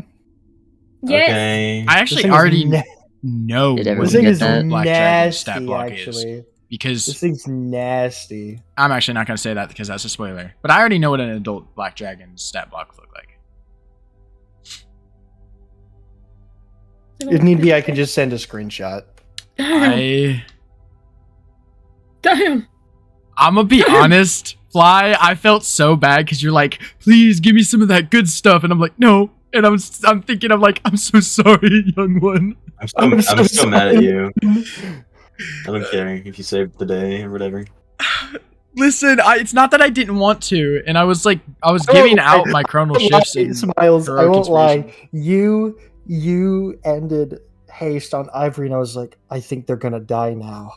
Yes! Okay. I This actually thing is already na- know Did what everyone This thing get is that? Black Dragon's stat nasty, block is actually. This because thing's nasty. I'm actually not gonna say that because that's a spoiler. But I already know what an adult Black Dragon's stat block would look like. If need be, I can just send a screenshot. Damn! Damn! I'm gonna be honest, Fly. I felt so bad because you're like, please give me some of that good stuff, and I'm like, no. And I'm thinking, I'm like, I'm so sorry, young one. I'm so still mad at sorry. you. I don't care if you saved the day or whatever. Listen, it's not that I didn't want to, and I was giving out my chronal shifts. And Smiles, I heroic won't lie. inspiration. You ended haste on Ivory, and I was like, I think they're gonna die now.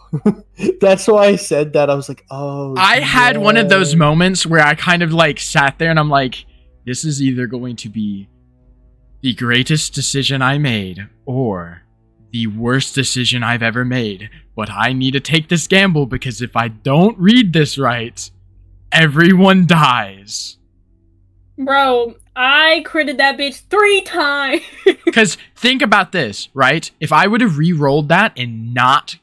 That's why I said that. I was like, oh. I had one of those no. moments where I kind of like sat there and I'm like, this is either going to be the greatest decision I made or the worst decision I've ever made. But I need to take this gamble because if I don't read this right, everyone dies. Bro, I critted that bitch 3 times. Because think about this, right? If I would have re-rolled that and not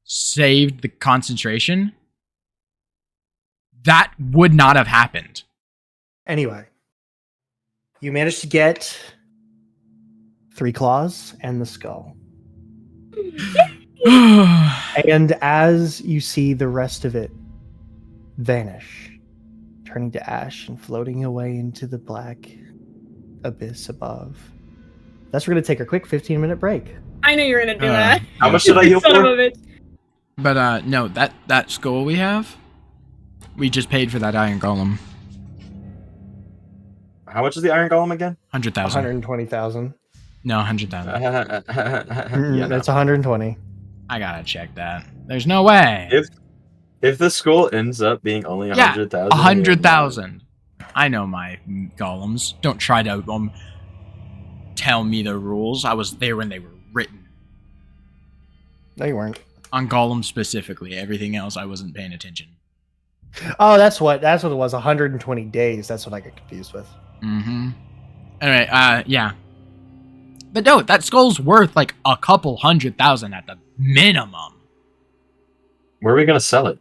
saved the concentration, that would not have happened. Anyway, you managed to get 3 claws and the skull. And as you see the rest of it vanish, turning to ash and floating away into the black abyss above. That's we're going to take a quick 15-minute break. I knew you were gonna do that. How much did I heal Son of for? a bitch. But no, that skull we have, we just paid for that iron golem. How much is the Iron Golem again? 100,000. 120,000. No, 100,000. Yeah, no. That's 120. I gotta check that. There's no way. If the skull ends up being only Yeah, 100,000, 100,000. I know my golems. Don't try to tell me the rules. I was there when they were written. No, you weren't. On golems specifically. Everything else, I wasn't paying attention. Oh, that's what it was. 120 days. That's what I get confused with. Mm-hmm. Anyway, yeah. But no, that skull's worth like a couple 100,000 at the minimum. Where are we gonna sell it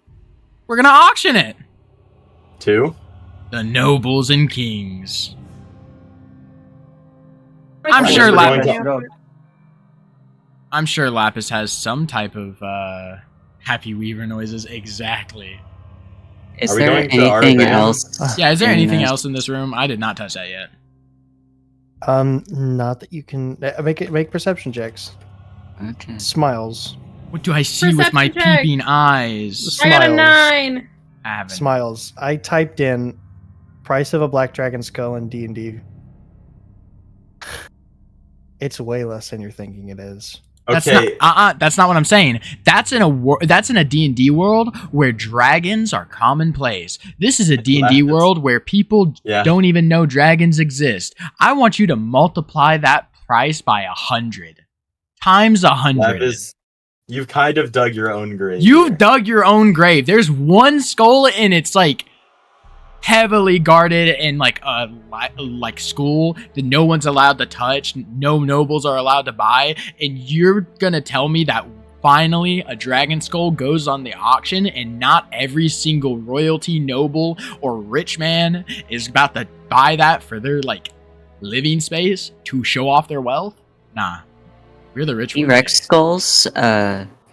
We're gonna auction it. to? The nobles and kings. I'm Right, sure we're Lapis. going I'm sure Lapis has some type of happy weaver noises. Exactly. Is Are we there going to anything Arabia? else? Yeah. Is there in anything this? else in this room? I did not touch that yet. Not that you can make perception checks. Okay. Smiles. What do I see with my Perception check. peeping eyes? I got a Smiles. 9. I haven't. Smiles. I typed in price of a black dragon skull in D&D. It's way less than you're thinking it is. That's Okay, not, that's not what I'm saying. That's in a D&D world where dragons are commonplace. This is a D&D Lapis. world where people Yeah. don't even know dragons exist. I want you to multiply that price by 100 times 100. Lapis, you've kind of dug your own grave. You've here. dug your own grave. There's one skull and it's like heavily guarded in like a like school that no one's allowed to touch, no nobles are allowed to buy, and you're gonna tell me that finally a dragon skull goes on the auction and not every single royalty, noble, or rich man is about to buy that for their like living space to show off their wealth? Nah. We're the rich ones. T-Rex skulls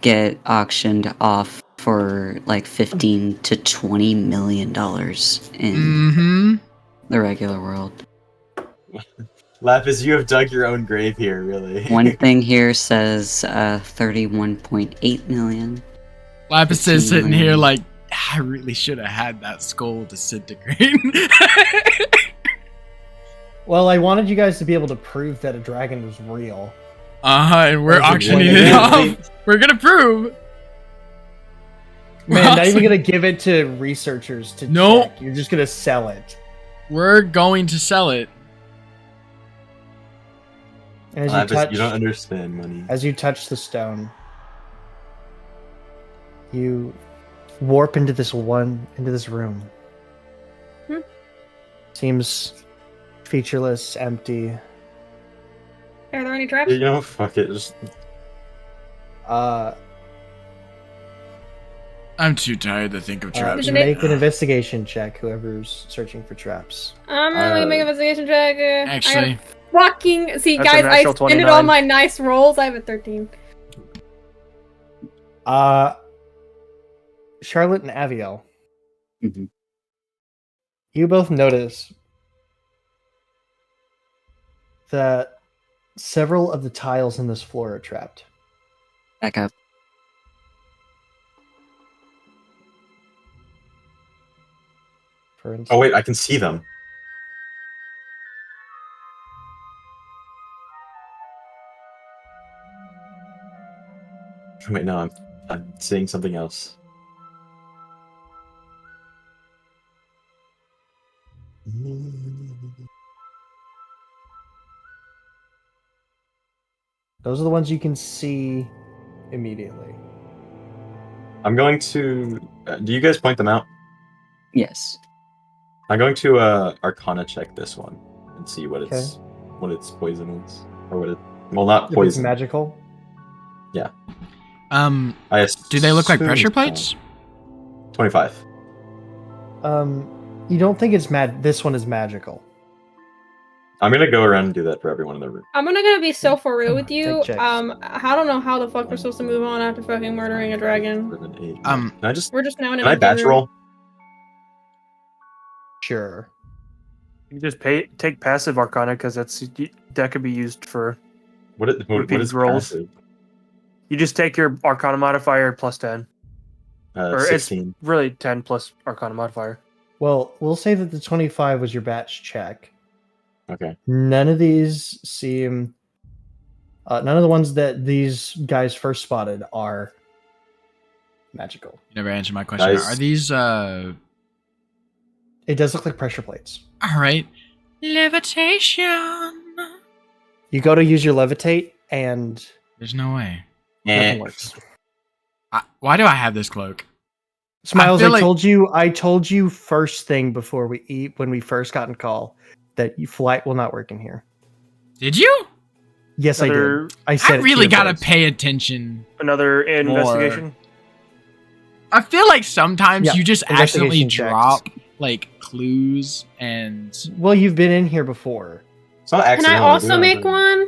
get auctioned off for like 15 to 20 million dollars in Mm-hmm. the regular world. Lapis, you have dug your own grave here, really. One thing here says 31.8 million. Lapis is 15 sitting here million. like, I really should have had that skull disintegrate. Well, I wanted you guys to be able to prove that a dragon was real. And we're That's a auctioning good it idea. off. We're gonna prove. Man, not even gonna give it to researchers to Nope. check. You're just gonna sell it. We're going to sell it. And as Lapis, you don't understand money. as you touch the stone, you warp into this room. Hmm. Seems featureless, empty. Are there any traps? You know, fuck it. Just I'm too tired to think of traps. Isn't it- make an investigation check, whoever's searching for traps. I'm really gonna make an investigation check. I got Actually, a fucking see, That's a guys. I natural expended all 29. my nice rolls. I have a 13. Charlotte and Aviel, Mhm. you both notice that several of the tiles in this floor are trapped. Back up. For instance, oh wait, I can see them. Wait, no, I'm seeing something else. Those are the ones you can see immediately. I'm going to. Do you guys point them out? Yes. I'm going to Arcana check this one and see what Okay. its poison is, or what it. Well, not If it's poison. magical. I Do they look like assume pressure so. plates? 25. You don't think it's this one is magical. I'm gonna go around and do that for everyone in the room. I'm gonna be so for real with Take you. checks. I don't know how the fuck we're supposed to move on after fucking murdering a dragon. 7, 8, Um, Can I just? We're just now in an Can I empty batch room. roll? Sure. You just take passive Arcana because that could be used for. What Repeated is rolls. passive? You just take your Arcana modifier plus 10, or 16. it's really 10 plus Arcana modifier. Well, we'll say that the 25 was your batch check. Okay. None of these seem. None of the ones that these guys first spotted are magical. You never answered my question. Guys. Are these It does look like pressure plates. all right? Levitation. You go to use your levitate, and There's no way. nothing works. Why do I have this cloak? Smiles, feel like- I told you first thing before we eat when we first got in call that flight will not work in here. Did you? Yes, I Another- did. I said I it to really your gotta face. pay attention. Another investigation. I feel like sometimes Yeah, you just accidentally investigation checks. drop like clues and Well, you've been in here before. It's not Can I accidental. also make one?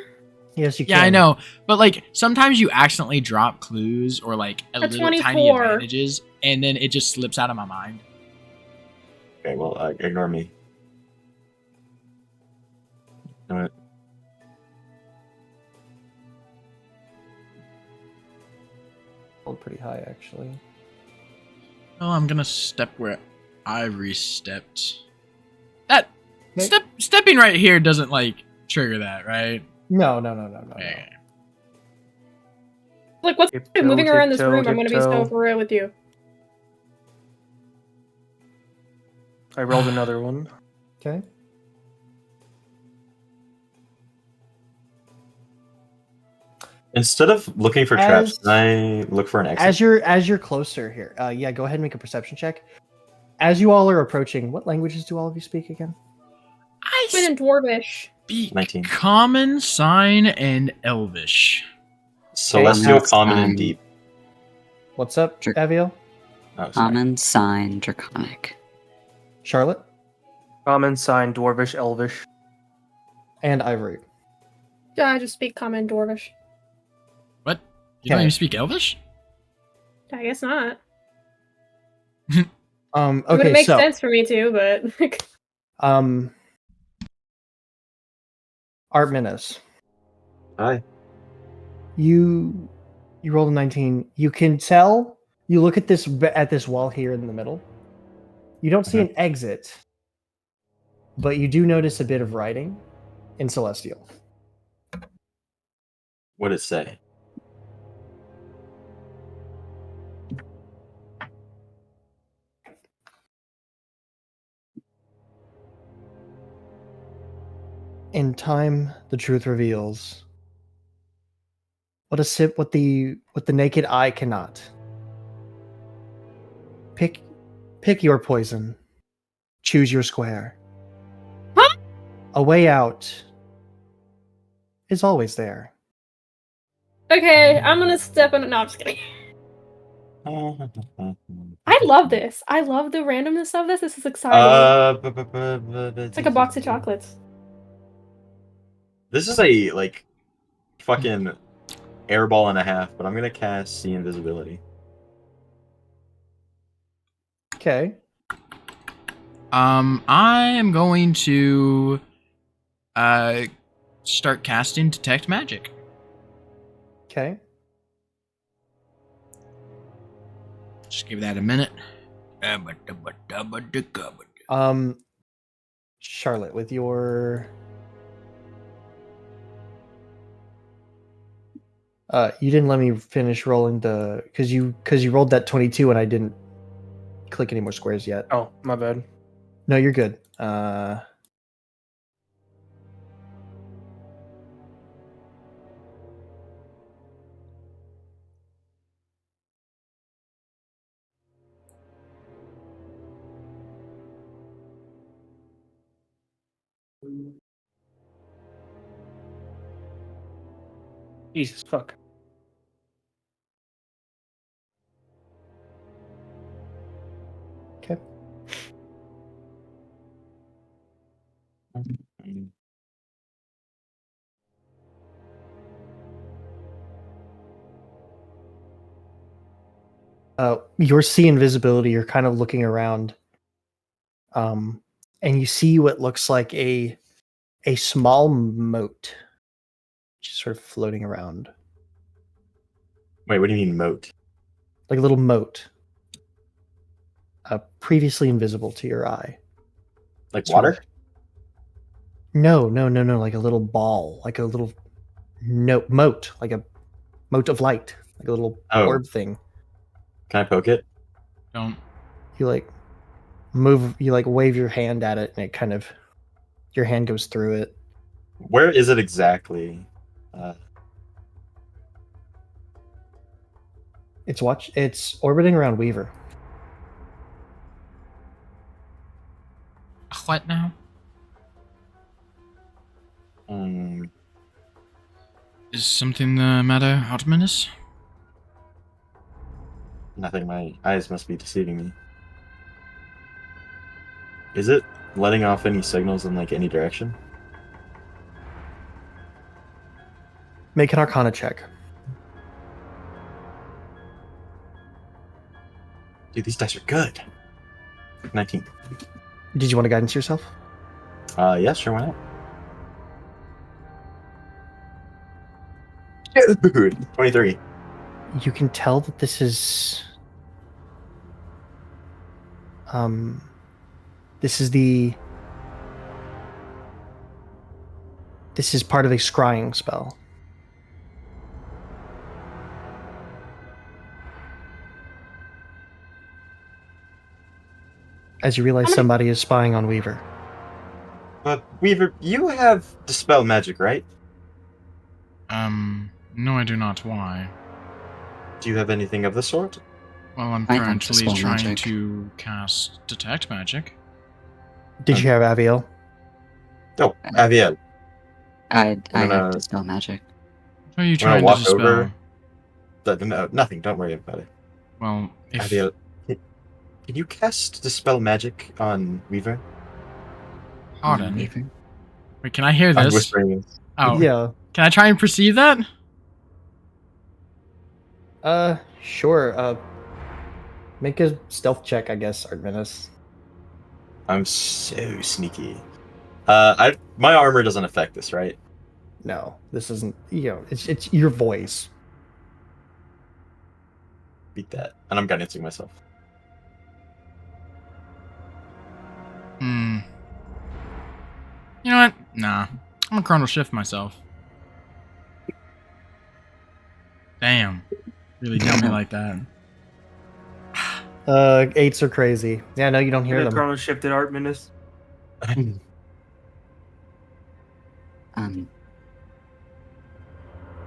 Yes, you can. yeah, I know. But like sometimes you accidentally drop clues or like a little tiny 24. advantages and then it just slips out of my mind. Okay, well, ignore me. You know what? Rolled pretty high, actually. Oh, I'm gonna step where Ivory stepped. That Okay. stepping right here doesn't like trigger that, right? No. Okay. Like, what's Tiptoe, moving around this tiptoe, room? I'm gonna be so tiptoe. for real with you. I rolled another one. Okay. Instead of looking for traps, can I look for an exit? As you're closer here, yeah, go ahead and make a perception check. As you all are approaching, what languages do all of you speak again? I Been in Dwarvish. speak 19. Common, Sign, and Elvish. Celestial, Okay. common, and deep. What's up, Sure. Aviel? Oh, sorry. Common, Sign, Draconic. Charlotte? Common, Sign, Dwarvish, Elvish. And Ivory. Yeah, I just speak common Dwarvish. What? You don't Okay. even speak Elvish? I guess not. Okay, It would make so sense for me too, but Art Minas. Hi. You rolled a 19. You can tell. You look at this wall here in the middle. You don't see an exit, but you do notice a bit of writing in Celestial. What did it say? In time, the truth reveals what the naked eye cannot. Pick your poison. Choose your square. Huh? A way out is always there. okay, I'm gonna step in. No, I'm just kidding. I love this. I love the randomness of this. This is exciting. It's like a box of chocolates. This is a fucking airball and a half, but I'm gonna cast see invisibility. Okay. I am going to start casting Detect Magic. Okay. Just give that a minute. Charlotte, with your You didn't let me finish rolling the because you rolled that 22 and I didn't click any more squares yet. Oh, my bad. No, you're good. Jesus fuck. Okay. Your see invisibility. You're kind of looking around, and you see what looks like a small moat, just sort of floating around, Wait, what do you mean moat? like a little moat, previously invisible to your eye. Like Sort water? of- No, like a little ball, like a little moat, like a moat of light, like a little Oh. orb thing. Can I poke it? Don't. You like move, you like wave your hand at it, and it kind of your hand goes through it. Where is it exactly? It's orbiting around Weaver. What now? Is something the matter, Artemis? Nothing. My eyes must be deceiving me. Is it letting off any signals in like any direction? Make an Arcana check. Dude, these dice are good. 19. Did you want to guidance yourself? Yeah, sure, why not? Dude, 23. You can tell that this is this is part of a scrying spell. As you realize somebody is spying on Weaver. But Weaver, you have dispel magic, right? No, I do not. Why? Do you have anything of the sort? Well, I'm I have currently Dispel trying Magic. to cast Detect Magic. Did you have Aviel? Oh, Aviel. I I'm have gonna- Dispel Magic. What are you I'm gonna trying to walk dispel? over. No, nothing. Don't worry about it. Well, if Aviel, can you cast dispel magic on Weaver? pardon. Weaver. Wait, can I hear I'm this? whispering this. Oh, Yeah. Can I try and perceive that? Sure. Make a stealth check, I guess, Artemis. I'm so sneaky. My armor doesn't affect this, right? No, this isn't. It's your voice. Beat that. And I'm guidancing myself. Hmm. You know what? Nah. I'm gonna chronal shift myself. Damn. Really dumb me like that. 8s are crazy. Yeah, no, you don't hear Hear them. Chrono shifted Art Minus.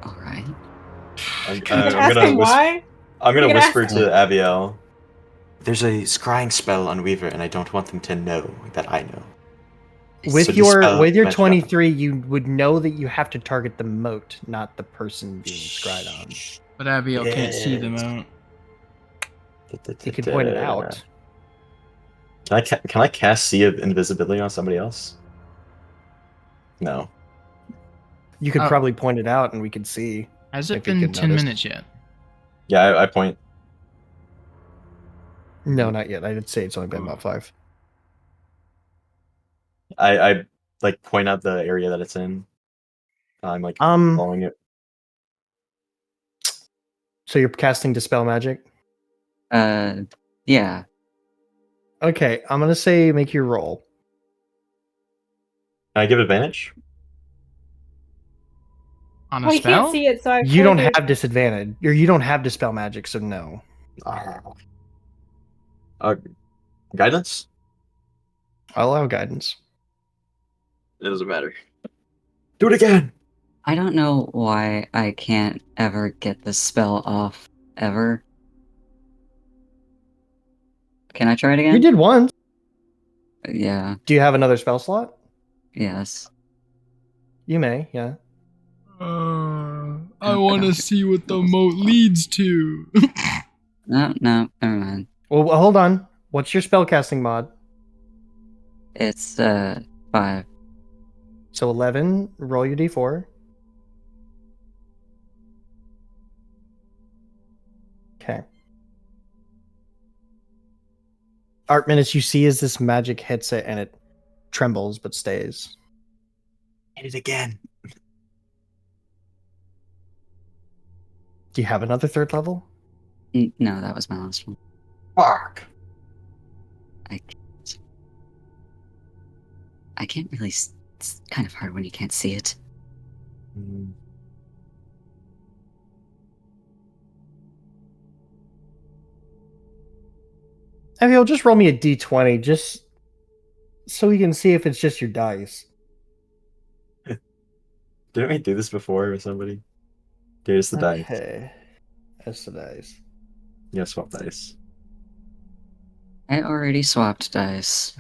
All right. I'm You can gonna ask him whisper. why. I'm gonna You can whisper ask to him. Aviel. There's a scrying spell on Weaver, and I don't want them to know that I know. With So your dispel with your magic on them. 23, you would know that you have to target the moat, not the person being scryed on. But Abiel can't see the Yes. moat. You can point it out. Can I cast Sea of Invisibility on somebody else? No. You could Oh. probably point it out, and we could see. Has it If you been could 10 notice. minutes yet? Yeah, I point. No, not yet. I did say it's only been about 5. I like point out the area that it's in. I'm like Um. following it. So you're casting dispel magic. Yeah. Okay, I'm gonna say make your roll. Can I give advantage? On a Oh, you spell? can't see it, so I You don't figured- have disadvantage, or you don't have dispel magic, so no. Guidance? I'll allow guidance. It doesn't matter. Do it again. I don't know why I can't ever get this spell off ever. Can I try it You again? did once. Yeah. Do you have another spell slot? Yes. You may, yeah. I want to see what the moat leads to. No, never mind. Well, hold on. What's your spellcasting mod? It's 5. So 11, roll your d4. Okay. Artminus, you see as this magic hits it and it trembles but stays. Hit it again. Do you have another third level? No, that was my last one. Fuck. I can't really. It's kind of hard when you can't see it. Abiel, just roll me a d20 just so we can see if it's just your dice. Didn't we do this before with somebody? Dude, it's the dice. Okay. That's the dice. Yeah, swap dice. I already swapped dice.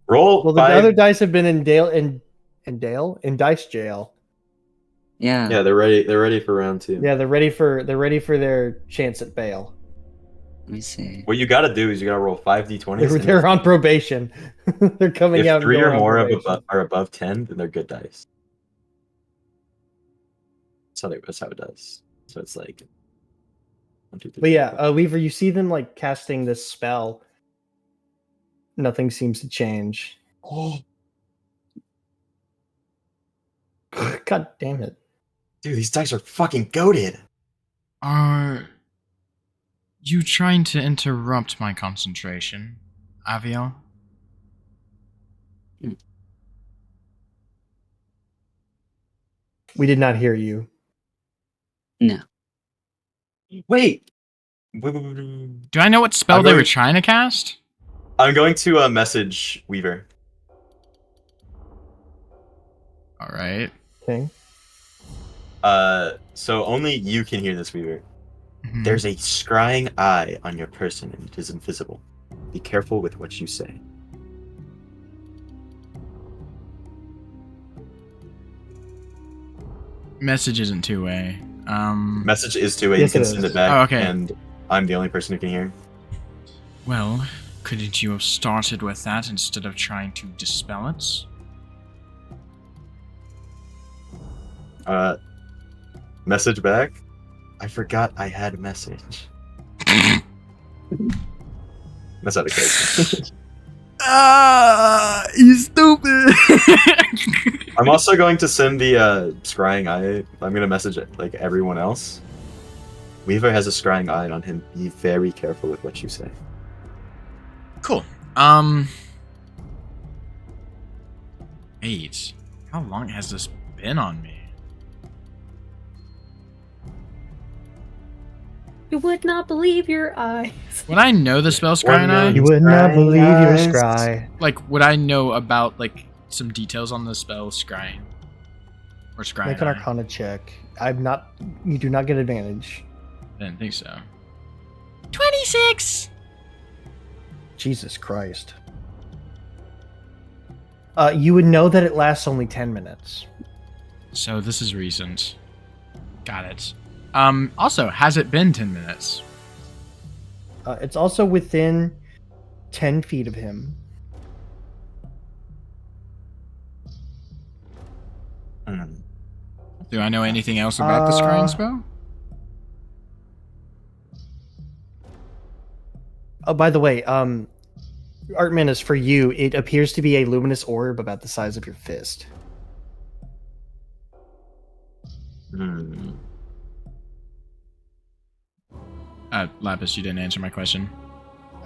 Roll Well, the 5. other dice have been in dice jail. Yeah. Yeah, they're ready. They're ready for round 2. Yeah, they're ready for their chance at bail. Let me see. What you gotta do is you gotta roll 5d20s. They're on probation. They're coming if out. 3 and or going on more probation. are above 10, then they're good dice. That's how it does. So it's like 1, 2, 3. But yeah, Weaver, you see them like casting this spell. Nothing seems to change. Oh, God damn it. dude, these dice are fucking goated. Are you trying to interrupt my concentration, Aviel? We did not hear you. No. Wait. Do I know what spell I'm they were going- trying to cast? I'm going to message Weaver. All right. Okay. So only you can hear this, Weaver. Mhm. There's a scrying eye on your person and it is invisible. Be careful with what you say. Message isn't two-way. Message is to it. Yes, You it can send is. it back. Oh, okay. And I'm the only person who can hear. Well, couldn't you have started with that instead of trying to dispel it? Message back. I forgot I had a message. That's out of case. You stupid! I'm also going to send the scrying eye. I'm going to message it like everyone else. Weaver has a scrying eye on him. Be very careful with what you say. Cool. 8. How long has this been on me? You would not believe your eyes. Would I know the spell Scrying Eye? You would not Scrying believe your eyes. scry. Like, would I know about, like, some details on the spell Scrying? Or Scrying Make an Eye? Arcana check. You do not get advantage. I didn't think so. 26! Jesus Christ. You would know that it lasts only 10 minutes. So this is recent. Got it. Also, has it been 10 minutes? It's also within 10 feet of him. Hmm. Do I know anything else about the scrying spell? Oh, by the way, Artminus, for you, it appears to be a luminous orb about the size of your fist. Hmm. Lapis, you didn't answer my question.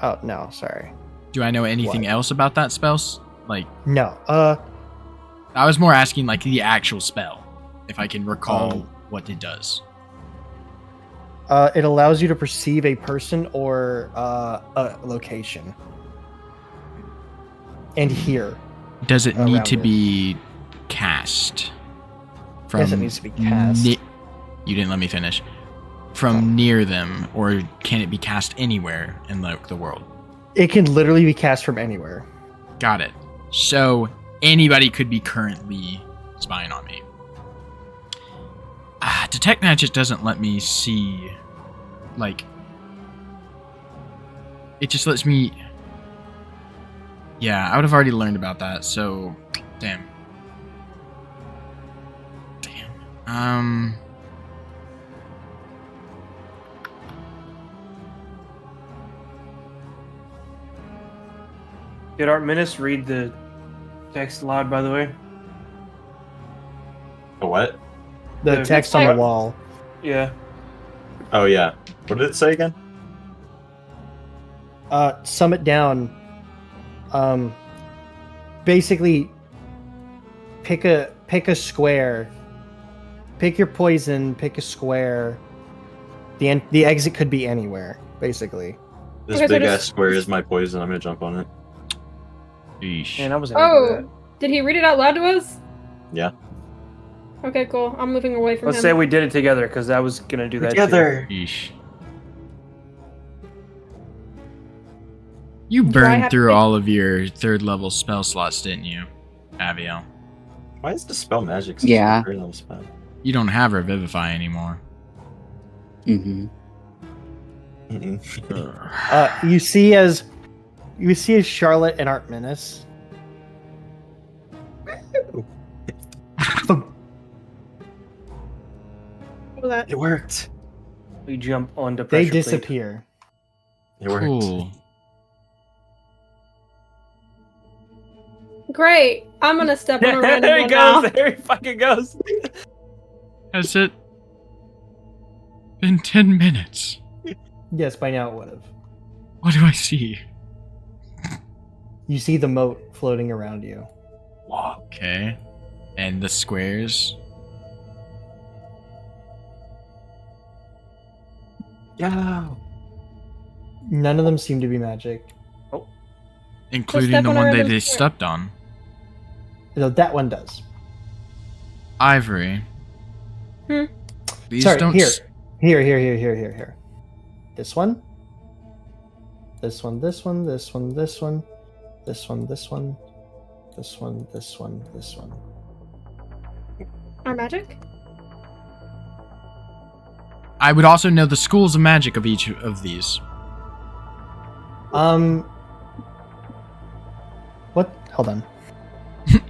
Oh, no, sorry. Do I know anything What? else about that spell? Like, No, I was more asking, like, the actual spell. if I can recall what it does. It allows you to perceive a person or a location. And hear. Does it need Around to it. be cast? Yes, it needs to be cast. You didn't let me finish. From near them, or can it be cast anywhere in the world? It can literally be cast from anywhere. Got it. So anybody could be currently spying on me. Detect magic doesn't let me see, like, it just lets me. Yeah, I would have already learned about that. So, damn. Did Artemis read the text aloud, by the way? The what? The The- text on the wall. Yeah. Oh yeah. What did it say again? Sum it down. Basically, pick a square. Pick your poison. Pick a square. The exit could be anywhere. Basically. This Okay, so big just- ass square is my poison. I'm gonna jump on it. Eesh. Man, I wasn't gonna do that. Oh, did he read it out loud to us? Yeah. Okay, cool. I'm moving away from Let's him. say we did it together, because I was gonna do that too. Together. Eesh. You Do I burned have through to- all of your 3rd level spell slots, didn't you, Abiel? Why is the spell magic? such Yeah. a very low spell? You don't have Revivify anymore. Mm-hmm. Mm-mm. You see as Charlotte and Artemis. What was that? It worked. We jump onto They pressure plate. disappear. It worked. Cool. Great. I'm gonna step on a random There he one goes! now. There he fucking goes! Has it been 10 minutes? Yes, by now it would have. What do I see? You see the moat floating around you. Okay. And the squares? Yeah. None of them seem to be magic. Including step the on a one that random they square. stepped on. No, that one does. Ivory. Hmm. Please Sorry, don't. here. This one. This one, this one, this one, this one. This one, this one. This one, this one, this one. Our magic? I would also know the schools of magic of each of these. What? Hold on.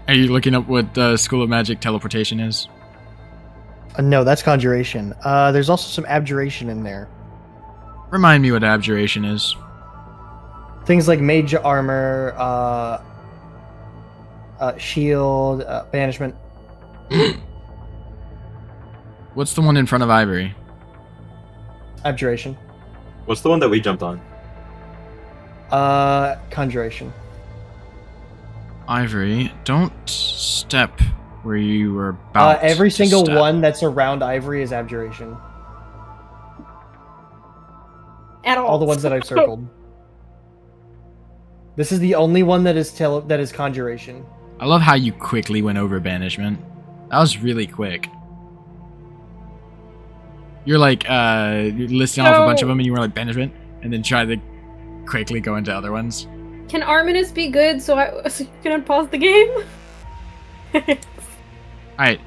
Are you looking up what the school of magic teleportation is? No, that's conjuration. There's also some abjuration in there. Remind me what abjuration is. Things like mage armor, shield, banishment. What's the one in front of Ivory? Abjuration. What's the one that we jumped on? Conjuration. Ivory, don't step where you were about. Every to single step. one that's around Ivory is abjuration. At all. All the ones that I've circled. This is the only one that is that is conjuration. I love how you quickly went over banishment. That was really quick. You're like, you're listing off a bunch of them, and you were like banishment, and then try to quickly go into other ones. Can Arminus be good so you can unpause the game? Alright.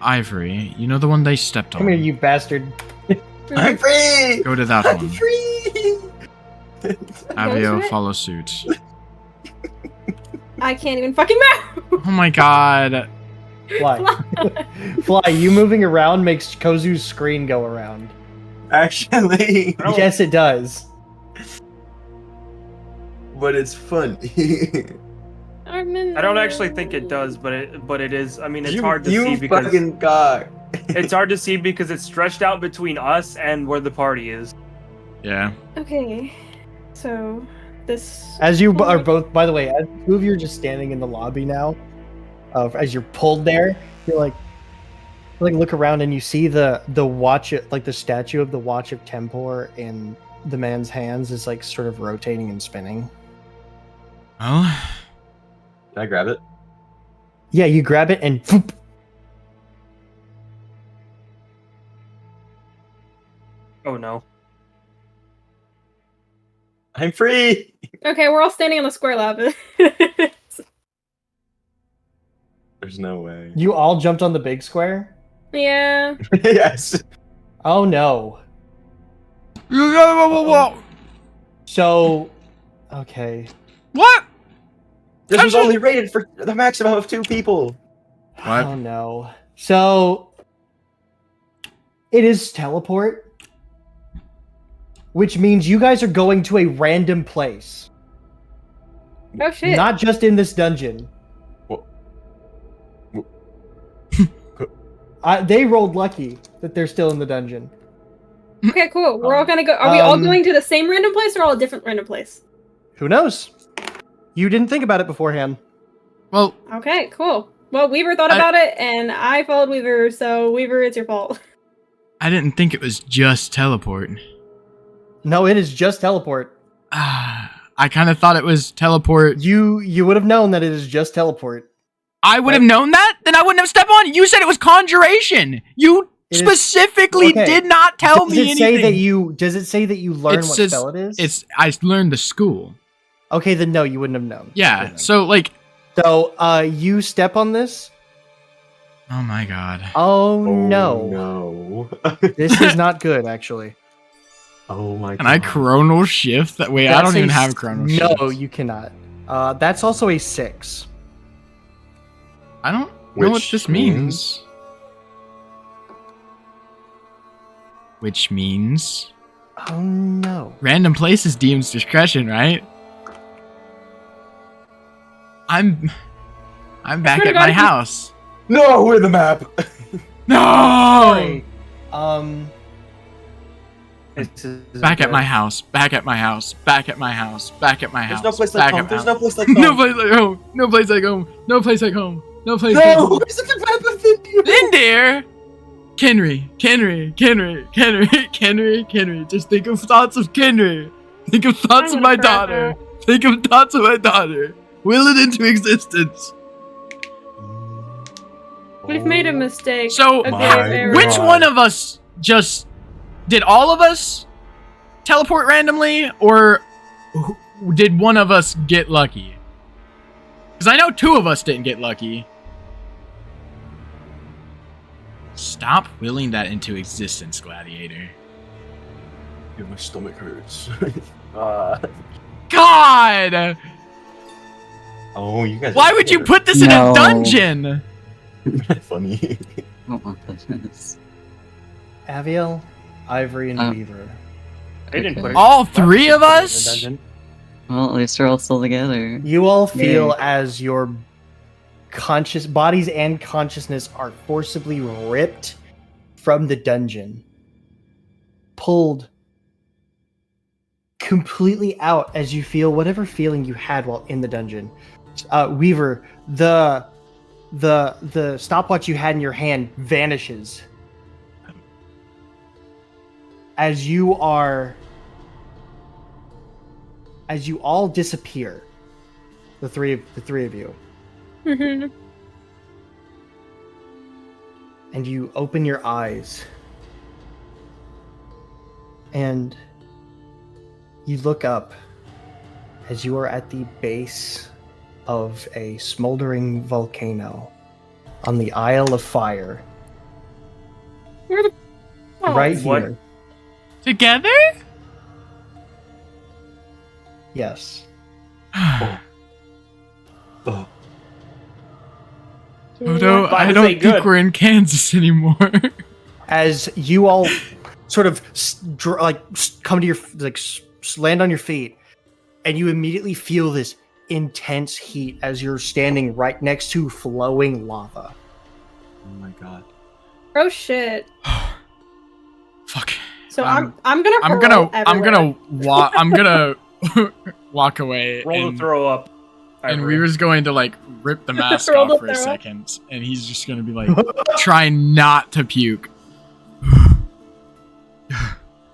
Ivory, you know the one they stepped on? Come here, you bastard. I'm free. Go to that I'm one. free. Avio, to it? follow suit. I can't even fucking move! Oh my god. Fly. Fly, you moving around makes Kozu's screen go around. Actually, Oh. Yes, it does. but it's fun. Armin. I don't actually think it does, but it is. I mean, it's you, hard to you see because fucking cock. it's hard to see because it's stretched out between us and where the party is. Yeah. Okay. So, this. As you are both, by the way, as two of you are just standing in the lobby now, as you're pulled there, you're like, like look around and you see the watch, like the statue of the Watch of Tempor in the man's hands is like sort of rotating and spinning. Well, Can I grab it? Yeah, you grab it and whoop. Oh no. I'm free. Okay, we're all standing on the square lab. There's no way. You all jumped on the big square? Yeah. Yes. Oh no. what? So, okay. This was only rated for the maximum of 2 people. What? Oh no. So, it is teleport, which means you guys are going to a random place. Oh shit. Not just in this dungeon. What? They rolled lucky that they're still in the dungeon. Okay, cool. We're all gonna go. Are we all Um, going to the same random place or all a different random place? Who knows? You didn't think about it beforehand. Well, Okay, cool. Well, Weaver thought I- about it, and I followed Weaver, so Weaver, it's your fault. I didn't think it was just teleport. No, it is just teleport. I kind of thought it was teleport. You would have known that it is just teleport. I would have known that? Then I wouldn't have stepped on it. You said it was conjuration. You It is- specifically okay. did not tell Does me it anything. say that you? Does it say that you learn It what says- spell it is? I learned the school. Okay, then no, you wouldn't have known. Yeah. So like, So, you step on this. oh my god. Oh, no, No. this is not good. Actually, Oh my god. Can I chronal shift that way? I That's don't even a have s- chronal shift. No, you cannot. That's also a 6. I don't know what Which this means- means. Which means Oh no. random places deems discretion, right? I'm back swear to at God, my if you- house. No, we're the map. No! Sorry. This is Back at good. my house. Back at my house. Back at my house. Back at my house. There's no place back like home. at There's my no place like house. home. No place like home. No place like home. No place like home. No place like No, home. where's the map of India? In there. Kenry. Just think of thoughts of Kenry. Think of thoughts of I'm my gonna cry daughter. Think of thoughts of my daughter. Will it into existence. We've made a mistake. So, A my very, very- Which God. one of us just did all of us teleport randomly, or did one of us get lucky? Because I know 2 of us didn't get lucky. Stop willing that into existence, Gladiator. Yeah, my stomach hurts. God! Oh, you guys. Why would you put this in No. a dungeon? Funny. I don't want this. Aviel, Ivory, and Oh. Weaver. They didn't put it. All 3 of Put it in the us? dungeon. Well, at least we're all still together. You all feel as your bodies and consciousness are forcibly ripped from the dungeon, pulled completely out as you feel whatever feeling you had while in the dungeon. Weaver, the stopwatch you had in your hand vanishes as you all disappear. The three of you. Mhm. And you open your eyes and you look up as you are at the base of a smoldering volcano on the Isle of Fire. Where the? Oh, Right What? here. Together? Yes. Oh, Although But I this don't ain't think good. we're in Kansas anymore. As you all sort of come to your land on your feet, and you immediately feel this intense heat as you're standing right next to flowing lava. oh my god. Oh shit. Fuck. So Um, I'm gonna I'm hurl gonna everywhere. walk. I'm gonna walk away. Roll and to throw up. And Ivory. Weaver's going to like rip the mask Roll off the for a throw. second, and he's just going to be like, trying not to puke.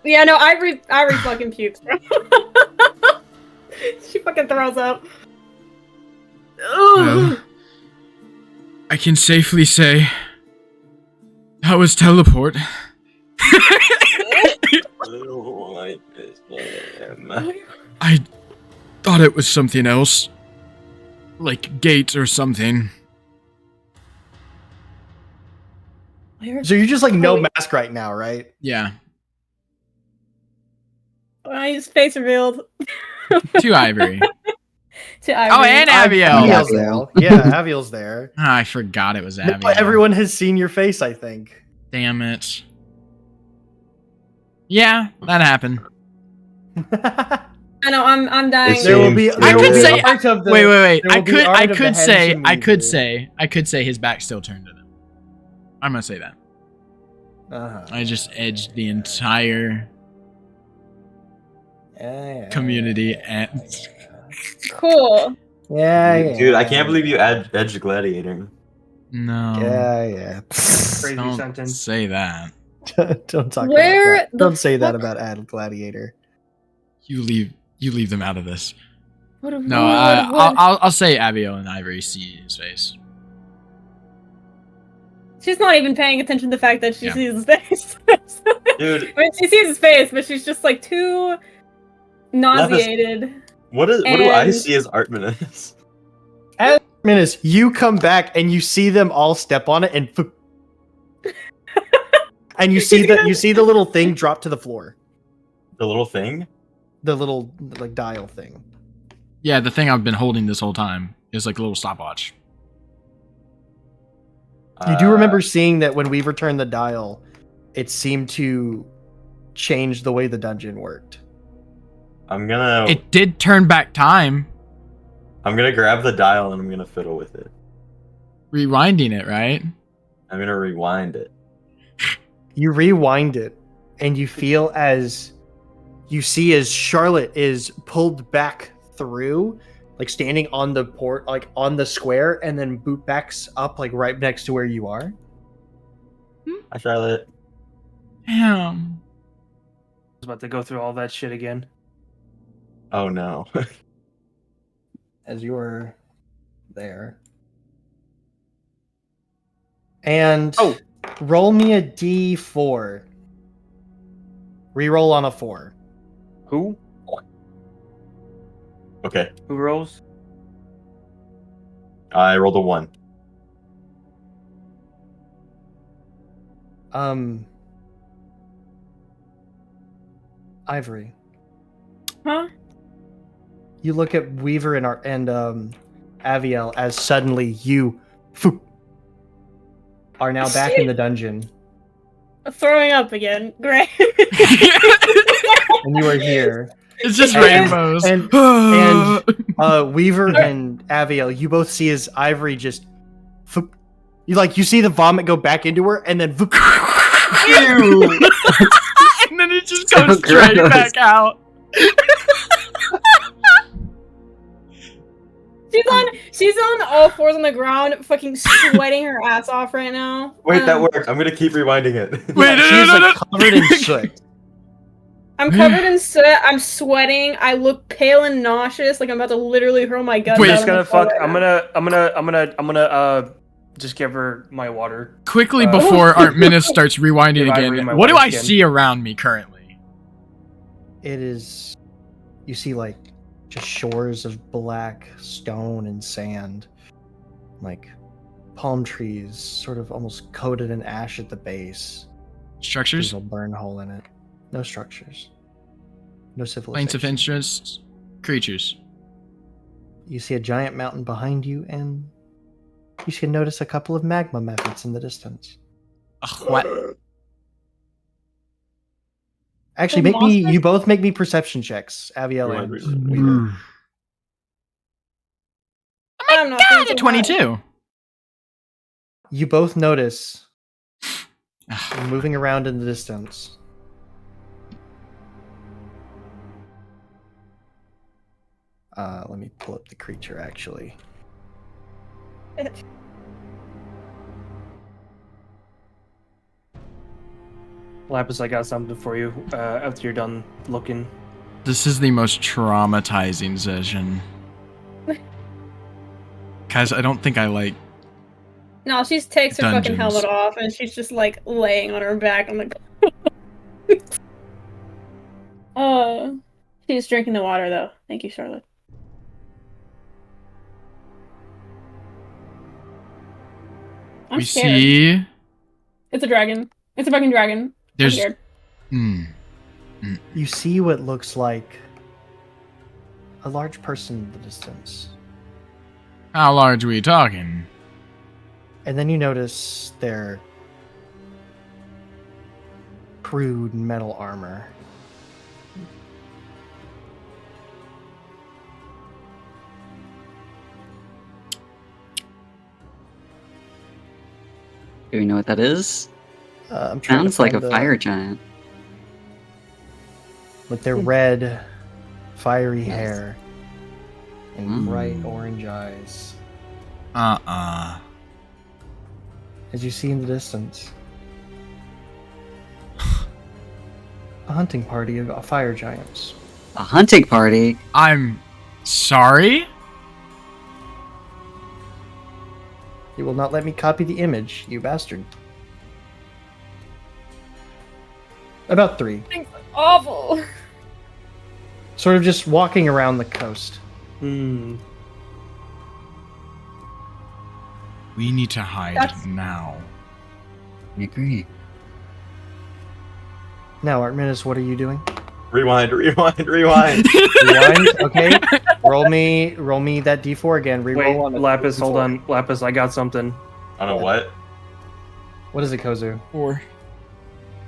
Yeah, no, Ivory fucking pukes, bro. She fucking throws up. Well, Ugh. I can safely say that was teleport. Oh my goodness. I thought it was something else. Like gate or something. So you're just like no mask right now, right? Yeah. His face revealed To Ivory. to Ivory. Oh, and Abiel. Abiel's Abiel. there. Yeah, Abiel's there. I forgot it was Now Abiel. everyone has seen your face, I think. Damn it. Yeah, that happened. I know, I'm dying. There will be. I There could will be say- art of the, Wait. there will be art of the Henson I could say his back still turned to them. I'm gonna say that. Uh-huh. I just edged the entire Yeah. community and Cool. Yeah. Dude, I can't believe you edged Gladiator. no. Yeah. Crazy Don't sentence. say that. Don't talk Where about that. the Don't say that fuck- about Ad Gladiator. You leave them out of this. What a No, what- I'll say Abiel and Ivory see his face. She's not even paying attention to the fact that she Yeah. sees his face. Dude, I mean, she sees his face, but she's just like too nauseated. what do I And- see as Artminus? Minus, you come back and you see them all step on it and and you see the little thing drop to the floor. The little thing? The little like dial thing. Yeah, the thing I've been holding this whole time is like a little stopwatch. You do remember seeing that when we returned the dial, it seemed to change the way the dungeon worked. I'm gonna It did turn back time, grab the dial and I'm gonna fiddle with it. rewinding it, right? I'm gonna rewind it. You rewind it, and you feel as you see as Charlotte is pulled back through, like standing on the port, like on the square, and then boot backs up, like right next to where you are. Hi, Charlotte. Damn. I was about to go through all that shit again. Oh no. As you are there. And Oh. roll me a d4. Reroll on a 4. Who? Okay. Who rolls? I rolled a 1. Ivory. Huh? You look at Weaver and Aviel as suddenly you phoop, are now back in the dungeon, Throwing up again. Great. and you are here. It's just And- rainbows. and- Weaver and Aviel, you both see as Ivory just phoop, you see the vomit go back into her, and then phoop, And then it just goes straight gross. back out. She's on all fours on the ground, fucking sweating her ass off right now. Wait, that worked. I'm gonna keep rewinding it. Wait, she is like covered in soot. I'm covered in soot. I'm sweating. I look pale and nauseous, like I'm about to literally hurl my guts. Wait, out Just on the gonna floor fuck. right I'm now. gonna just give her my water. Quickly Uh, before Artminus starts rewinding Give Ivory again, my what do I water skin. see around me currently? It is, you see like just shores of black stone and sand, like palm trees, sort of almost coated in ash at the base. Structures? There's a burn hole in it. No structures. No Planes civilization. of interest? Creatures. You see a giant mountain behind you, and you can notice a couple of magma methods in the distance. Ugh, what? Actually, The monsters? you both make me perception checks, Aviel Yeah, and really. Weaver. I'm not God, feeling a so hot. 22. You both notice Ugh. moving around in the distance. Let me pull up the creature actually. Lapis, I got something for you after you're done looking. This is the most traumatizing session. Guys, I don't think I like. No, she takes her fucking Dungeons. helmet off and she's just like laying on her back. I'm like, she's drinking the water though. Thank you, Charlotte. I'm We scared. see. It's a dragon. It's a fucking dragon. I'm There's. scared. You see what looks like a large person in the distance. How large are we talking? And then you notice their crude metal armor. Do we know what that is? I'm trying Sounds to like a find the- fire giant. with their red, fiery Yes. hair and Mm. bright orange eyes. As you see in the distance, a hunting party of fire giants. A hunting party? I'm sorry? You will not let me copy the image, you bastard. About 3. Things are awful. Sort of just walking around the coast. Hmm. We need to hide That's- now. I agree. Now, Artemis, what are you doing? Rewind. Rewind. Okay. roll me that D4 again. Wait, Reroll on a Lapis, hold D4. on. Lapis, I got something. I don't know what. What is it, Kozu? 4.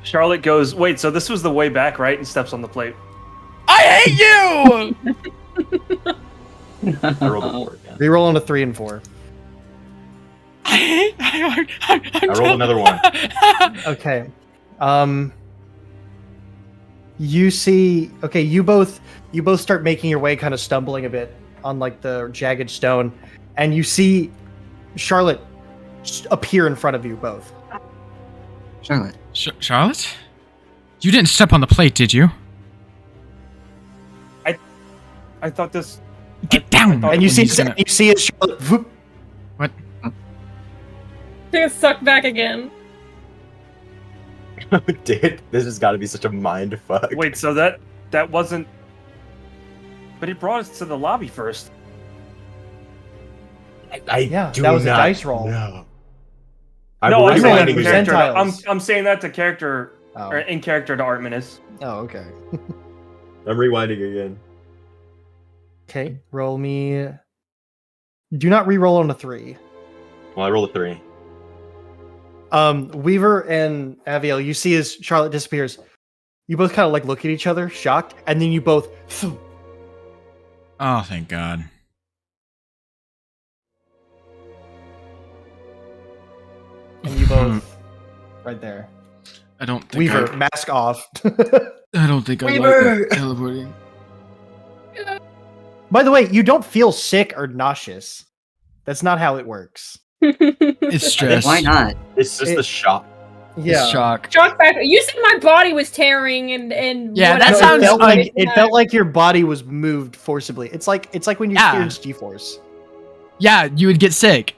Charlotte goes, wait, so this was the way back, right? And steps on the plate. I hate you! I rolled a 4 again. Reroll on a 3 and 4. I rolled another 1. Okay. You see. Okay, you both start making your way, kind of stumbling a bit on like the jagged stone, and you see Charlotte appear in front of you both. Charlotte. Charlotte? You didn't step on the plate, did you? I thought this. Get down! thought- And you see, He's gonna- you see as Charlotte. Whoop, What? She gets sucked back again. Dude, this has got to be such a mind fuck. Wait, so that wasn't. But it brought us to the lobby first. I Yeah, do that was a not dice roll. know. No, I'm saying that rewinding to your character. percentiles. I'm saying that to character, Oh. or in character to Artemis. Oh, okay. I'm rewinding again. Okay, roll me. Do not re-roll on a 3. Well, I rolled a 3. Weaver and Aviel, you see as Charlotte disappears, you both kind of like look at each other, shocked, and then you both. Oh, thank God. And you both right there. I don't think Weaver, mask off. I don't think I Weaver! like teleporting. By the way, you don't feel sick or nauseous. That's not how it works. It's stress. Why not? It's just It- the shock. It's shock. Shock factor. You said my body was tearing and Yeah, No, that whatever. sounds it felt like your body was moved forcibly. It's like when you Yeah. experience G-force. Yeah, you would get sick.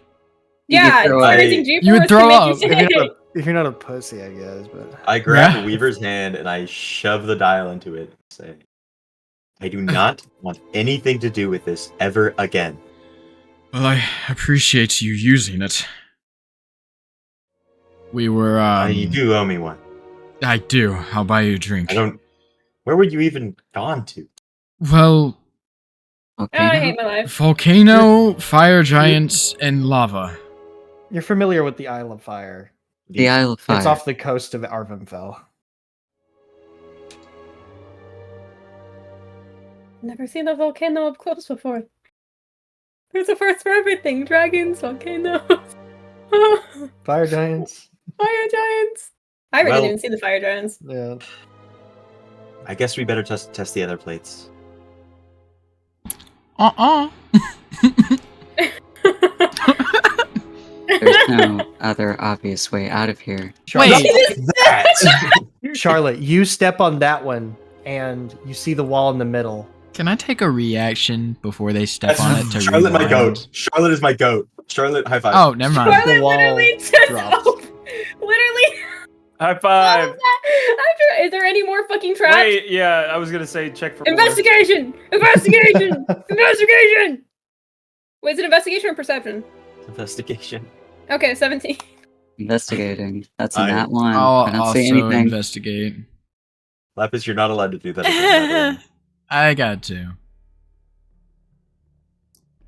Yeah, You could throw experiencing a- G-force you would can throw make up. you If you're, sick. not a, if you're not a pussy, I guess. But I grab Yeah. Weaver's hand and I shove the dial into it and say, I do not want anything to do with this ever again. Well, I appreciate you using it. We were, You do owe me one. I do. I'll buy you a drink. I don't. Where would you even gone to? Well, Oh, I hate my life. volcano, fire giants, and lava. you're familiar with the Isle of Fire. The Isle of Fire. It's off the coast of Arvenfell. Never seen a volcano up close before. There's a first for everything. Dragons, volcanoes, Fire giants. fire giants. I really Well- didn't see the fire giants. Yeah. I guess we better test the other plates. There's no other obvious way out of here. Charlotte, Wait. Charlotte, you step on that one, and you see the wall in the middle. Can I take a reaction before they step That's on it to Charlotte, my rewind? goat. Charlotte is my goat. Charlotte, high five. Oh, never mind. Charlotte The wall literally just drops. literally. High All of five. that after, is there any more fucking traps? Wait, yeah, I was gonna say check for more. Investigation! Investigation! Investigation! Wait, is it investigation or perception? Investigation. Okay, 17. Investigating. That's a I- nat one. I'll I don't also see anything. investigate. Lapis, you're not allowed to do that again. I got to.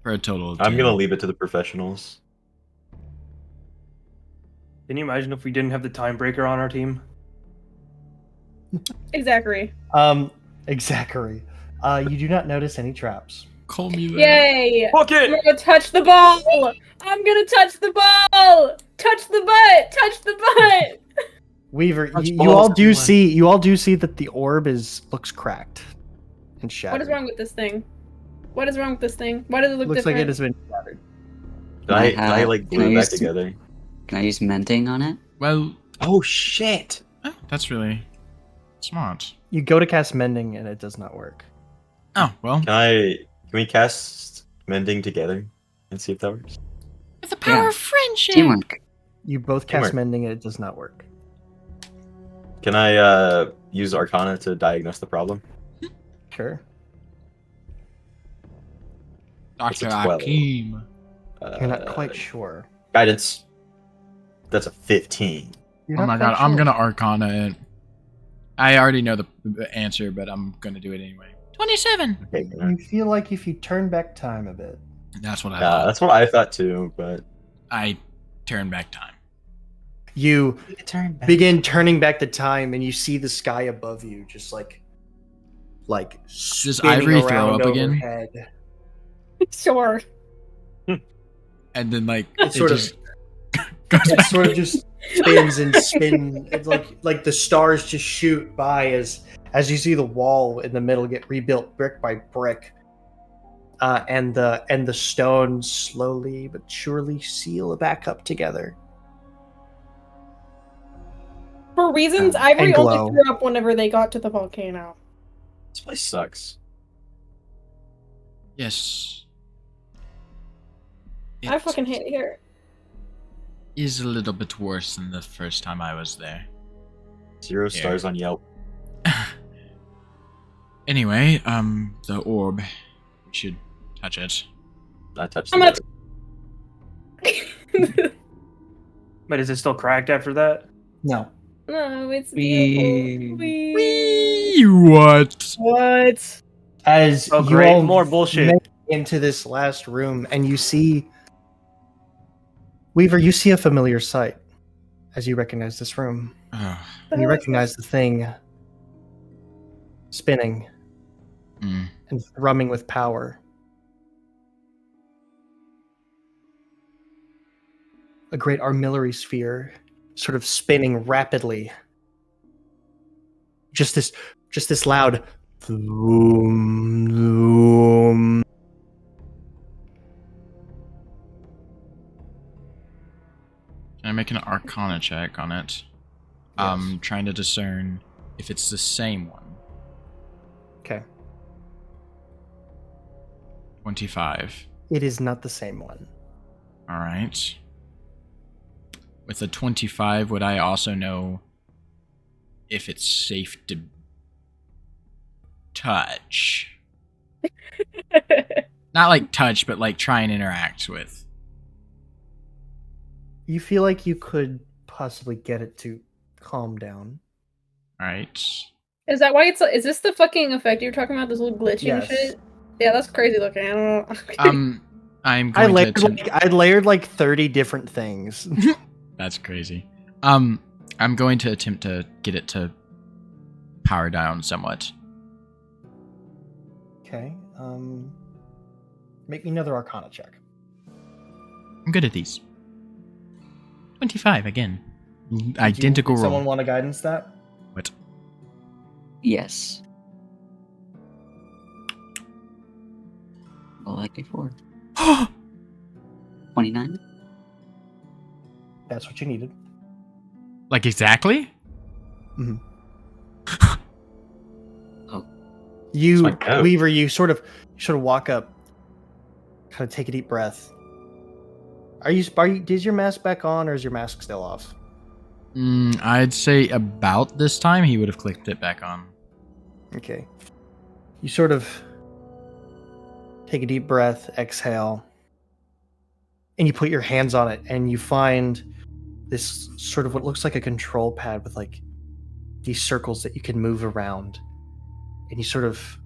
For a total of I'm 10. gonna leave it to the professionals. Can you imagine if we didn't have the time breaker on our team? Exactly. Exactly. You do not notice any traps. Call me that. Yay! Book I'm it! gonna touch the ball! I'm gonna touch the ball! Touch the butt! Touch the butt! Weaver, Touch you balls, all do everyone. see that the orb looks cracked and shattered. What is wrong with this thing? What is wrong with this thing? Why does it look Looks different? like it has been shattered. Can I like Can I glue it back use- together? Can I use mending on it? Well, Oh shit! oh, that's really smart. You go to cast mending and it does not work. Oh, well. Can we cast mending together and see if that works? With the power of friendship. Teamwork. You both Teamwork. cast mending and it does not work. Can I use Arcana to diagnose the problem? Sure. It's a Dr. 12. Hakim. You're not quite sure. Guidance. That's a 15. You're Oh not my quite god, I'm sure. gonna Arcana it. I already know the answer, but I'm gonna do it anyway. 27! Okay. You feel like if you turn back time a bit. That's what I Yeah, thought. that's what I thought too, but I turn back time. You turn back. begin turning back the time and you see the sky above you just like Does spinning Ivory throw around up again? overhead. Sure. And then, like, It sort of just goes it back. sort of just spins and spin. It's like the stars just shoot by as you see the wall in the middle get rebuilt brick by brick, and the stones slowly but surely seal back up together. For reasons And Ivory glow. only threw up whenever they got to the volcano. This place sucks. Yes. I fucking hate it here. Is a little bit worse than the first time I was there. 0 stars on Yelp. Anyway, the orb. We should touch it. I touched I'm it. gonna- But is it still cracked after that? No. No, it's Wee. beautiful. What? What? As Oh, you great. all More bullshit. make into this last room, and you see Weaver. You see a familiar sight as you recognize this room. Oh, And you recognize the thing spinning mm. and thrumming with power. A great armillary sphere, sort of spinning rapidly. Just this loud zoom, zoom. Can I make an Arcana check on it? Trying to discern if it's the same one. Okay. 25. It is not the same one. Alright. With a 25, would I also know if it's safe to touch? Not like touch, but like try and interact with. You feel like you could possibly get it to calm down. Alright. Is that why it's? Is this the fucking effect you're talking about? This little glitching Yes. shit. Yeah, that's crazy looking. I don't know. I'm I going to layered attempt... I layered like 30 different things. That's crazy. I'm going to attempt to get it to power down somewhat. Okay. Make me another Arcana check. I'm good at these. 25 again. Identical roll. Someone want to guidance that? What? Yes. Roll like before. 29. That's what you needed. Like exactly? Mhm. Oh. You, Like, oh. Weaver, you sort of walk up, kind of take a deep breath. Are you? Is your mask back on, or is your mask still off? I'd say about this time he would have clicked it back on. Okay. You sort of take a deep breath, exhale, and you put your hands on it, and you find this sort of what looks like a control pad with like these circles that you can move around, and you sort of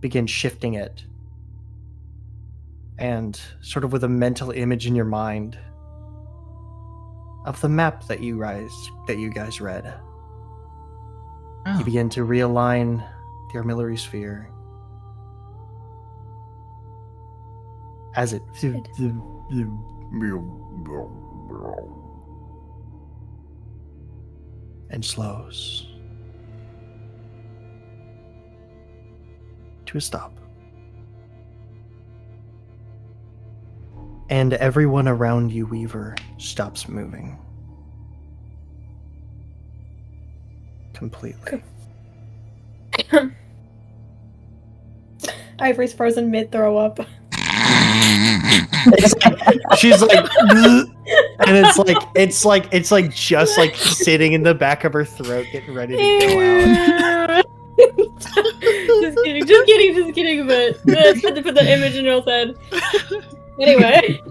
begin shifting it, and sort of with a mental image in your mind of the map that you guys read, Oh. you begin to realign the Mandoliri sphere as it and slows to a stop. And everyone around you, Weaver, stops moving. Completely. Ivory's frozen mid throw up. She's like, and it's like just like sitting in the back of her throat, getting ready to go out. Just kidding, but it's good to put that image in y'all's head. Anyway.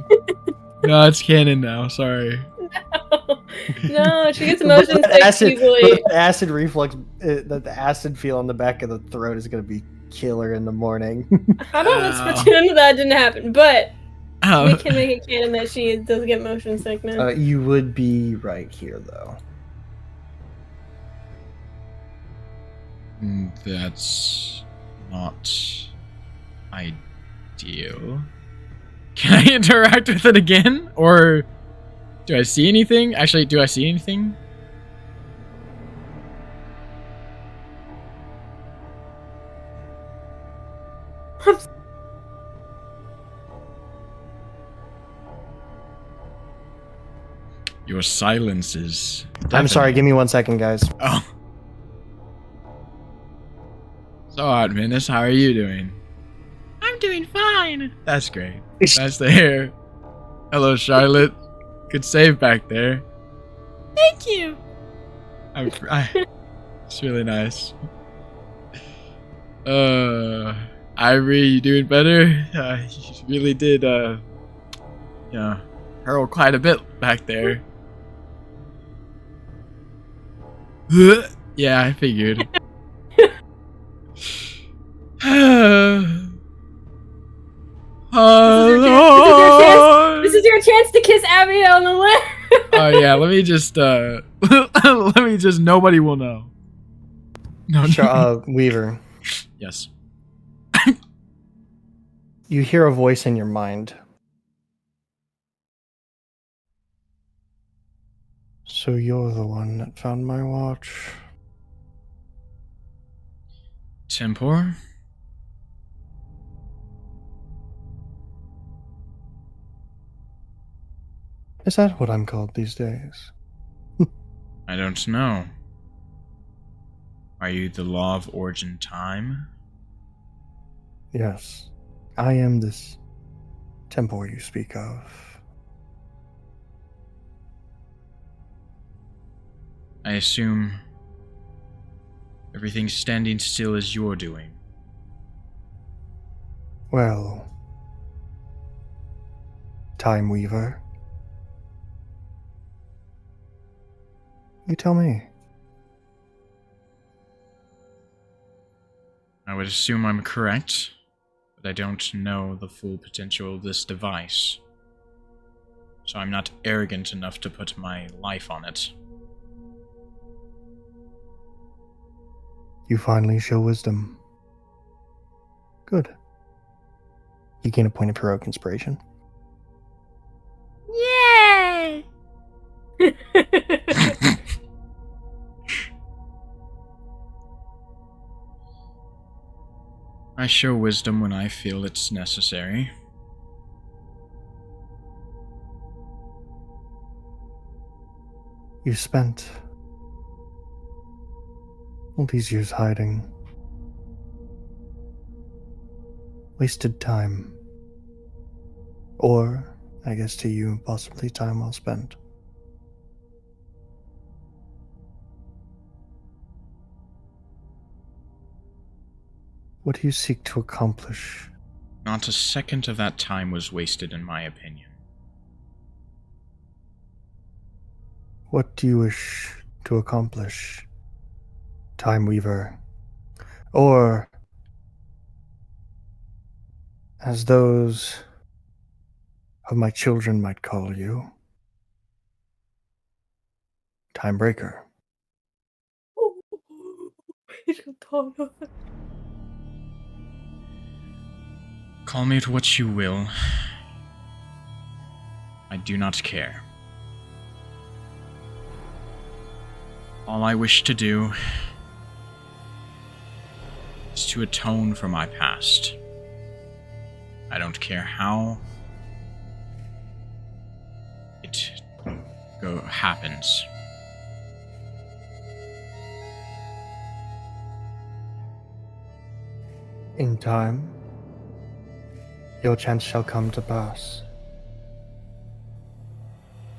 No, it's canon now. Sorry. No, she gets motion sick easily. The acid reflux, the acid feel on the back of the throat is going to be killer in the morning. How about let's pretend that didn't happen, but Oh. we can make it canon that she does get motion sickness. You would be right here, though. That's not ideal. Can I interact with it again? Or do I see anything? Actually, do I see anything? Your silence is I'm sorry, give me 1 second, guys. Oh. So, Artemis, how are you doing? I'm doing fine. That's great. Nice to hear. Hello, Charlotte. Good save back there. Thank you. It's really nice. Ivory, you doing better? You really did, hurl quite a bit back there. Yeah, I figured. This is your chance to kiss Abby on the lips. Oh yeah, let me just nobody will know. No. Weaver, Yes. you hear a voice in your mind. So you're the one that found my watch. Tempor? Is that what I'm called these days? I don't know. Are you the law of origin time? Yes, I am this Tempor you speak of. I assume everything standing still is your doing. Well, Time Weaver. You tell me. I would assume I'm correct, but I don't know the full potential of this device. So I'm not arrogant enough to put my life on it. You finally show wisdom. Good. You gain a point of heroic inspiration. Yay! I show wisdom when I feel it's necessary. You spent all these years hiding. Wasted time. Or, I guess to you, possibly time well spent. What do you seek to accomplish? Not a second of that time was wasted, in my opinion. What do you wish to accomplish, Time Weaver? Or, as those of my children might call you, Time Breaker. Call me it what you will. I do not care. All I wish to do is to atone for my past. I don't care how it happens. In time, your chance shall come to pass.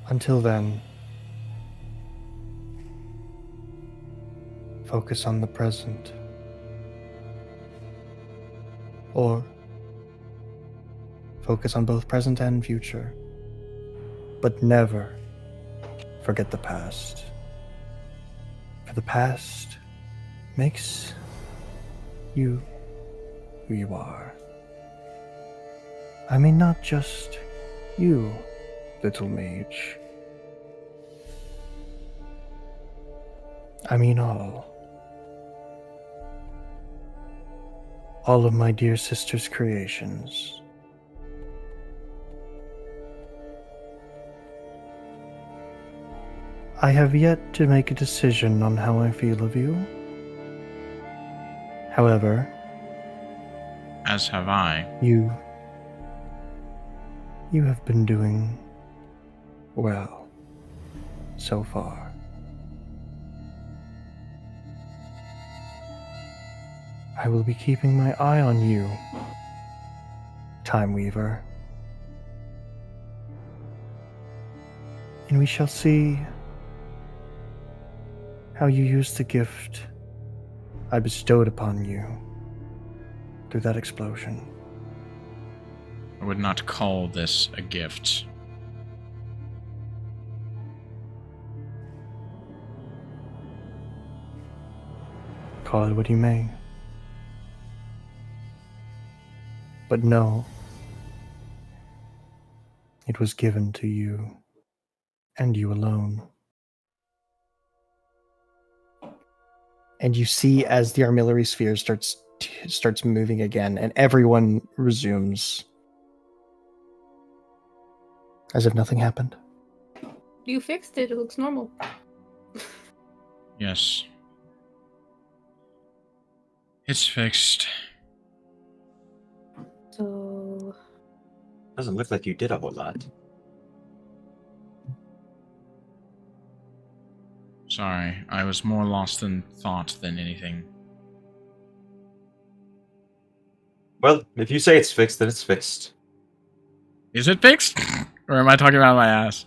Until then, focus on the present. Or, focus on both present and future. But never forget the past. For the past makes you who you are. I mean, not just you, little mage. I mean all. All of my dear sister's creations. I have yet to make a decision on how I feel of you. However, As have I. you have been doing well so far. I will be keeping my eye on you, Time Weaver. And we shall see how you use the gift I bestowed upon you through that explosion. I would not call this a gift. Call it what you may. But know, it was given to you, and you alone. And you see as the armillary sphere starts moving again, and everyone resumes as if nothing happened. You fixed it. It looks normal. Yes. It's fixed. So Doesn't look like you did a whole lot. Sorry, I was more lost in thought than anything. Well, if you say it's fixed, then it's fixed. Is it fixed? Or am I talking about my ass?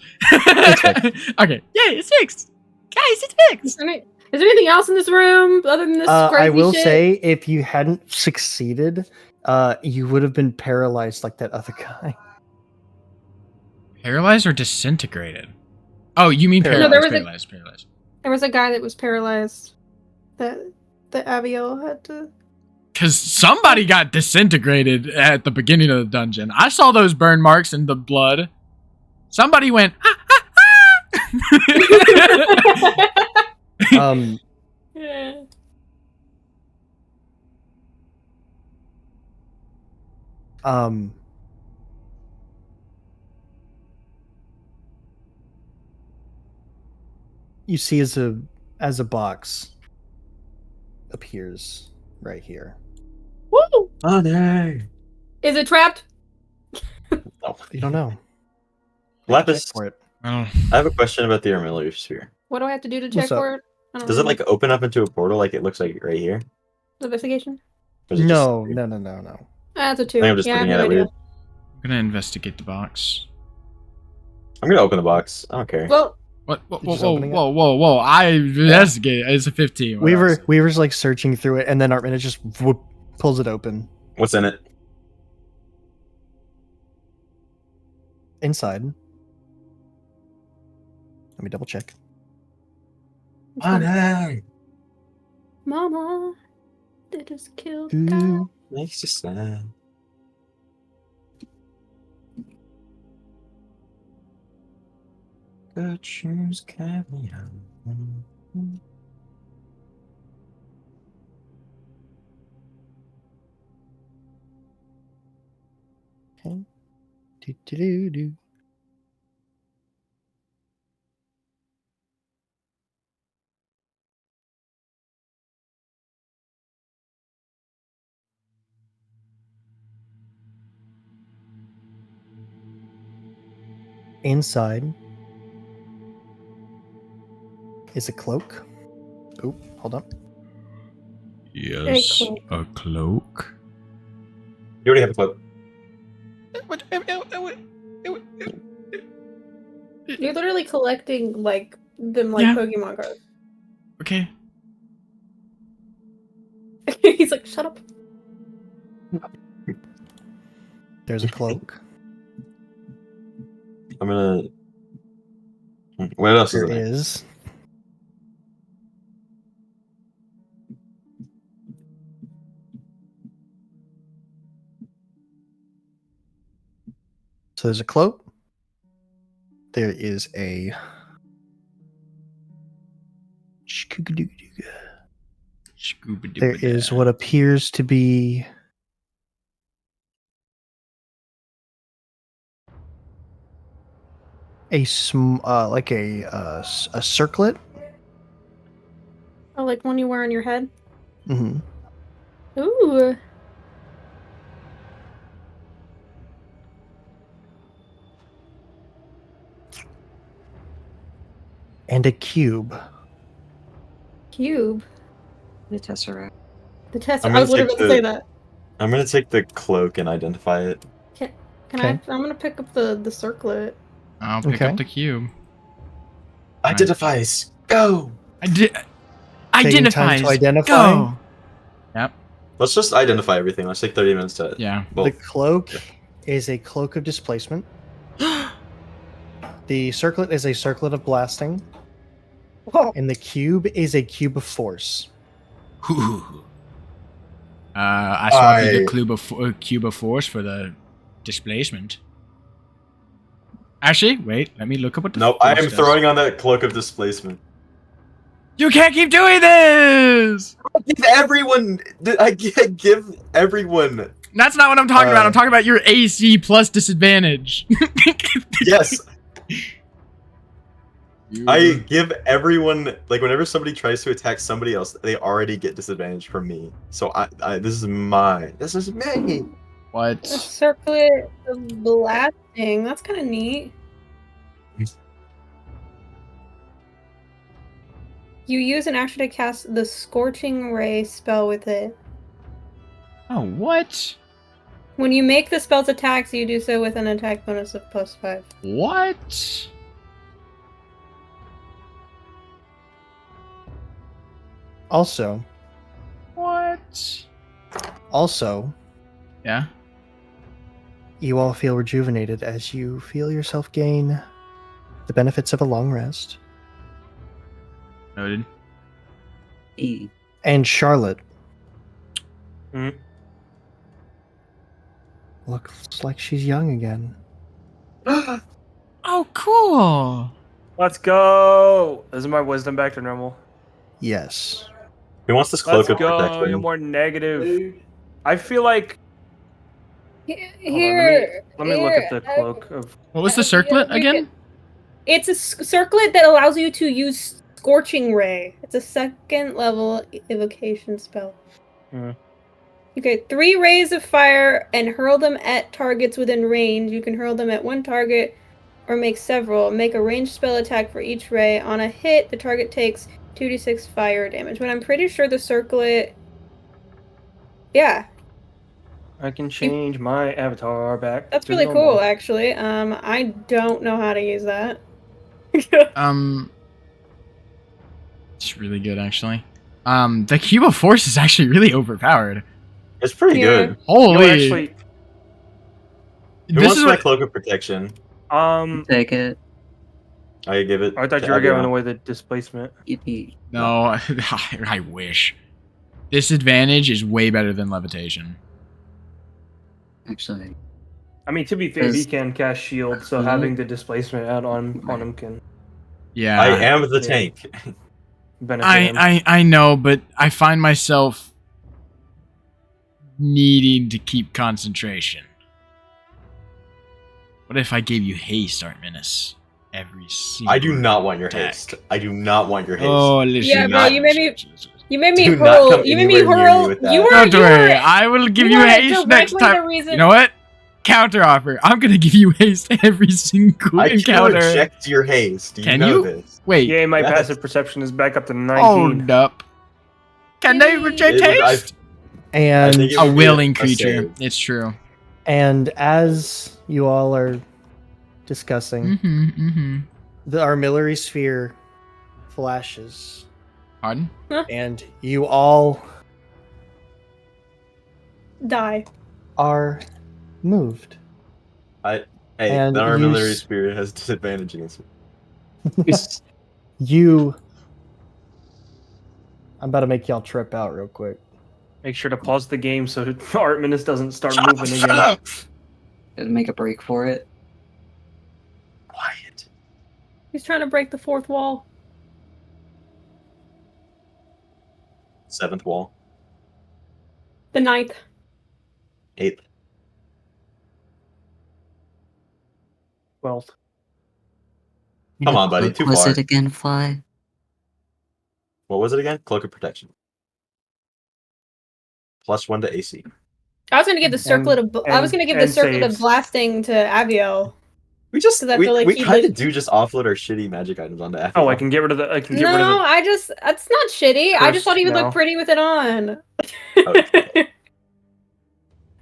Okay, yay, it's fixed! Guys, it's fixed! is there anything else in this room other than this crazy I will shit? say, if you hadn't succeeded, you would have been paralyzed like that other guy. Paralyzed or disintegrated? Oh, you mean Paralyzed. No, paralyzed, paralyzed. There was a guy that was paralyzed that Abiel had to. Because somebody got disintegrated at the beginning of the dungeon. I saw those burn marks in the blood. Somebody went, ah, ah, ah! Yeah. You see as a box appears right here. Woo! Oh no! Is it trapped? Oh. You don't know. Lapis, Check for it. Well, I have a question about the Armillary Sphere. What do I have to do to What's check up? for it? I don't Does it remember. like open up into a portal like it looks like right here? Investigation? Or is it just- No. That's a I 2. think I'm just Yeah, I have looking no at it idea. weird. I'm gonna investigate the box. I'm gonna open the box. I don't care. Well, What? Whoa, You're whoa, just whoa, opening it? whoa! I investigate. It's a 15. What else? Weaver's like searching through it, and then Artminute just whoop, pulls it open. What's in it? Inside. Let me double check. Oh no! Mama, they just killed the guy. Ooh. Makes you sad. Good shoes carry on. Okay. Do. Inside is a cloak. Oop, hold on. Yes, cloak. a cloak. You already have a cloak. You're literally collecting like them like Yeah. Pokemon cards. Okay. He's like, shut up. There's a cloak. I'm gonna. What else is There in there? is. So there's a cloak. There is a. There is what appears to be a a circlet. Oh, like one you wear on your head? Mm-hmm. Ooh. And a cube. Cube. The Tesseract. The test. I'm I gonna was literally take about to say that. I'm gonna take the cloak and identify it. Can Okay. I'm gonna pick up the circlet. I'll pick Okay. up the cube. Identifies. Go. Taking time Identifies. to identify. Go. Yep. Let's just identify everything. Let's take 30 minutes to. Yeah. Well, The cloak is a cloak of displacement. The circlet is a circlet of blasting. Whoa. And the cube is a cube of force. I swap you the cube of force for the displacement. Actually, wait. Let me look up what the nope. I force am does. throwing on that cloak of displacement. You can't keep doing this! Give everyone. I give everyone. That's not what I'm talking about. I'm talking about your AC plus disadvantage. Yes. I give everyone, like, whenever somebody tries to attack somebody else, they already get disadvantage from me. So this is mine. This is me. A What? circlet of blasting. That's kind of neat. You use an action to cast the Scorching Ray spell with it. Oh, what? When you make the spell's attacks, you do so with an attack bonus of +5. What? Also, What? Yeah? you all feel rejuvenated as you feel yourself gain the benefits of a long rest. Noted. E. And Charlotte. Hmm? Looks like she's young again. Oh, cool. Let's go. Isn't my wisdom back to normal? Yes. Who wants this cloak Let's of go. protection? You're more negative. I feel like. Hold on, Here. let me look at the cloak of. What was the circlet again? It's a circlet that allows you to use Scorching Ray. It's a second level evocation spell. Okay, 3 rays of fire and hurl them at targets within range. You can hurl them at one target or make several. Make a ranged spell attack for each ray. On a hit, the target takes 2d6 fire damage. But I'm pretty sure the circlet... Yeah, I can change my avatar back that's to really normal. cool, actually. I don't know how to use that. It's really good actually. The cube of force is actually really overpowered. It's pretty Yeah. good. You Holy! know, actually, Who This wants is my what. cloak of protection? Take it. I give it. I thought to you were giving everyone. away the displacement. Yippee. No, I wish. Disadvantage is way better than levitation. Actually, I mean, to be fair, he Is- can cast shield, so having the displacement add on him can Yeah. I am the Yeah. tank. benefit him. I know, but I find myself needing to keep concentration. What if I gave you haste, Artemis? Every single I do not want your attack. haste. I do not want your haste. Oh, listen. Yeah, bro, you made me- You made me Do not hurl. come You made me anywhere near hurl. me with You that. were. Don't You worry, were. I will give you were haste next directly time. the reason- You know what? Counter offer. I'm gonna give you haste every single I can encounter. reject your haste. You Can know you? this. Wait, Yay, my Yes. passive perception is back up to 19. hold up. Can they Yay. reject It would- haste? I And think it A would be willing a creature. save. It's true. and as you all are discussing, Mm-hmm. the armillary sphere flashes, Pardon? and you all Die. are moved. Hey, And the you armillary s- spirit has disadvantage against me. You. I'm about to make y'all trip out real quick. Make sure to pause the game so Artemis doesn't start moving again. Gotta make a break for it. Quiet. He's trying to break the fourth wall. 7th wall. The 9th. 8th. 12th. Come on, buddy. What Too was far. it again, Fly? What was it again? Cloak of protection. +1 to AC. I was gonna give the circlet of. I was and- gonna give the and circlet of saves. blasting to Aviel. We just 'Cause I we, feel like we he kind of did- do just offload our shitty magic items onto Aviel. Oh, I can get rid of the. I can get rid of No, the. I just. That's not shitty. I just thought he would No. look pretty with it on. Okay.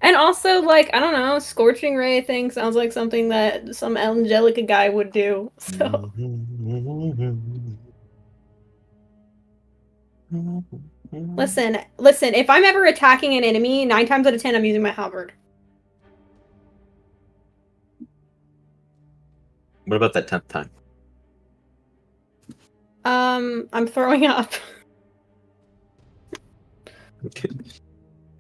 And also, like, I don't know, Scorching Ray thing sounds like something that some Angelica guy would do. So, listen, if I'm ever attacking an enemy, 9 times out of 10, I'm using my halberd. What about that 10th time? I'm throwing up.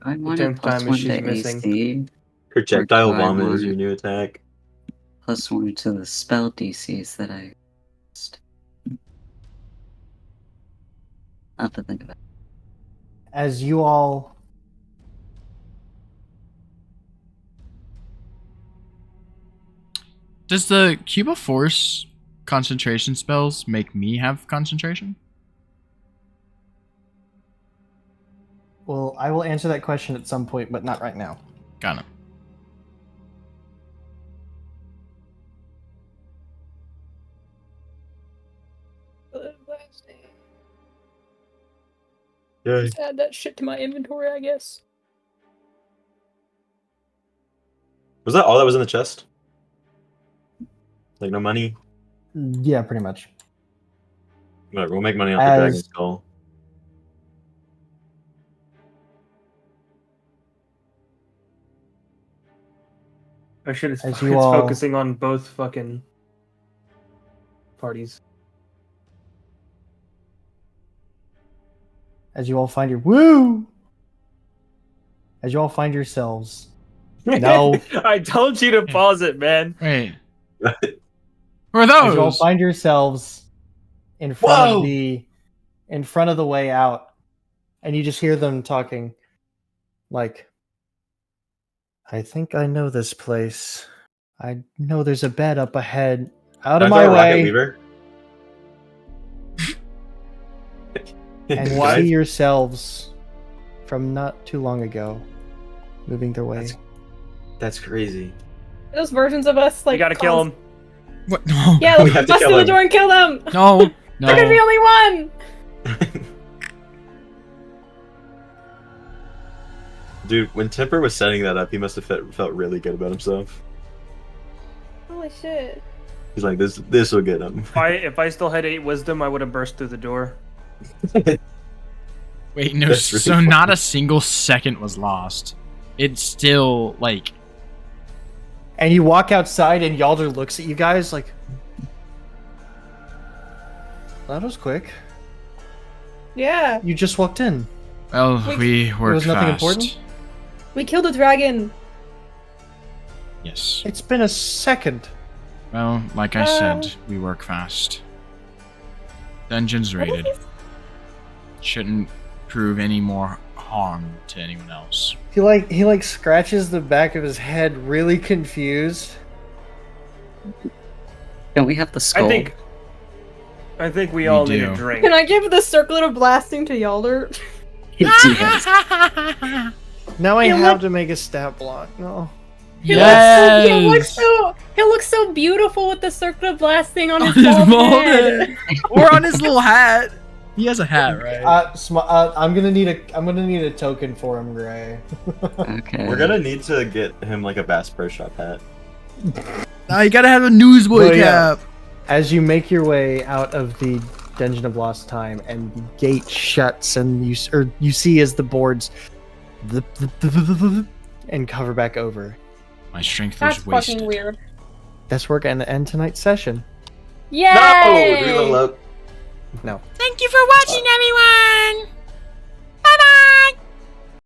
I wanted 10th time is +1 she's to missing. AC, Projectile Or do I vomit is want your it? new attack. +1 to the spell DCs that I used. I'll have to think about it. As you all Does the cube of force concentration spells make me have concentration? Well, I will answer that question at some point, but not right now. Got it. Yay. Just add that shit to my inventory, I guess. Was that all that was in the chest? Like no money? Yeah, pretty much. Whatever, we'll make money off the As- dragon skull. I should have. As It's you all- focusing on both fucking parties. As you all find your woo, as you all find yourselves, No. I told you to pause it, man. Wait. Who are as you all those? find yourselves in front of the way out, and you just hear them talking, like, "I think I know this place. I know there's a bed up ahead. Out of Can I my throw a rocket way!" lever? And you What? see yourselves from not too long ago moving their way. That's crazy. Those versions of us, like, You gotta kill him. What? No. Yeah, We let's have to bust kill through the him. door and kill them. No. We're gonna be No. only one. Dude, when Temper was setting that up, he must have felt really good about himself. Holy shit. He's like, this will get him. If I still had 8 wisdom, I would have burst through the door. Wait, no. That's really So funny. not a single second was lost. It's still like. And you walk outside, and Yalder looks at you guys like, "That was quick. Yeah. You just walked in." Well, Wait, we work was nothing fast. important? We killed a dragon. Yes. It's been a second. Well, like I said, we work fast. Dungeons What is rated. this? Shouldn't prove any more harm to anyone else. He scratches the back of his head, really confused. Don't we have the skull? I think we We all need do. a drink. Can I give the circlet of blasting to Yalder? Yes. Now I He have look- to make a stat block. No. He Yes! looks so beautiful with the circlet of blasting on On his his bald bald head. head. Or on his little hat. He has a hat, right? I'm gonna need a token for him, Gray. Okay. We're gonna need to get him like a Bass Pro Shop hat. Now you gotta have a newsboy Well, yeah. cap. As you make your way out of the Dungeon of Lost Time, and the gate shuts, and you see as the boards and cover back over. My strength That's was wasted. fucking weird. That's where we're gonna end tonight's session. Yay! No! Do we level up? No. Thank you for watching, everyone.